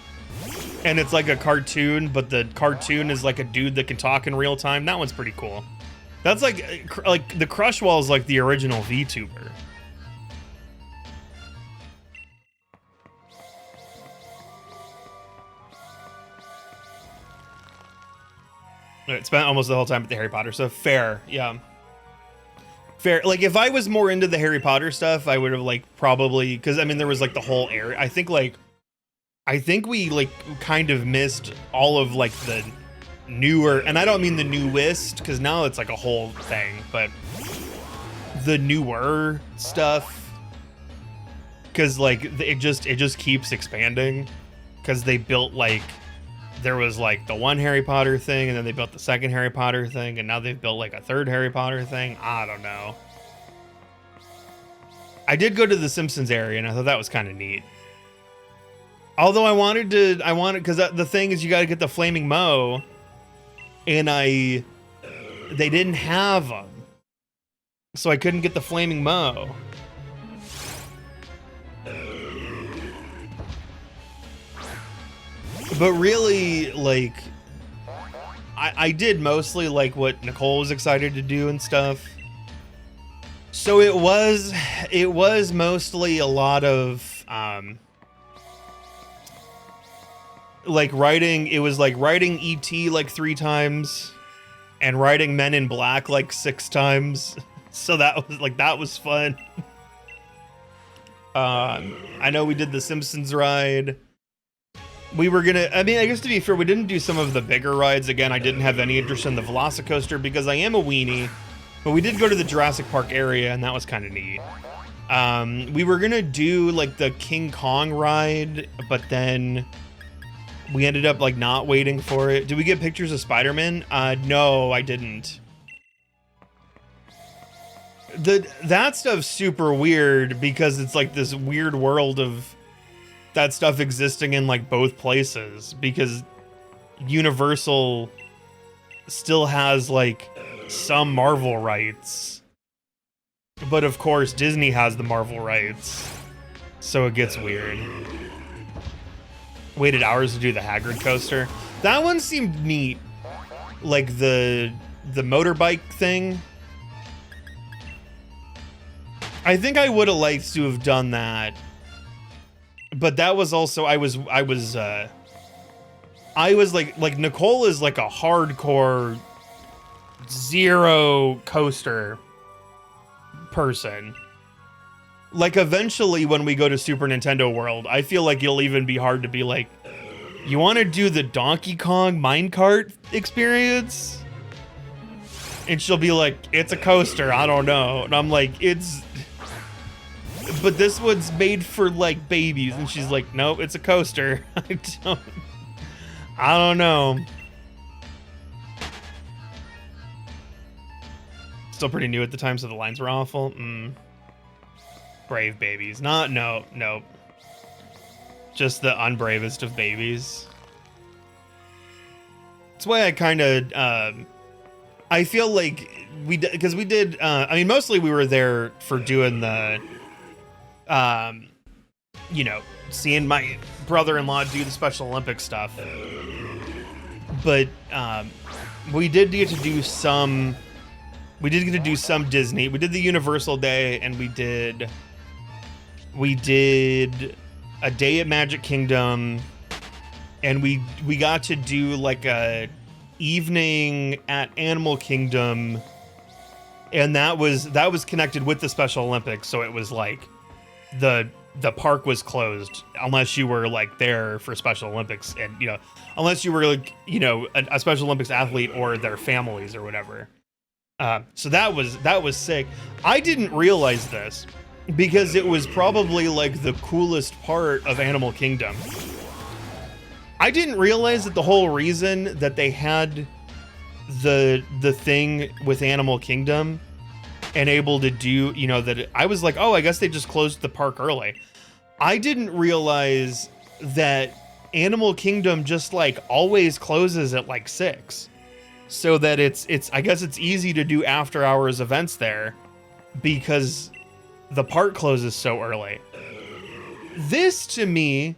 And it's like a cartoon, but the cartoon is like a dude that can talk in real time. That one's pretty cool. That's like the Crush wall is like the original VTuber. It spent almost the whole time at the Harry Potter stuff. Fair, yeah. Fair. Like, if I was more into the Harry Potter stuff, I would have, like, probably... Because, I mean, there was, like, the whole area. I think we, like, kind of missed all of, like, the newer... And I don't mean the newest, because now it's, like, a whole thing. But the newer stuff. Because, like, it just keeps expanding. Because they built, like... There was like the one Harry Potter thing, and then they built the second Harry Potter thing, and now they've built like a third Harry Potter thing. I don't know. I did go to the Simpsons area, and I thought that was kind of neat. Although I wanted, because the thing is you got to get the Flaming Moe, and they didn't have them. So I couldn't get the Flaming Moe. But really, like, I did mostly like what Nicole was excited to do and stuff. So it was mostly a lot of like writing. It was like writing E.T. like 3 times and writing Men in Black like 6 times. So that was fun. I know we did the Simpsons ride. We were gonna, I mean, I guess to be fair, we didn't do some of the bigger rides. Again, I didn't have any interest in the Velocicoaster because I am a weenie, but we did go to the Jurassic Park area and that was kind of neat. We were gonna do like the King Kong ride, but then we ended up like not waiting for it. Did we get pictures of Spider-Man? No, I didn't. That stuff's super weird because it's like this weird world of that stuff existing in like both places, because Universal still has like some Marvel rights, but of course Disney has the Marvel rights, so it gets weird. Waited hours to do the Hagrid coaster. That one seemed neat, like the motorbike thing. I think I would have liked to have done that, but that was also, I was like Nicole is like a hardcore zero coaster person. Like eventually when we go to Super Nintendo World, I feel like you'll even be hard to be like, you want to do the Donkey Kong minecart experience? And she'll be like, it's a coaster, I don't know. And I'm like, but this one's made for like babies. And she's like, nope, it's a coaster. I don't know. Still pretty new at the time, so the lines were awful. Brave babies. Nope. Just the unbravest of babies. That's why I kind of, I feel like because we did, I mean, mostly we were there for doing the, you know, seeing my brother-in-law do the Special Olympics stuff. But we did get to do some Disney. We did the Universal Day, and we did a day at Magic Kingdom, and we got to do like a evening at Animal Kingdom, and that was connected with the Special Olympics, so it was like the park was closed unless you were like there for Special Olympics, and you know, unless you were like, you know, a Special Olympics athlete or their families or whatever. So that was sick. I didn't realize this because it was probably like the coolest part of Animal Kingdom. I didn't realize that the whole reason that they had the thing with Animal Kingdom and able to do, you know, that I was like, oh, I guess they just closed the park early. I didn't realize that Animal Kingdom just like always closes at like 6. So that it's I guess it's easy to do after hours events there because the park closes so early. This to me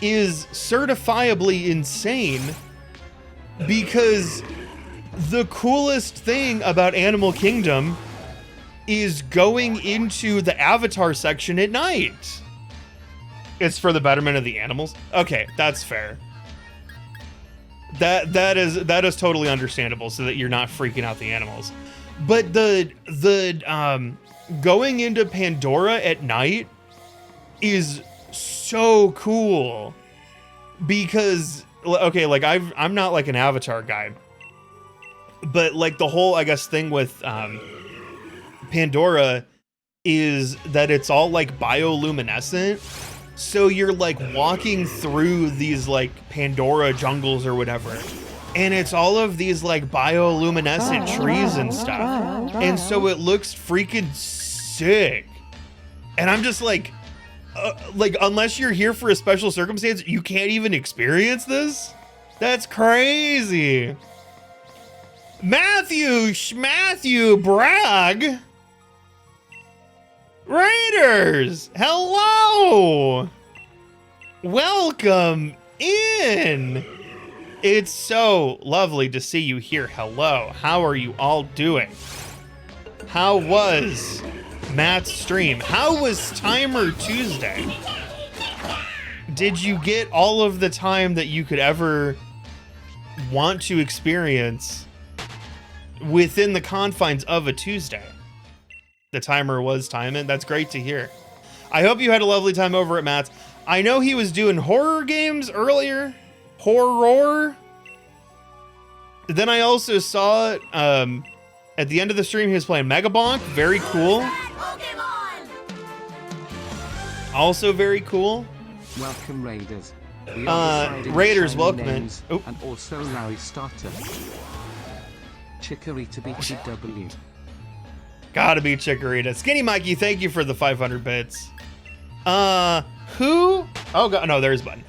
is certifiably insane because the coolest thing about Animal Kingdom is going into the Avatar section at night. It's for the betterment of the animals. Okay, that's fair. That is totally understandable, so that you're not freaking out the animals. But the going into Pandora at night is so cool because, okay, like I'm not like an Avatar guy, but like the whole, I guess, thing with Pandora is that it's all like bioluminescent. So you're like walking through these like Pandora jungles or whatever, and it's all of these like bioluminescent trees and stuff. And so it looks freaking sick. And I'm just like unless you're here for a special circumstance, you can't even experience this? That's crazy. Matthew Bragg. Raiders, hello! Welcome in! It's so lovely to see you here. Hello, how are you all doing? How was Matt's stream? How was Timer Tuesday? Did you get all of the time that you could ever want to experience within the confines of a Tuesday? The timer was timing. That's great to hear. I hope you had a lovely time over at Matt's. I know he was doing horror games earlier. Horror. Then I also saw it at the end of the stream. He was playing Megabonk. Very cool. Also very cool. Welcome, Raiders. Raiders, welcome in. Oh. And also Larry Starter. Chikorita BTW. Gotta be Chikorita. Skinny Mikey, thank you for the 500 bits. Who? Oh god, no, there's a button.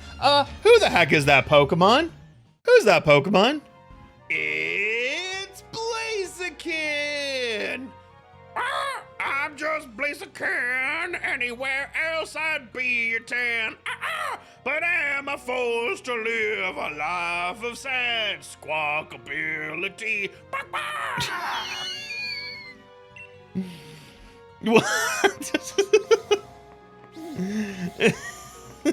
Who the heck is that Pokemon? Who's that Pokemon? It's Blaziken! I'm just Blaziken. Anywhere else I'd be a 10. But am I forced to live a life of sad squawkability? What?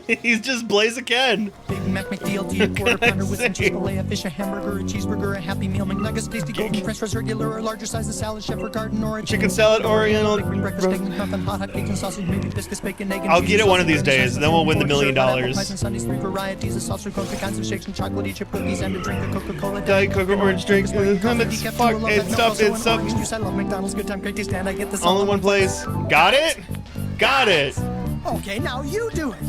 He's just Blaziken. Big Mac McDLT, quarter pounder with some Chick-fil-A, a fish, a hamburger, a cheeseburger, a Happy Meal, McNuggets, tasty golden french fries, regular or larger size, a salad, chef or garden, or a chicken salad, oriental. Big green breakfast, egg, nothing, hot bacon, sausage, maybe biscuits, bacon, egg, and I'll cheese, get it one of these sausage, days, and then we'll win the $1 million. Pies and Sundays, 3 varieties of sauce, cocoa, kinds of shakes and chocolatey chip cookies, and a drink of Coca-Cola. Diet Coke, orange drink, it's stuff. I love McDonald's, good time, great taste, and I get this all in one place. Got it? Got it. Okay, now you do it.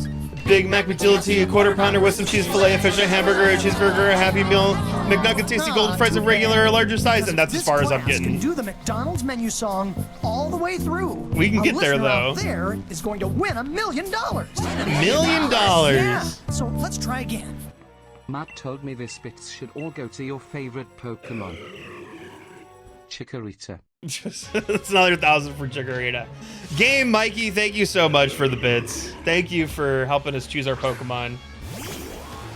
Big Mac McDLT, a quarter pounder with some cheese fillet, a fish, a hamburger, a cheeseburger, a Happy Meal, McNugget, tasty golden fries of regular or larger size, and that's as far as I'm getting. Can do the McDonald's menu song all the way through. We can get there though. There is going to win $1 million. $1 million. Yeah. So let's try again. Matt told me this bits should all go to your favorite Pokemon. Chikorita. It's another 1,000 for Chikorita. Game Mikey, thank you so much for the bits. Thank you for helping us choose our Pokemon.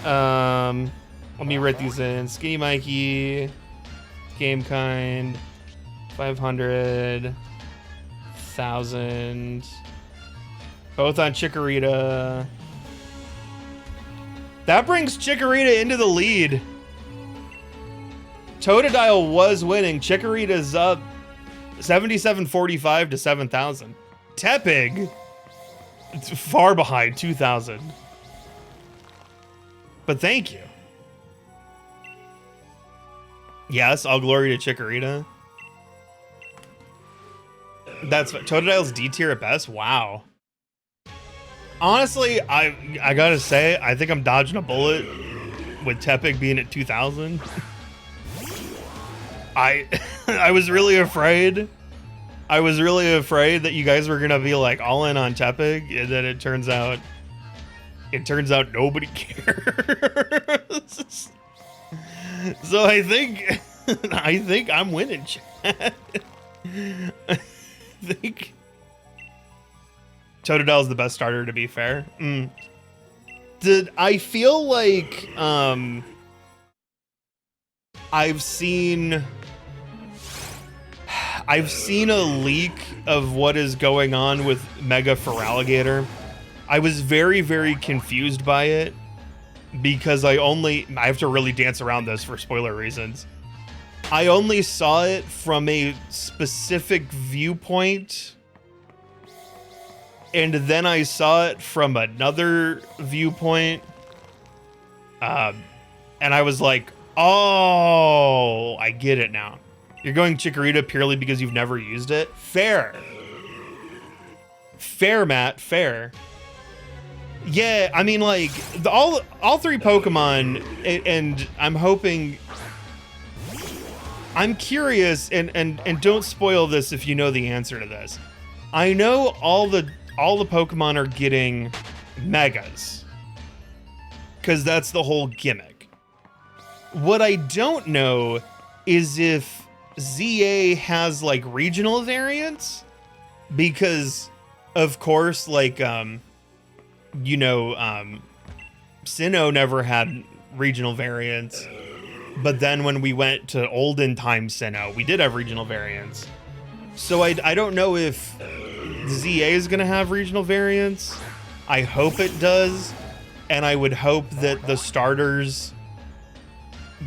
Let me write these in. Skinny Mikey, Game Kind, 500, 1,000. Both on Chikorita. That brings Chikorita into the lead. Totodile was winning. Chikorita's up 77.45 to 7,000. Tepig, it's far behind, 2,000. But thank you. Yes, all glory to Chikorita. That's Totodile's D tier at best. Wow. Honestly, I gotta say, I think I'm dodging a bullet with Tepig being at 2,000. I was really afraid. I was really afraid that you guys were gonna be like all in on Tepig, and then it turns out nobody cares. So I think I'm winning, chat. I think Totodile's the best starter, to be fair. I feel like I've seen a leak of what is going on with Mega Feraligatr. I was very, very confused by it because I have to really dance around this for spoiler reasons. I only saw it from a specific viewpoint, and then I saw it from another viewpoint, and I was like, oh, I get it now. You're going Chikorita purely because you've never used it? Fair. Fair, Matt, fair. Yeah, I mean, like, all three Pokemon, and I'm hoping... I'm curious, and don't spoil this if you know the answer to this. I know all the Pokemon are getting Megas, because that's the whole gimmick. What I don't know is if ZA has like regional variants, because of course, like Sinnoh never had regional variants, but then when we went to olden time Sinnoh, we did have regional variants. So I don't know if ZA is gonna have regional variants. I hope it does, and I would hope that the starters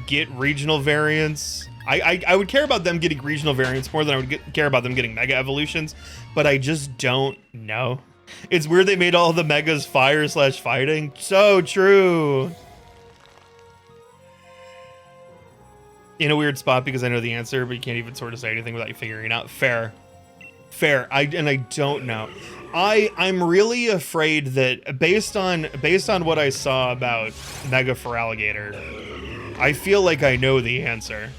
get regional variants. I would care about them getting regional variants more than I would care about them getting mega evolutions, but I just don't know. It's weird they made all the megas fire/fighting. So true. In a weird spot because I know the answer, but you can't even sort of say anything without you figuring it out. Fair. I don't know. I'm really afraid that based on what I saw about Mega for Alligator, I feel like I know the answer.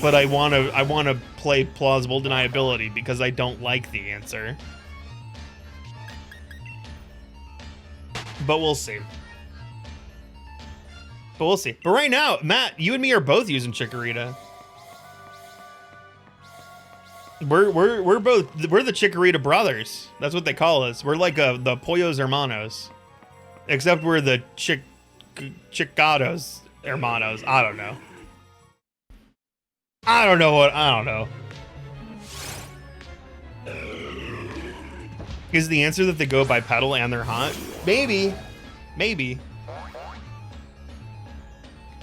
But I wanna play plausible deniability because I don't like the answer. But we'll see. But right now, Matt, you and me are both using Chikorita. We're the Chikorita brothers. That's what they call us. We're like the Pollos Hermanos. Except we're the Chicados Hermanos. I don't know. I don't know. Is the answer that they go by pedal and they're hot? Maybe.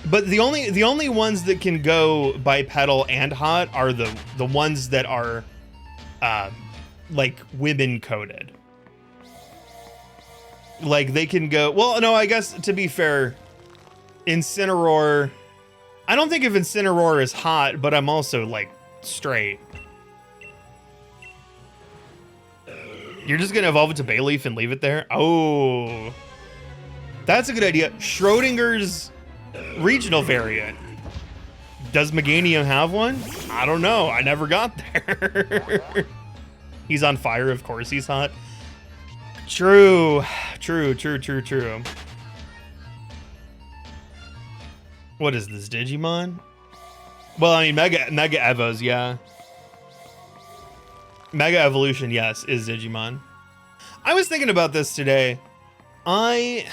But the only ones that can go bipedal and hot are the ones that are like women coded. Like they can go, well, no, I guess to be fair, Incineroar, I don't think of Incineroar as hot, but I'm also like straight. You're just gonna evolve it to Bayleaf and leave it there? Oh, that's a good idea. Schrodinger's regional variant. Does Meganium have one? I don't know. I never got there. He's on fire. Of course he's hot. True. What is this, Digimon? Well, I mean, Mega Evos, yeah. Mega Evolution, yes, is Digimon. I was thinking about this today. Have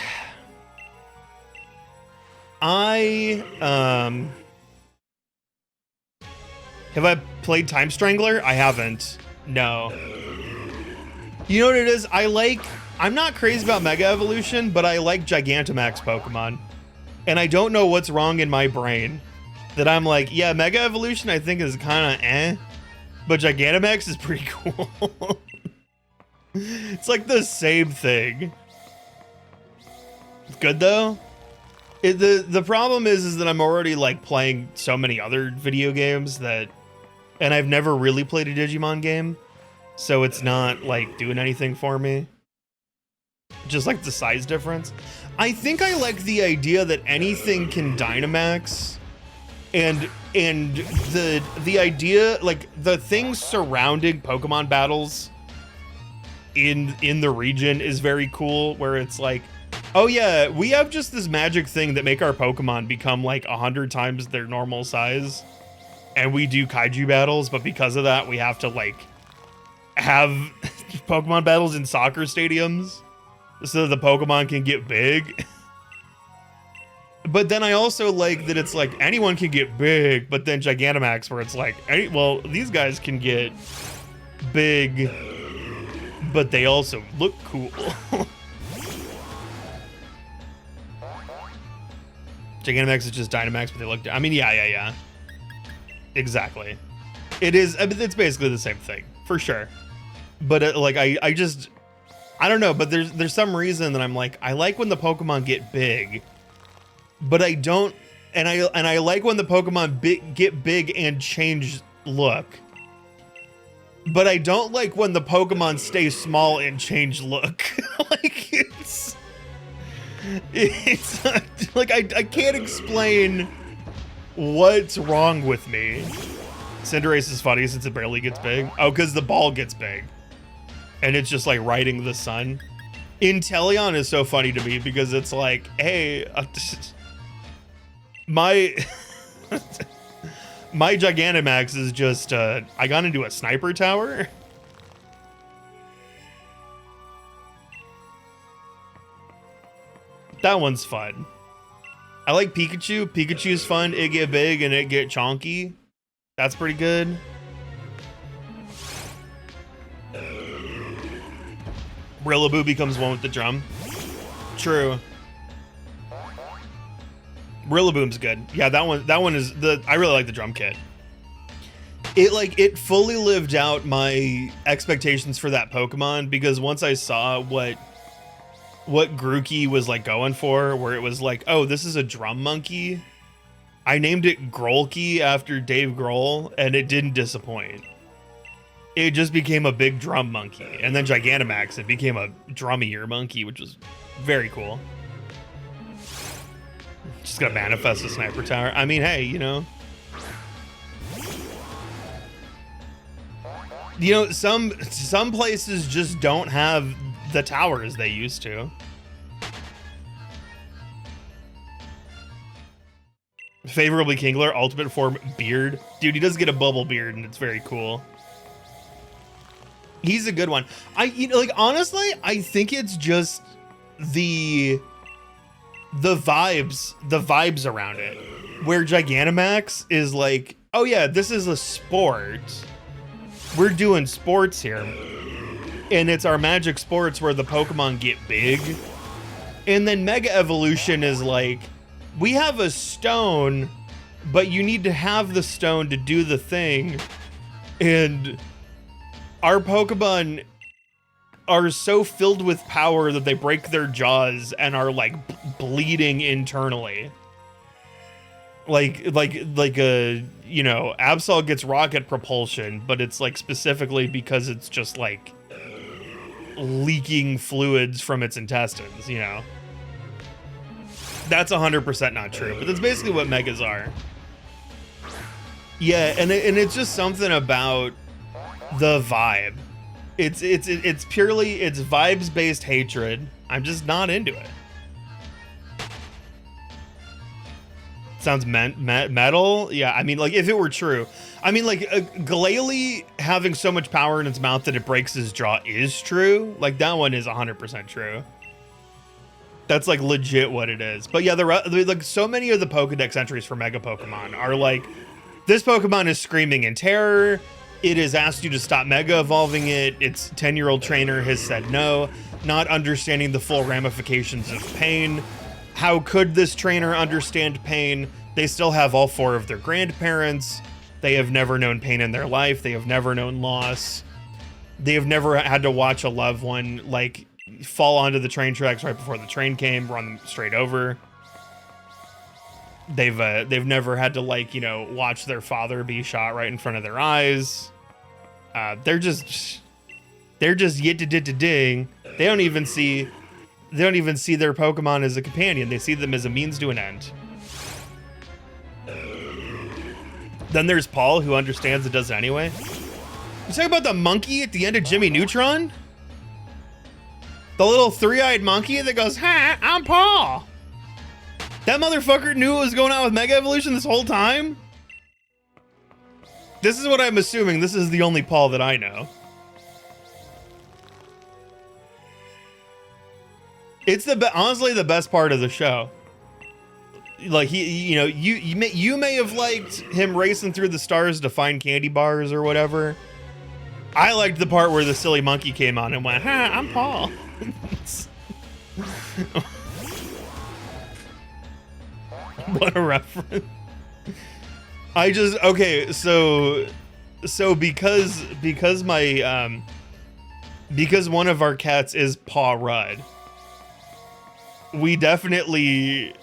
I played Time Strangler? I haven't. No. You know what it is? I'm not crazy about Mega Evolution, but I like Gigantamax Pokemon. And I don't know what's wrong in my brain that I'm like, yeah, Mega Evolution I think is kind of eh, but Gigantamax is pretty cool. It's like the same thing. It's good though. The problem is that I'm already like playing so many other video games and I've never really played a Digimon game, so it's not like doing anything for me. Just like the size difference. I think I like the idea that anything can Dynamax, and the idea, like the things surrounding Pokemon battles in the region is very cool, where it's like, oh yeah, we have just this magic thing that make our Pokemon become like 100 times their normal size, and we do kaiju battles, but because of that we have to like have Pokemon battles in soccer stadiums so that the Pokemon can get big. But then I also like that it's like anyone can get big, but then Gigantamax where it's like, well, these guys can get big, but they also look cool. Gigantamax is just Dynamax, but they look, I mean, yeah. Exactly. It is, I mean, it's basically the same thing, for sure. But like, I don't know, but there's some reason that I'm like, I like when the Pokemon get big, but I don't, and I like when the Pokemon get big and change look. But I don't like when the Pokemon stay small and change look. Like it's like I can't explain what's wrong with me. Cinderace is funny since it barely gets big. Oh, because the ball gets big. And it's just like riding the sun. Inteleon is so funny to me because it's like, hey, my Gigantamax is just, I got into a sniper tower. That one's fun. I like Pikachu. Pikachu's fun. It get big and it get chonky. That's pretty good. Rillaboom becomes one with the drum. True. Rillaboom's good. Yeah, that one is I really like the drum kit. it fully lived out my expectations for that Pokemon, because once I saw what Grookey was like going for, where it was like, oh, this is a drum monkey, I named it Grolky after Dave Grohl, and it didn't disappoint. It just became a big drum monkey, and then Gigantamax, it became a drummier monkey, which was very cool. Just gotta manifest a sniper tower. I mean, hey, you know, some places just don't have the towers they used to. Favorably Kingler, ultimate form beard. Dude, he does get a bubble beard, and it's very cool. He's a good one. Honestly, I think it's just the vibes around it, where Gigantamax is like, oh yeah, this is a sport. We're doing sports here. And it's our magic sports where the Pokemon get big. And then Mega Evolution is like, we have a stone, but you need to have the stone to do the thing. And our Pokemon are so filled with power that they break their jaws and are like bleeding internally. Like Absol gets rocket propulsion, but it's like specifically because it's just like leaking fluids from its intestines, you know. That's 100% not true, but that's basically what megas are. Yeah, and it's just something about the vibe. It's purely vibes based hatred. I'm just not into it. Sounds metal. Yeah, I mean, like, if it were true, I mean, like, Glalie having so much power in its mouth that it breaks his jaw is true. Like, that one is 100% true. That's like legit what it is. But yeah, like so many of the Pokedex entries for Mega Pokemon are like, this Pokemon is screaming in terror. It has asked you to stop Mega Evolving it. Its 10-year-old trainer has said no, not understanding the full ramifications of pain. How could this trainer understand pain? They still have all 4 of their grandparents. They have never known pain in their life. They have never known loss. They have never had to watch a loved one like fall onto the train tracks right before the train came, run them straight over. They've never had to, like, you know, watch their father be shot right in front of their eyes. They're just yit-ding. They don't even see their Pokemon as a companion. They see them as a means to an end. Then there's Paul, who understands it does it anyway. You talking about the monkey at the end of Jimmy Neutron? The little 3-eyed monkey that goes, "Hi, I'm Paul." That motherfucker knew what was going on with Mega Evolution this whole time? This is what I'm assuming. This is the only Paul that I know. It's honestly the best part of the show. Like, you may have liked him racing through the stars to find candy bars or whatever. I liked the part where the silly monkey came on and went, "Hi, I'm Paul." What a reference. So because my because one of our cats is Paw Rudd, we definitely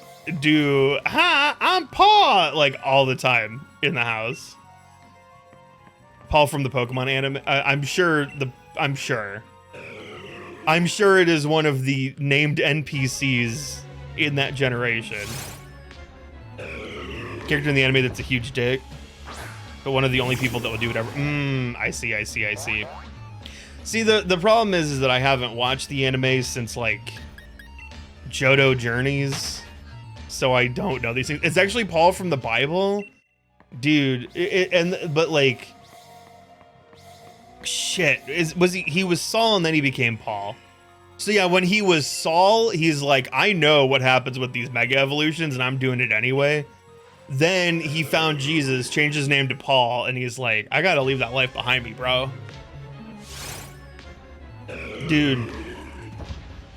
do "Hi, I'm Paw" like all the time in the house. Paul from the Pokemon anime. I'm sure it is one of the named NPCs in that generation. Character in the anime that's a huge dick, but one of the only people that will do whatever. I see. See, the problem is that I haven't watched the anime since like Johto Journeys, so I don't know these things. It's actually Paul from the Bible, dude. But like, shit, he was Saul and then he became Paul. So yeah, when he was Saul, he's like, I know what happens with these Mega Evolutions and I'm doing it anyway. Then he found Jesus, changed his name to Paul, and he's like, I gotta leave that life behind me, bro. Dude,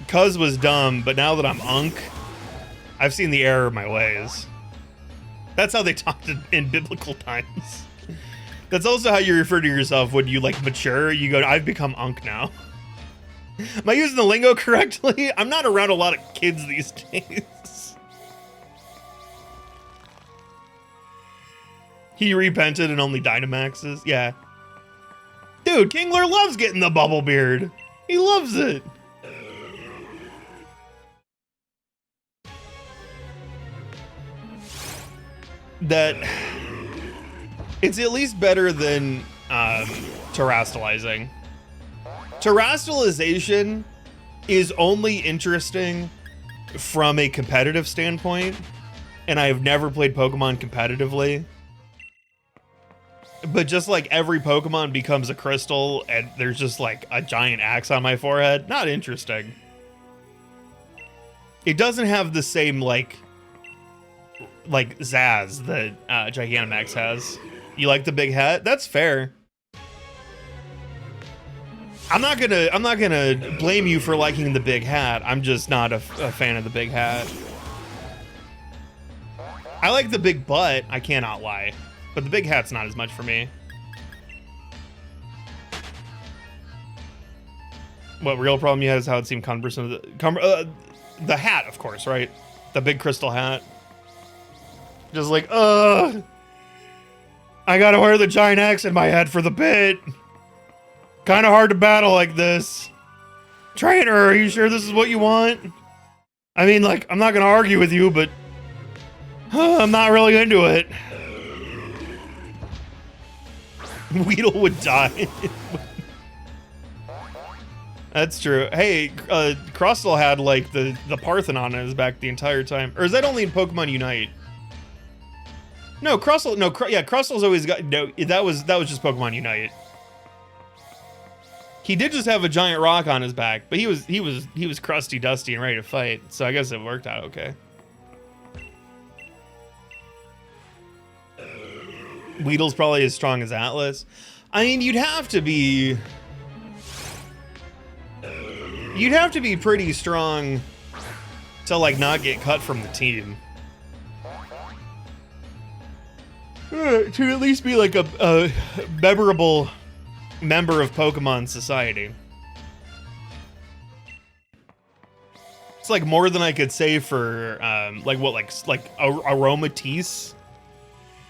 Cuz was dumb, but now that I'm Unk, I've seen the error of my ways. That's how they talked in biblical times. That's also how you refer to yourself when you like mature. You go, I've become Unk now. Am I using the lingo correctly? I'm not around a lot of kids these days. He repented and only Dynamaxes. Yeah. Dude, Kingler loves getting the bubble beard. He loves it. That it's at least better than terastallizing. Terastallization is only interesting from a competitive standpoint, and I've never played Pokemon competitively. But just like every Pokemon becomes a crystal and there's just like a giant axe on my forehead, not interesting. It doesn't have the same like Zazz that Gigantamax has. You like the big hat? That's fair. I'm not gonna blame you for liking the big hat. I'm just not a fan of the big hat. I like the big butt, I cannot lie. But the big hat's not as much for me. What real problem you had is how it seemed cumbersome. The hat, of course, right? The big crystal hat. Just like, I gotta wear the giant axe in my head for the bit. Kind of hard to battle like this. Trainer, are you sure this is what you want? I mean, like, I'm not gonna argue with you, but I'm not really into it. Weedle would die. That's true. Hey, Crustle had like the Parthenon on his back the entire time. Or is that only in Pokemon Unite? No, Crustle. No, Crustle's always got. No, that was just Pokemon Unite. He did just have a giant rock on his back, but he was crusty, dusty, and ready to fight. So I guess it worked out okay. Weedle's probably as strong as Atlas. I mean, you'd have to be pretty strong to like not get cut from the team. To at least be like a memorable member of Pokemon society. It's like more than I could say for like Aromatisse.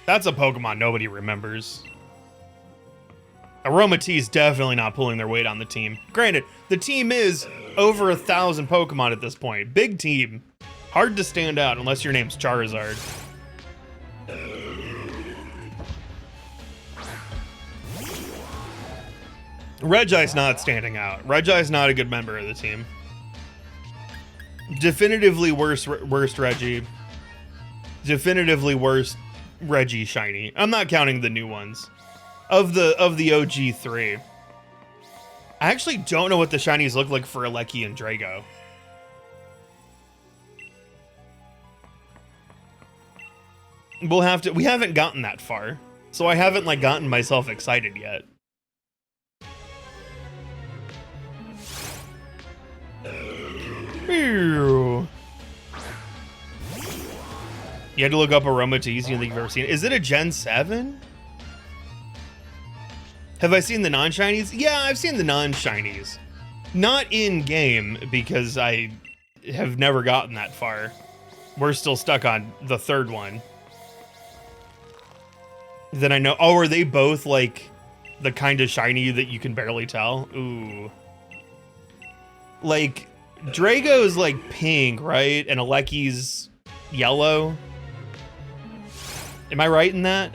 That's a Pokemon nobody remembers. Aromatisse definitely not pulling their weight on the team. Granted, the team is over 1,000 Pokemon at this point. Big team. Hard to stand out unless your name's Charizard. Regice not standing out. Regice not a good member of the team. Definitively worst Reggie. Definitively worst Reggie shiny. I'm not counting the new ones. Of the OG 3. I actually don't know what the shinies look like for Alecki and Drago. We'll have to. We haven't gotten that far, so I haven't like gotten myself excited yet. Ew. You had to look up Aromatisse. You think you've ever seen it. Is it a Gen 7? Have I seen the non-shinies? Yeah, I've seen the non-shinies. Not in-game, because I have never gotten that far. We're still stuck on the third one. Then I know... Oh, are they both, like, the kind of shiny that you can barely tell? Ooh. Like, Drago's, like, pink, right? And Alecki's yellow. Am I right in that?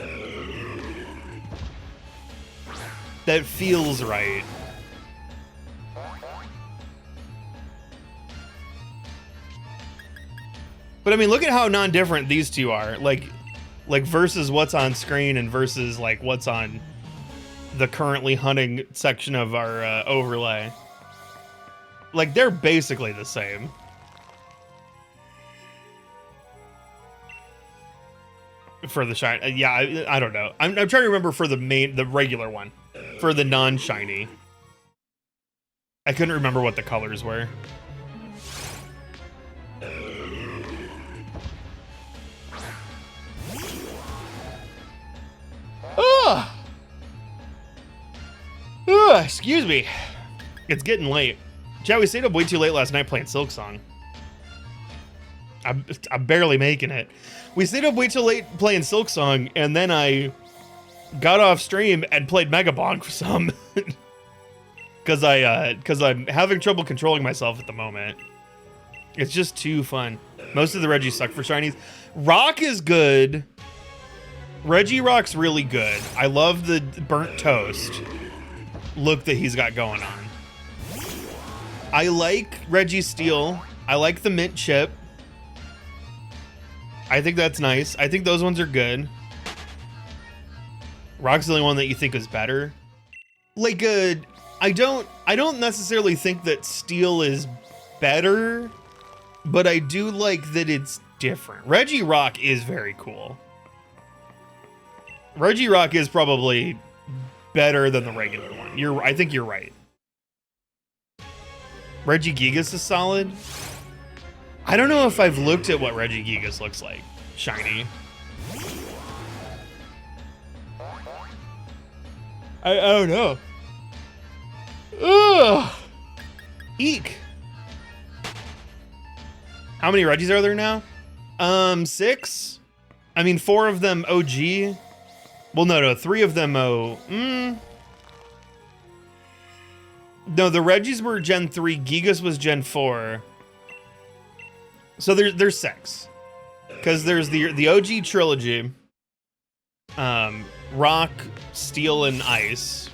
That feels right. But I mean, look at how non-different these two are. Like versus what's on screen and versus like what's on the currently hunting section of our overlay. Like they're basically the same. For the shiny, yeah, I don't know. I'm trying to remember for the regular one, for the non-shiny. I couldn't remember what the colors were. Ugh. Oh, excuse me. It's getting late. Chat, we stayed up way too late last night playing Silk Song. I'm barely making it. We stayed up way too late playing Silk Song, and then I got off stream and played Megabonk for some. Because I'm having trouble controlling myself at the moment. It's just too fun. Most of the Regis suck for shinies. Rock is good. Regirock's really good. I love the burnt toast look that he's got going on. I like Registeel. I like the mint chip. I think that's nice. I think those ones are good. Rock's the only one that you think is better. Like, I don't necessarily think that Steel is better, but I do like that it's different. Regirock is very cool. Regirock is probably better than the regular one. I think you're right. Regigigas is solid. I don't know if I've looked at what Regigigas looks like. Shiny. I don't know. Ugh. Eek. How many Regis are there now? 6. I mean, 4 of them OG. Well, no, 3 of them No, the Regis were Gen 3. Gigas was Gen 4. So there's 6. Because there's the OG trilogy. Rock, Steel, and Ice.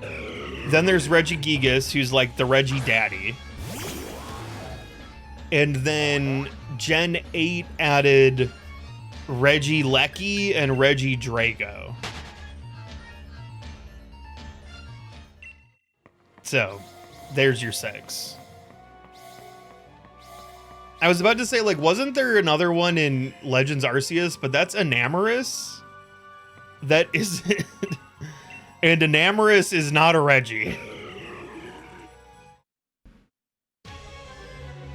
Then there's Regigigas, who's like the Regi daddy. And then Gen 8 added Regilecky and Regidrago. So, there's your 6. I was about to say, like, wasn't there another one in Legends Arceus? But that's Enamorus? That is... And Enamorus is not a Regi.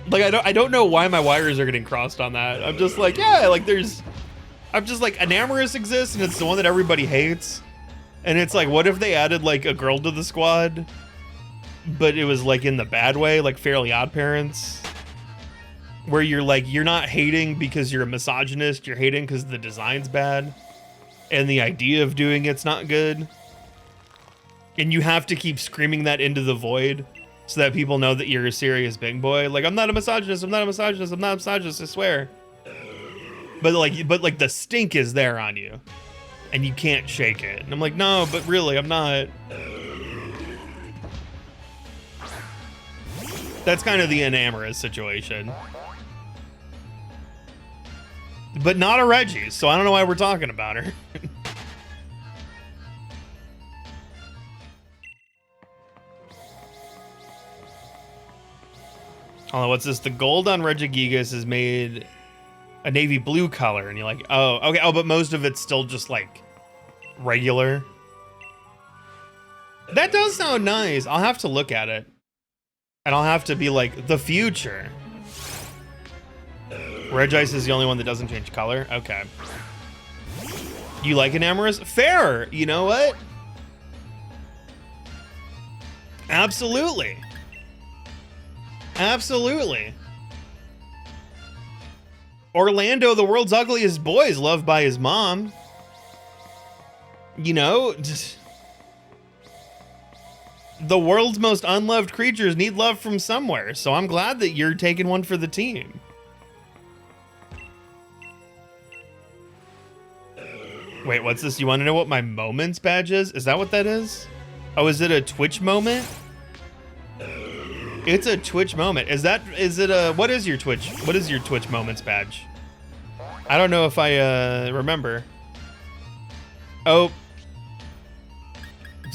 Like, I don't know why my wires are getting crossed on that. I'm just like, yeah, like I'm just like, Enamorus exists and it's the one that everybody hates. And it's like, what if they added like a girl to the squad? But it was like in the bad way, like Fairly Odd Parents. Where you're like, you're not hating because you're a misogynist, you're hating because the design's bad. And the idea of doing it's not good. And you have to keep screaming that into the void so that people know that you're a serious big boy. Like, I'm not a misogynist, I'm not a misogynist, I'm not a misogynist, I swear. But like the stink is there on you and you can't shake it. And I'm like, no, but really, I'm not. That's kind of the Enamorous situation. But not a Reggie, so I don't know why we're talking about her. Oh, what's this? The gold on Regigigas is made a navy blue color, and you're like, oh, okay. Oh, but most of it's still just like regular. That does sound nice. I'll have to look at it. And I'll have to be like, the future. Regice is the only one that doesn't change color. Okay. You like Enamorous? Fair. You know what? Absolutely. Absolutely. Orlando, the world's ugliest boy, is loved by his mom. You know, the world's most unloved creatures need love from somewhere, so I'm glad that you're taking one for the team. Wait, what's this? You want to know what my moments badge is? Is that what that is? Oh, is it a Twitch moment? It's a Twitch moment. Is it a, what is your Twitch moments badge? I don't know if I remember. Oh.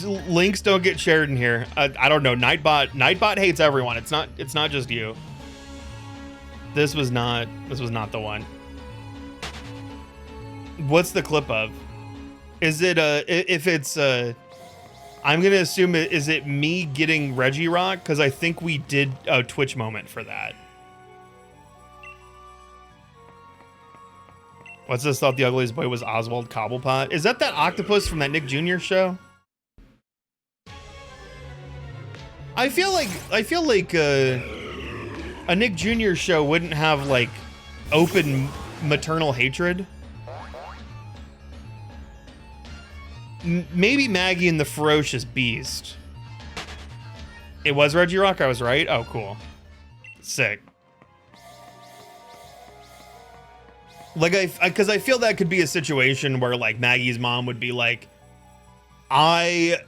Links don't get shared in here. I don't know. Nightbot hates everyone. It's not just you. This was not the one. What's the clip of? Is it if it's I'm gonna assume is it me getting Regirock? Because I think we did a Twitch moment for that. What's this? Thought the ugliest boy was Oswald Cobblepot. Is that octopus from that Nick Jr. show? I feel like a Nick Jr. show wouldn't have like open maternal hatred. Maybe Maggie and the Ferocious Beast. It was Regirock, I was right? Oh, cool. Sick. Like, because I feel that could be a situation where, like, Maggie's mom would be like, I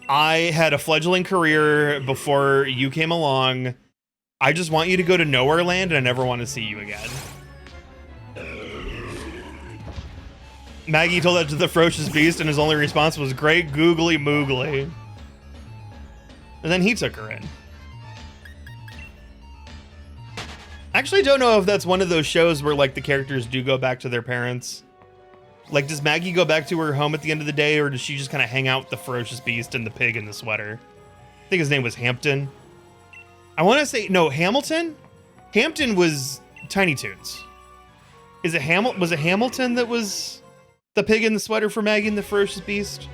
had a fledgling career before you came along. I just want you to go to Nowhere Land and I never want to see you again. Maggie told that to the Ferocious Beast and his only response was, great googly moogly. And then he took her in. I actually don't know if that's one of those shows where, like, the characters do go back to their parents. Like, does Maggie go back to her home at the end of the day, or does she just kind of hang out with the Ferocious Beast and the pig in the sweater? I think his name was Hampton. I want to say, no, Hamilton? Hampton was Tiny Toons. Was it Hamilton that was the pig in the sweater for Maggie and the Ferocious Beast?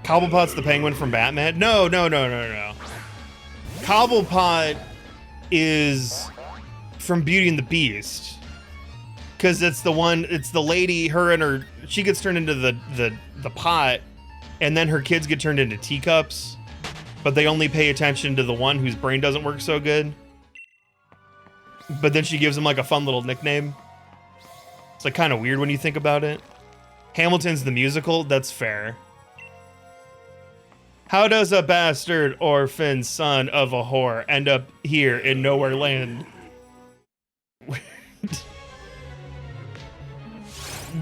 Cobblepot's the penguin from Batman? No. Cobblepot is from Beauty and the Beast. Because it's the lady, she gets turned into the pot, and then her kids get turned into teacups, but they only pay attention to the one whose brain doesn't work so good. But then she gives him like a fun little nickname. It's like kind of weird when you think about it. Hamilton's the musical, that's fair. How does a bastard orphan son of a whore end up here in Nowhere Land?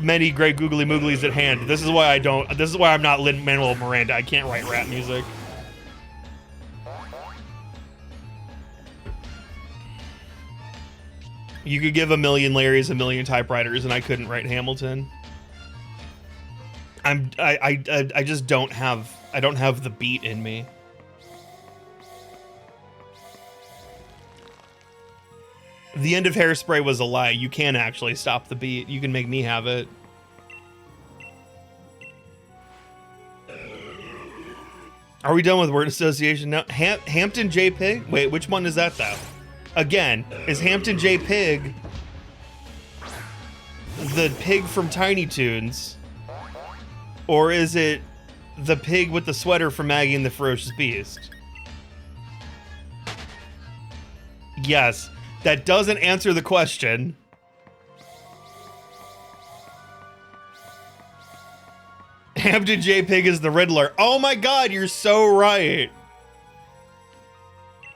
Many great googly mooglies at hand. This is why I'm not Lin-Manuel Miranda. I can't write rap music. You could give a million Larrys a million typewriters and I couldn't write Hamilton. I just don't have the beat in me. The end of Hairspray was a lie. You can't actually stop the beat. You can make me have it. Are we done with word association now? Hampton J. Pig? Wait, which one is that though? Again, is Hampton J. Pig the pig from Tiny Toons? Or is it the pig with the sweater from Maggie and the Ferocious Beast? Yes. That doesn't answer the question. Hampton J. Pig is the Riddler. Oh my god, you're so right.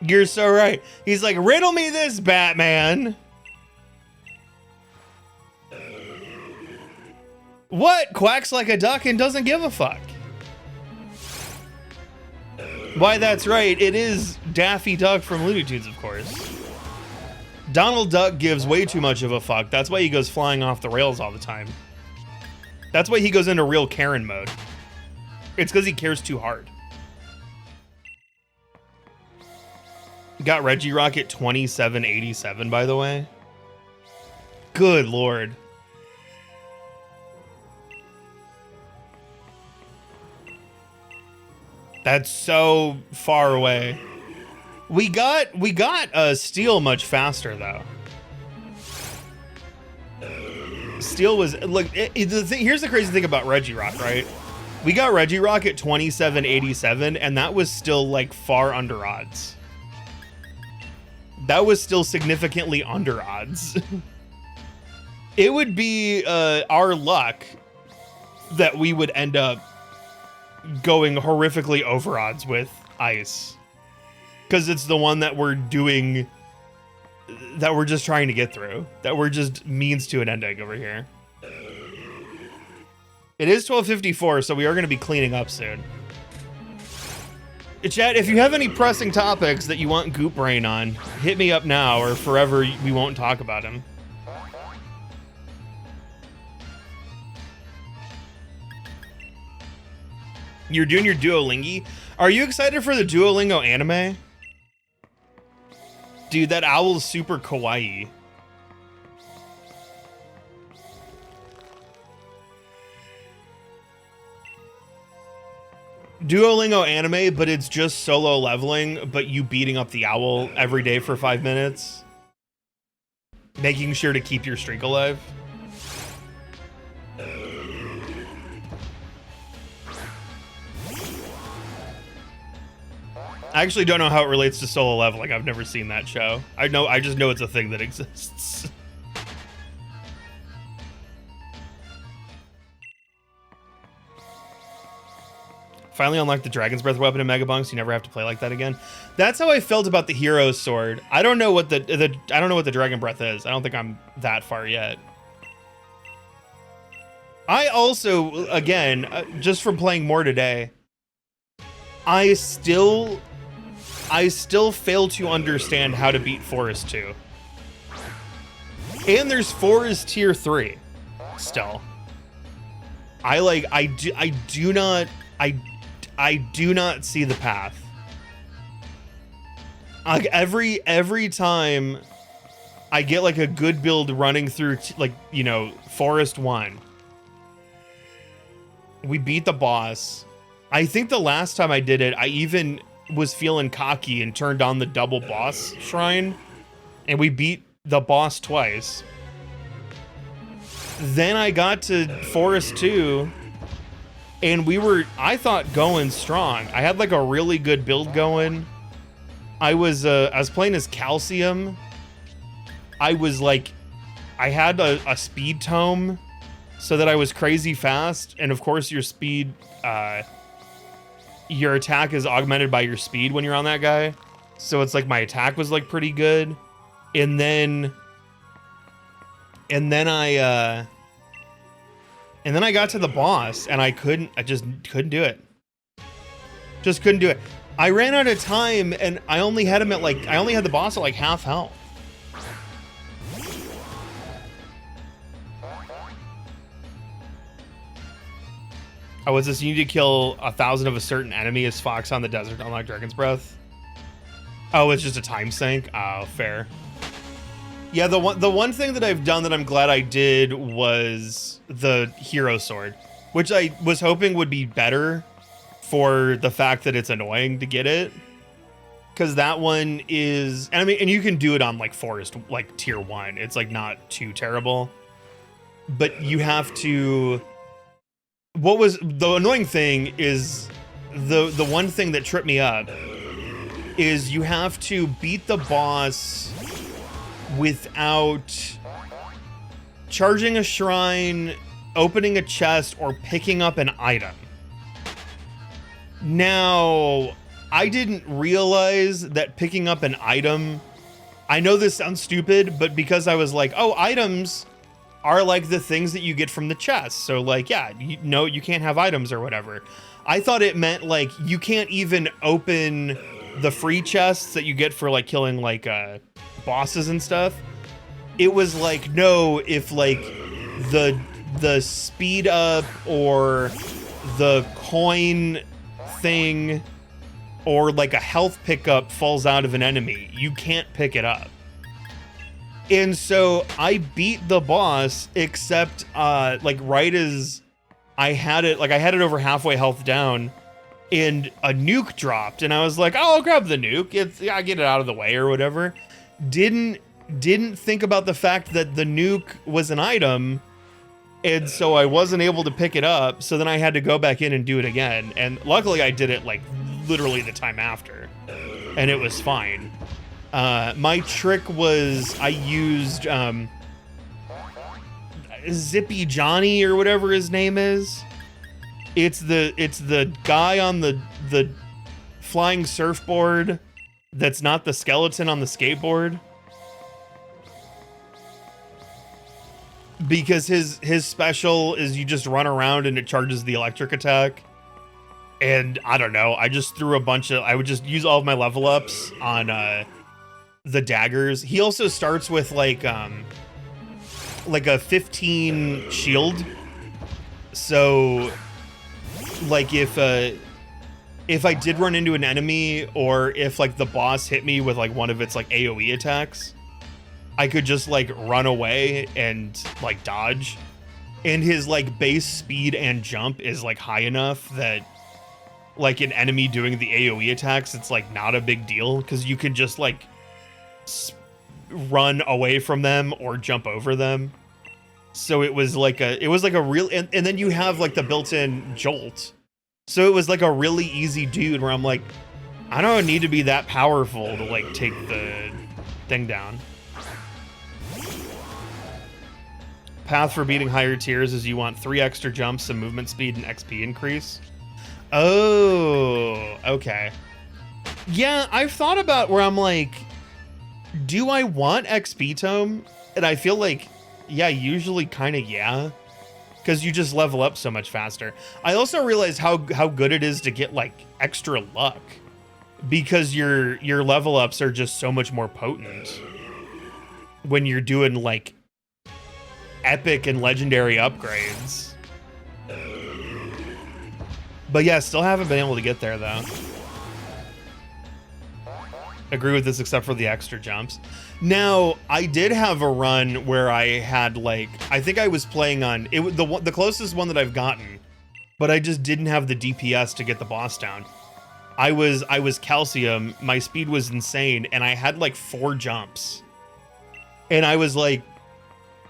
You're so right. He's like, riddle me this, Batman. What? Quacks like a duck and doesn't give a fuck. Why, that's right. It is Daffy Duck from Looney Tunes, of course. Donald Duck gives way too much of a fuck. That's why he goes flying off the rails all the time. That's why he goes into real Karen mode. It's because he cares too hard. Got Regirock at 2787, by the way. Good lord. That's so far away. We got Steel much faster though. Steel was look. Here's the crazy thing about Regirock, right? We got Regirock at 2787, and that was still like far under odds. That was still significantly under odds. It would be our luck that we would end up going horrifically over odds with Ice. Because it's the one that we're doing, that we're just trying to get through. That we're just means to an ending over here. It is 12:54, so we are going to be cleaning up soon. Chat, if you have any pressing topics that you want Goop Brain on, hit me up now or forever we won't talk about him. You're doing your Duolingi? Are you excited for the Duolingo anime? Dude, that owl is super kawaii. Duolingo anime, but it's just solo leveling, but you beating up the owl every day for 5 minutes. Making sure to keep your streak alive. I actually don't know how it relates to solo leveling. I've never seen that show. I just know it's a thing that exists. Finally unlocked the Dragon's Breath weapon in Megabunks. You never have to play like that again. That's how I felt about the Hero's Sword. I don't know what the I don't know what the Dragon Breath is. I don't think I'm that far yet. I also, again, just from playing more today, I still fail to understand how to beat Forest 2. And there's Forest Tier 3 still. I do not see the path. Like every time I get like a good build running through like, you know, Forest 1. We beat the boss. I think the last time I did it, I even was feeling cocky and turned on the double boss shrine, and we beat the boss twice. Then I got to Forest 2, and we were, I thought, going strong. I had like a really good build going. I was playing as Calcium. I had a speed tome so that I was crazy fast, and of course your speed, your attack is augmented by your speed when you're on that guy. So it's like my attack was like pretty good. And then I got to the boss and I just couldn't do it. Just couldn't do it. I ran out of time and I only had the boss at like half health. Oh, was this? You need to kill 1,000 of a certain enemy as Fox on the desert to unlock Dragon's Breath. Oh, it's just a time sink. Oh, fair. Yeah, the one thing that I've done that I'm glad I did was the Hero Sword, which I was hoping would be better for the fact that it's annoying to get it. Because that one is, and I mean, and you can do it on like Forest, like Tier 1. It's like not too terrible. But you have to... What was the annoying thing is the one thing that tripped me up is you have to beat the boss without charging a shrine, opening a chest, or picking up an item. Now, I didn't realize that picking up an item, I know this sounds stupid, but because I was like, oh, items are like the things that you get from the chest. So like, yeah, you can't have items or whatever. I thought it meant like you can't even open the free chests that you get for like killing like bosses and stuff. It was like, no, if like the speed up or the coin thing or like a health pickup falls out of an enemy, you can't pick it up. And so I beat the boss, except like right as I had it over halfway health down, and a nuke dropped, and I was like, oh, I'll grab the nuke. I get it out of the way or whatever. Didn't think about the fact that the nuke was an item, and so I wasn't able to pick it up. So then I had to go back in and do it again. And luckily I did it like literally the time after, and it was fine. My trick was I used Zippy Johnny or whatever his name is. It's the guy on the flying surfboard that's not the skeleton on the skateboard. Because his special is you just run around and it charges the electric attack. And I don't know, I just threw I would just use all of my level ups on the daggers. He also starts with like a 15 shield. So like if I did run into an enemy, or if like the boss hit me with like one of its like AoE attacks, I could just like run away and like dodge. And his like base speed and jump is like high enough that like an enemy doing the AoE attacks, it's like not a big deal because you can just like run away from them or jump over them. So it was like a real, and then you have like the built-in jolt. So it was like a really easy dude where I'm like, I don't need to be that powerful to like take the thing down. Path for beating higher tiers is you want 3 extra jumps, some movement speed, and XP increase. Oh, okay. Yeah, I've thought about where I'm like, do I want XP tome? And I feel like, yeah, usually kind of yeah. Because you just level up so much faster. I also realized how good it is to get like extra luck. Because your level ups are just so much more potent. When you're doing like epic and legendary upgrades. But yeah, still haven't been able to get there though. Agree with this except for the extra jumps. Now, I did have a run where I had like, I think I was playing on, the closest one that I've gotten, but I just didn't have the DPS to get the boss down. I was Calcium, my speed was insane, and I had like 4 jumps. And I was like,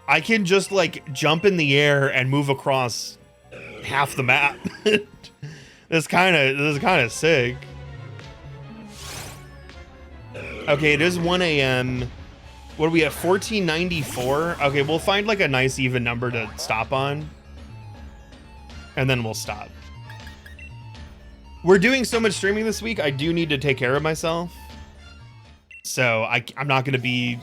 I can just like jump in the air and move across half the map. This is kind of sick. Okay, it is 1 a.m. What are we at? 1494? Okay, we'll find like a nice even number to stop on. And then we'll stop. We're doing so much streaming this week, I do need to take care of myself. So I'm not going to be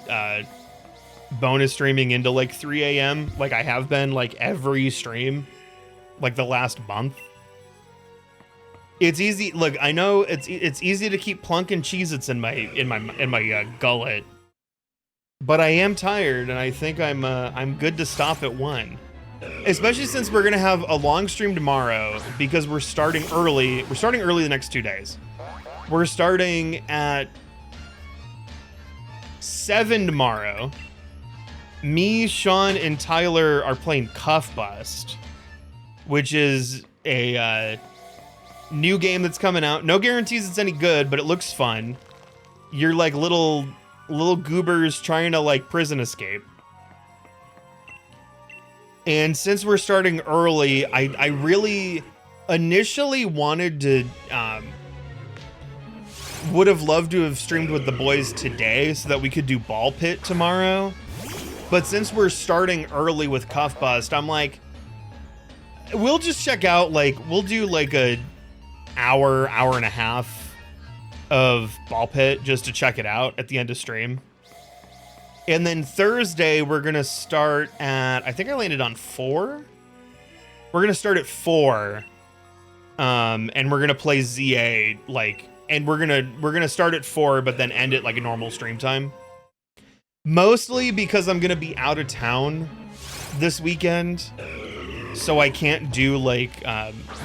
bonus streaming into like 3 a.m. like I have been like every stream like the last month. It's easy. Look, I know it's easy to keep plunking Cheez-Its in my gullet, but I am tired, and I think I'm good to stop at 1, especially since we're gonna have a long stream tomorrow because we're starting early. We're starting early the next 2 days. We're starting at 7 tomorrow. Me, Sean, and Tyler are playing Cuff Bust, which is a new game that's coming out. No guarantees it's any good, but it looks fun. You're like little goobers trying to like prison escape. And since we're starting early, I really initially wanted to would have loved to have streamed with the boys today so that we could do Ball Pit tomorrow. But since we're starting early with Cuff Bust, I'm like, we'll just check out, like, we'll do like a hour and a half of Ball Pit just to check it out at the end of stream. And then Thursday, we're going to start at, I think I landed on 4. We're going to start at 4. And we're going to play ZA, like, and we're going to start at 4, but then end it like a normal stream time. Mostly because I'm going to be out of town this weekend. So I can't do like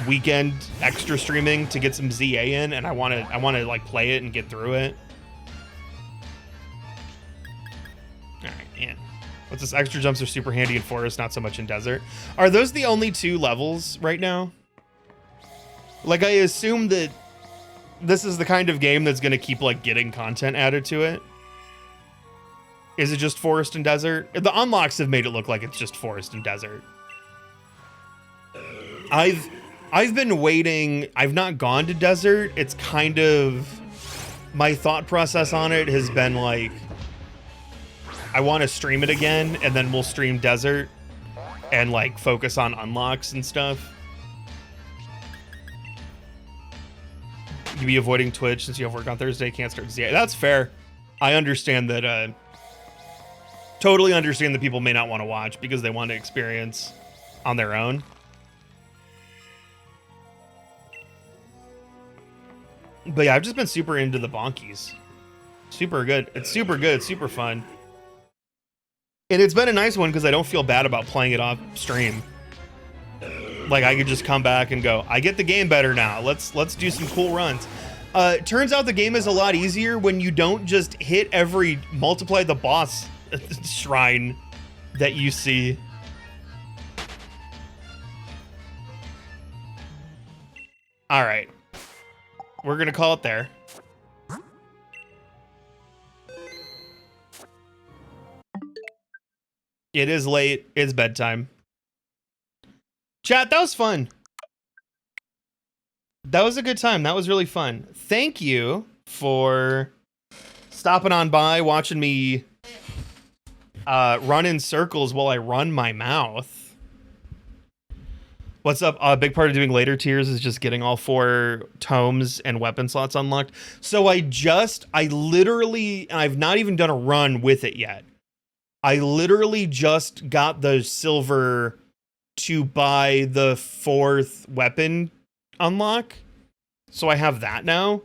weekend extra streaming to get some ZA in, and I want to like play it and get through it. All right, man. What's this? Extra jumps are super handy in forest, not so much in desert. Are those the only 2 levels right now? Like, I assume that this is the kind of game that's going to keep like getting content added to it. Is it just forest and desert? The unlocks have made it look like it's just forest and desert. I've been waiting. I've not gone to desert. It's kind of, my thought process on it has been like, I want to stream it again, and then we'll stream desert and like focus on unlocks and stuff. You be avoiding Twitch since you have work on Thursday, can't start ZA. That's fair. I understand that, totally understand that people may not want to watch because they want to experience on their own. But yeah, I've just been super into the bonkies. Super good. It's super good. Super fun. And it's been a nice one because I don't feel bad about playing it off stream. Like, I could just come back and go, I get the game better now. Let's do some cool runs. Turns out the game is a lot easier when you don't just hit multiply the boss shrine that you see. All right. We're gonna call it there. It is late. It's bedtime. Chat, that was fun. That was a good time. That was really fun. Thank you for stopping on by, watching me run in circles while I run my mouth. What's up? A big part of doing later tiers is just getting all 4 tomes and weapon slots unlocked. So I literally, and I've not even done a run with it yet. I literally just got the silver to buy the 4th weapon unlock. So I have that now.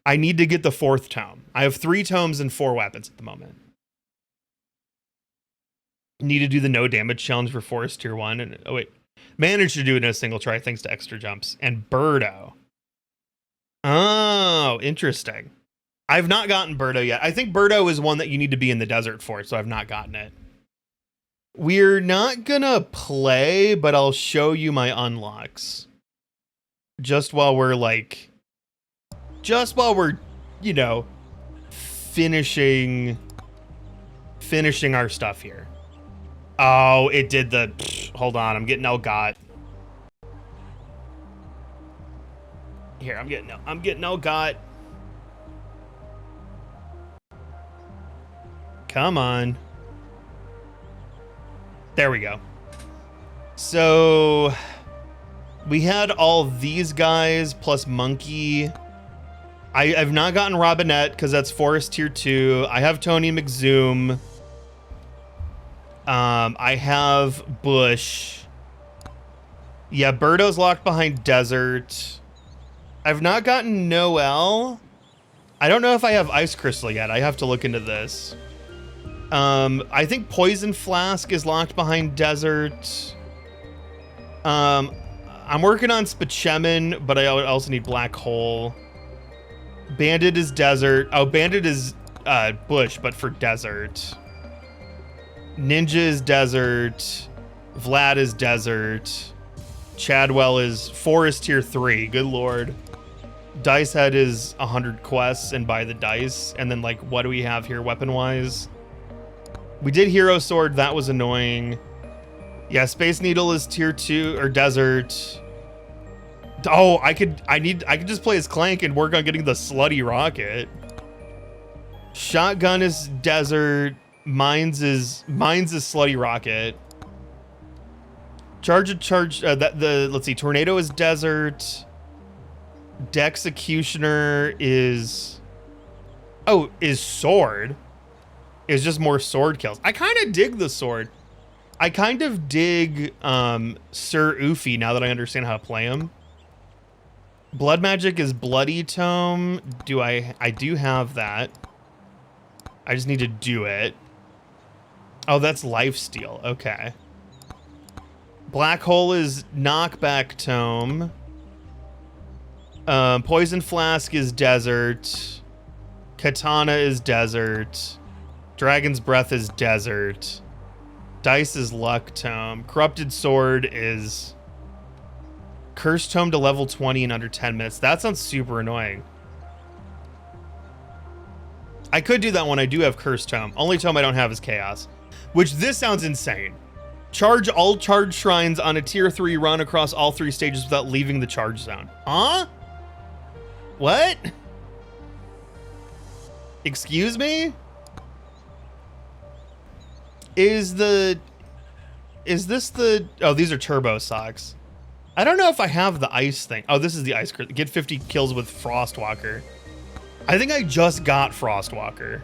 I need to get the 4th tome. I have 3 tomes and 4 weapons at the moment. Need to do the no damage challenge for Forest Tier 1. And oh wait, managed to do it in a single try thanks to extra jumps. And Birdo. Oh, interesting. I've not gotten Birdo yet. I think Birdo is one that you need to be in the desert for, so I've not gotten it. We're not gonna play, but I'll show you my unlocks. Just while we're you know, finishing our stuff here. Oh, it did the, hold on, I'm getting Elgot. Here, I'm getting Elgot. Come on. There we go. So we had all these guys plus Monkey. I've not gotten Robinette because that's Forest Tier 2. I have Tony McZoom. I have Bush. Yeah, Birdo's locked behind Desert. I've not gotten Noelle. I don't know if I have Ice Crystal yet. I have to look into this. I think Poison Flask is locked behind Desert. I'm working on Spachemin, but I also need Black Hole. Bandit is Desert. Oh, Bandit is Bush, but for Desert. Ninja is Desert. Vlad is Desert. Chadwell is Forest Tier 3. Good lord. Dice Head is 100 quests and buy the dice. And then, like, what do we have here weapon-wise? We did Hero Sword. That was annoying. Yeah, Space Needle is Tier 2 or Desert. Oh, I could just play as Clank and work on getting the Slutty Rocket. Shotgun is Desert. Mines is Slutty Rocket. Let's see, Tornado is Desert. Dexecutioner is Sword. Is just more sword kills. I kind of dig the sword. I kind of dig Sir Oofy now that I understand how to play him. Blood Magic is Bloody Tome. I do have that. I just need to do it. Oh, that's Lifesteal. Okay. Black Hole is Knockback Tome. Poison Flask is Desert. Katana is Desert. Dragon's Breath is Desert. Dice is Luck Tome. Corrupted Sword is Curse Tome to level 20 in under 10 minutes. That sounds super annoying. I could do that one. I do have Curse Tome. Only tome I don't have is Chaos. Which this sounds insane. Charge all charge shrines on a tier 3 run across all 3 stages without leaving the charge zone. Huh? What? Excuse me? Is this the... Oh, these are turbo socks. I don't know if I have the ice thing. Oh, this is the ice. Get 50 kills with Frostwalker. I think I just got Frostwalker.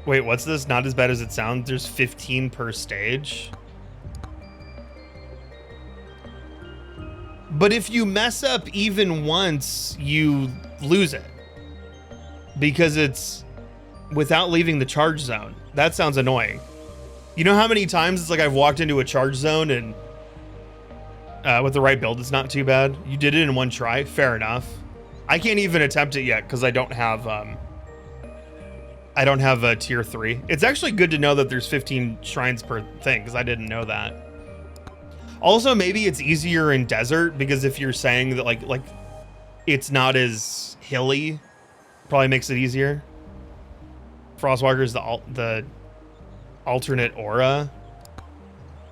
Wait, what's this? Not as bad as it sounds. There's 15 per stage. But if you mess up even once, you lose it. Because it's without leaving the charge zone. That sounds annoying. You know how many times it's like I've walked into a charge zone and with the right build, it's not too bad. You did it in one try. Fair enough. I can't even attempt it yet because I don't have a tier 3. It's actually good to know that there's 15 shrines per thing because I didn't know that. Also, maybe it's easier in desert because if you're saying that like it's not as hilly, probably makes it easier. Frostwalker is the alternate aura.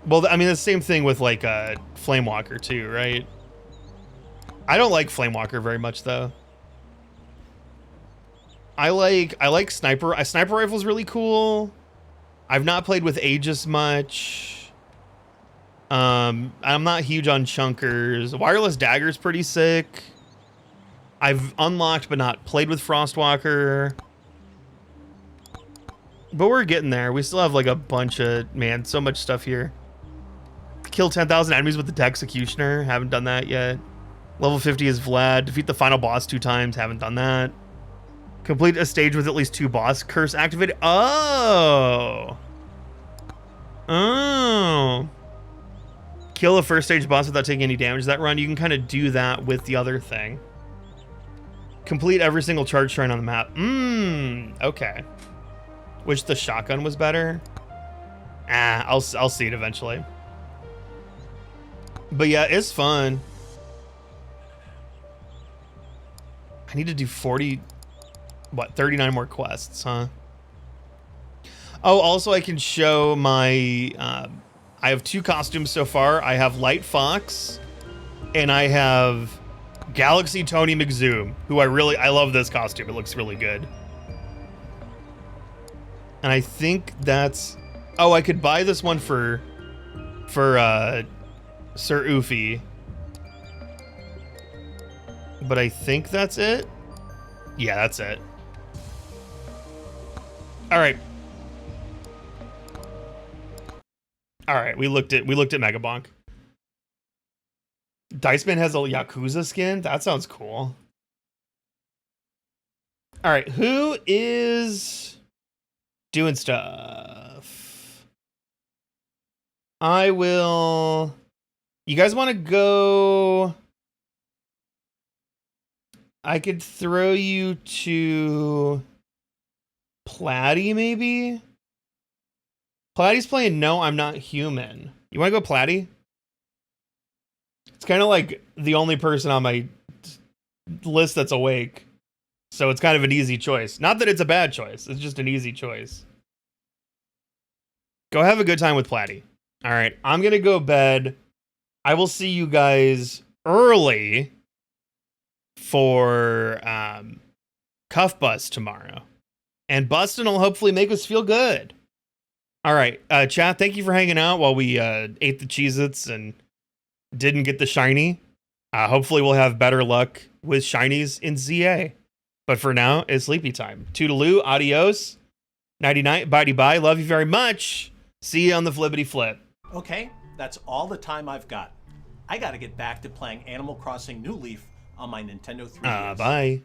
Well, I mean, the same thing with like Flamewalker too, right? I don't like Flamewalker very much though. I like sniper. A sniper rifle is really cool. I've not played with Aegis much. I'm not huge on chunkers. Wireless dagger's pretty sick. I've unlocked but not played with Frostwalker. But we're getting there. We still have like a bunch of, man, so much stuff here. Kill 10,000 enemies with the Dexecutioner. Haven't done that yet. Level 50 is Vlad. Defeat the final boss 2 times. Haven't done that. Complete a stage with at least 2 boss curse activated. Oh. Oh. Kill a first stage boss without taking any damage that run. You can kind of do that with the other thing. Complete every single charge shrine on the map. Okay. Wish the shotgun was better. I'll see it eventually. But yeah, it's fun. I need to do 39 more quests, huh? Oh, also I can show my, I have 2 costumes so far. I have Light Fox and I have Galaxy Tony McZoom, who I love this costume. It looks really good. And I think that's, oh, I could buy this one for Sir Oofy. But I think that's it. Yeah, that's it. All right. All right, we looked at Mega Bonk. Diceman has a Yakuza skin. That sounds cool. All right, who is doing stuff? I will. You guys want to go? I could throw you to Platy, maybe? Platy's playing No, I'm Not Human. You want to go Platy? It's kind of like the only person on my list that's awake. So it's kind of an easy choice. Not that it's a bad choice. It's just an easy choice. Go have a good time with Platy. All right, I'm going to go bed. I will see you guys early for Cuff Bus tomorrow. And Bustin' will hopefully make us feel good. All right, chat, thank you for hanging out while we ate the Cheez-Its and didn't get the shiny. Hopefully we'll have better luck with shinies in ZA. But for now, it's sleepy time. Toodaloo, adios. Nighty-night, bye-bye. Love you very much. See you on the flippity flip. Okay, that's all the time I've got. I gotta get back to playing Animal Crossing New Leaf on my Nintendo 3DS. Bye.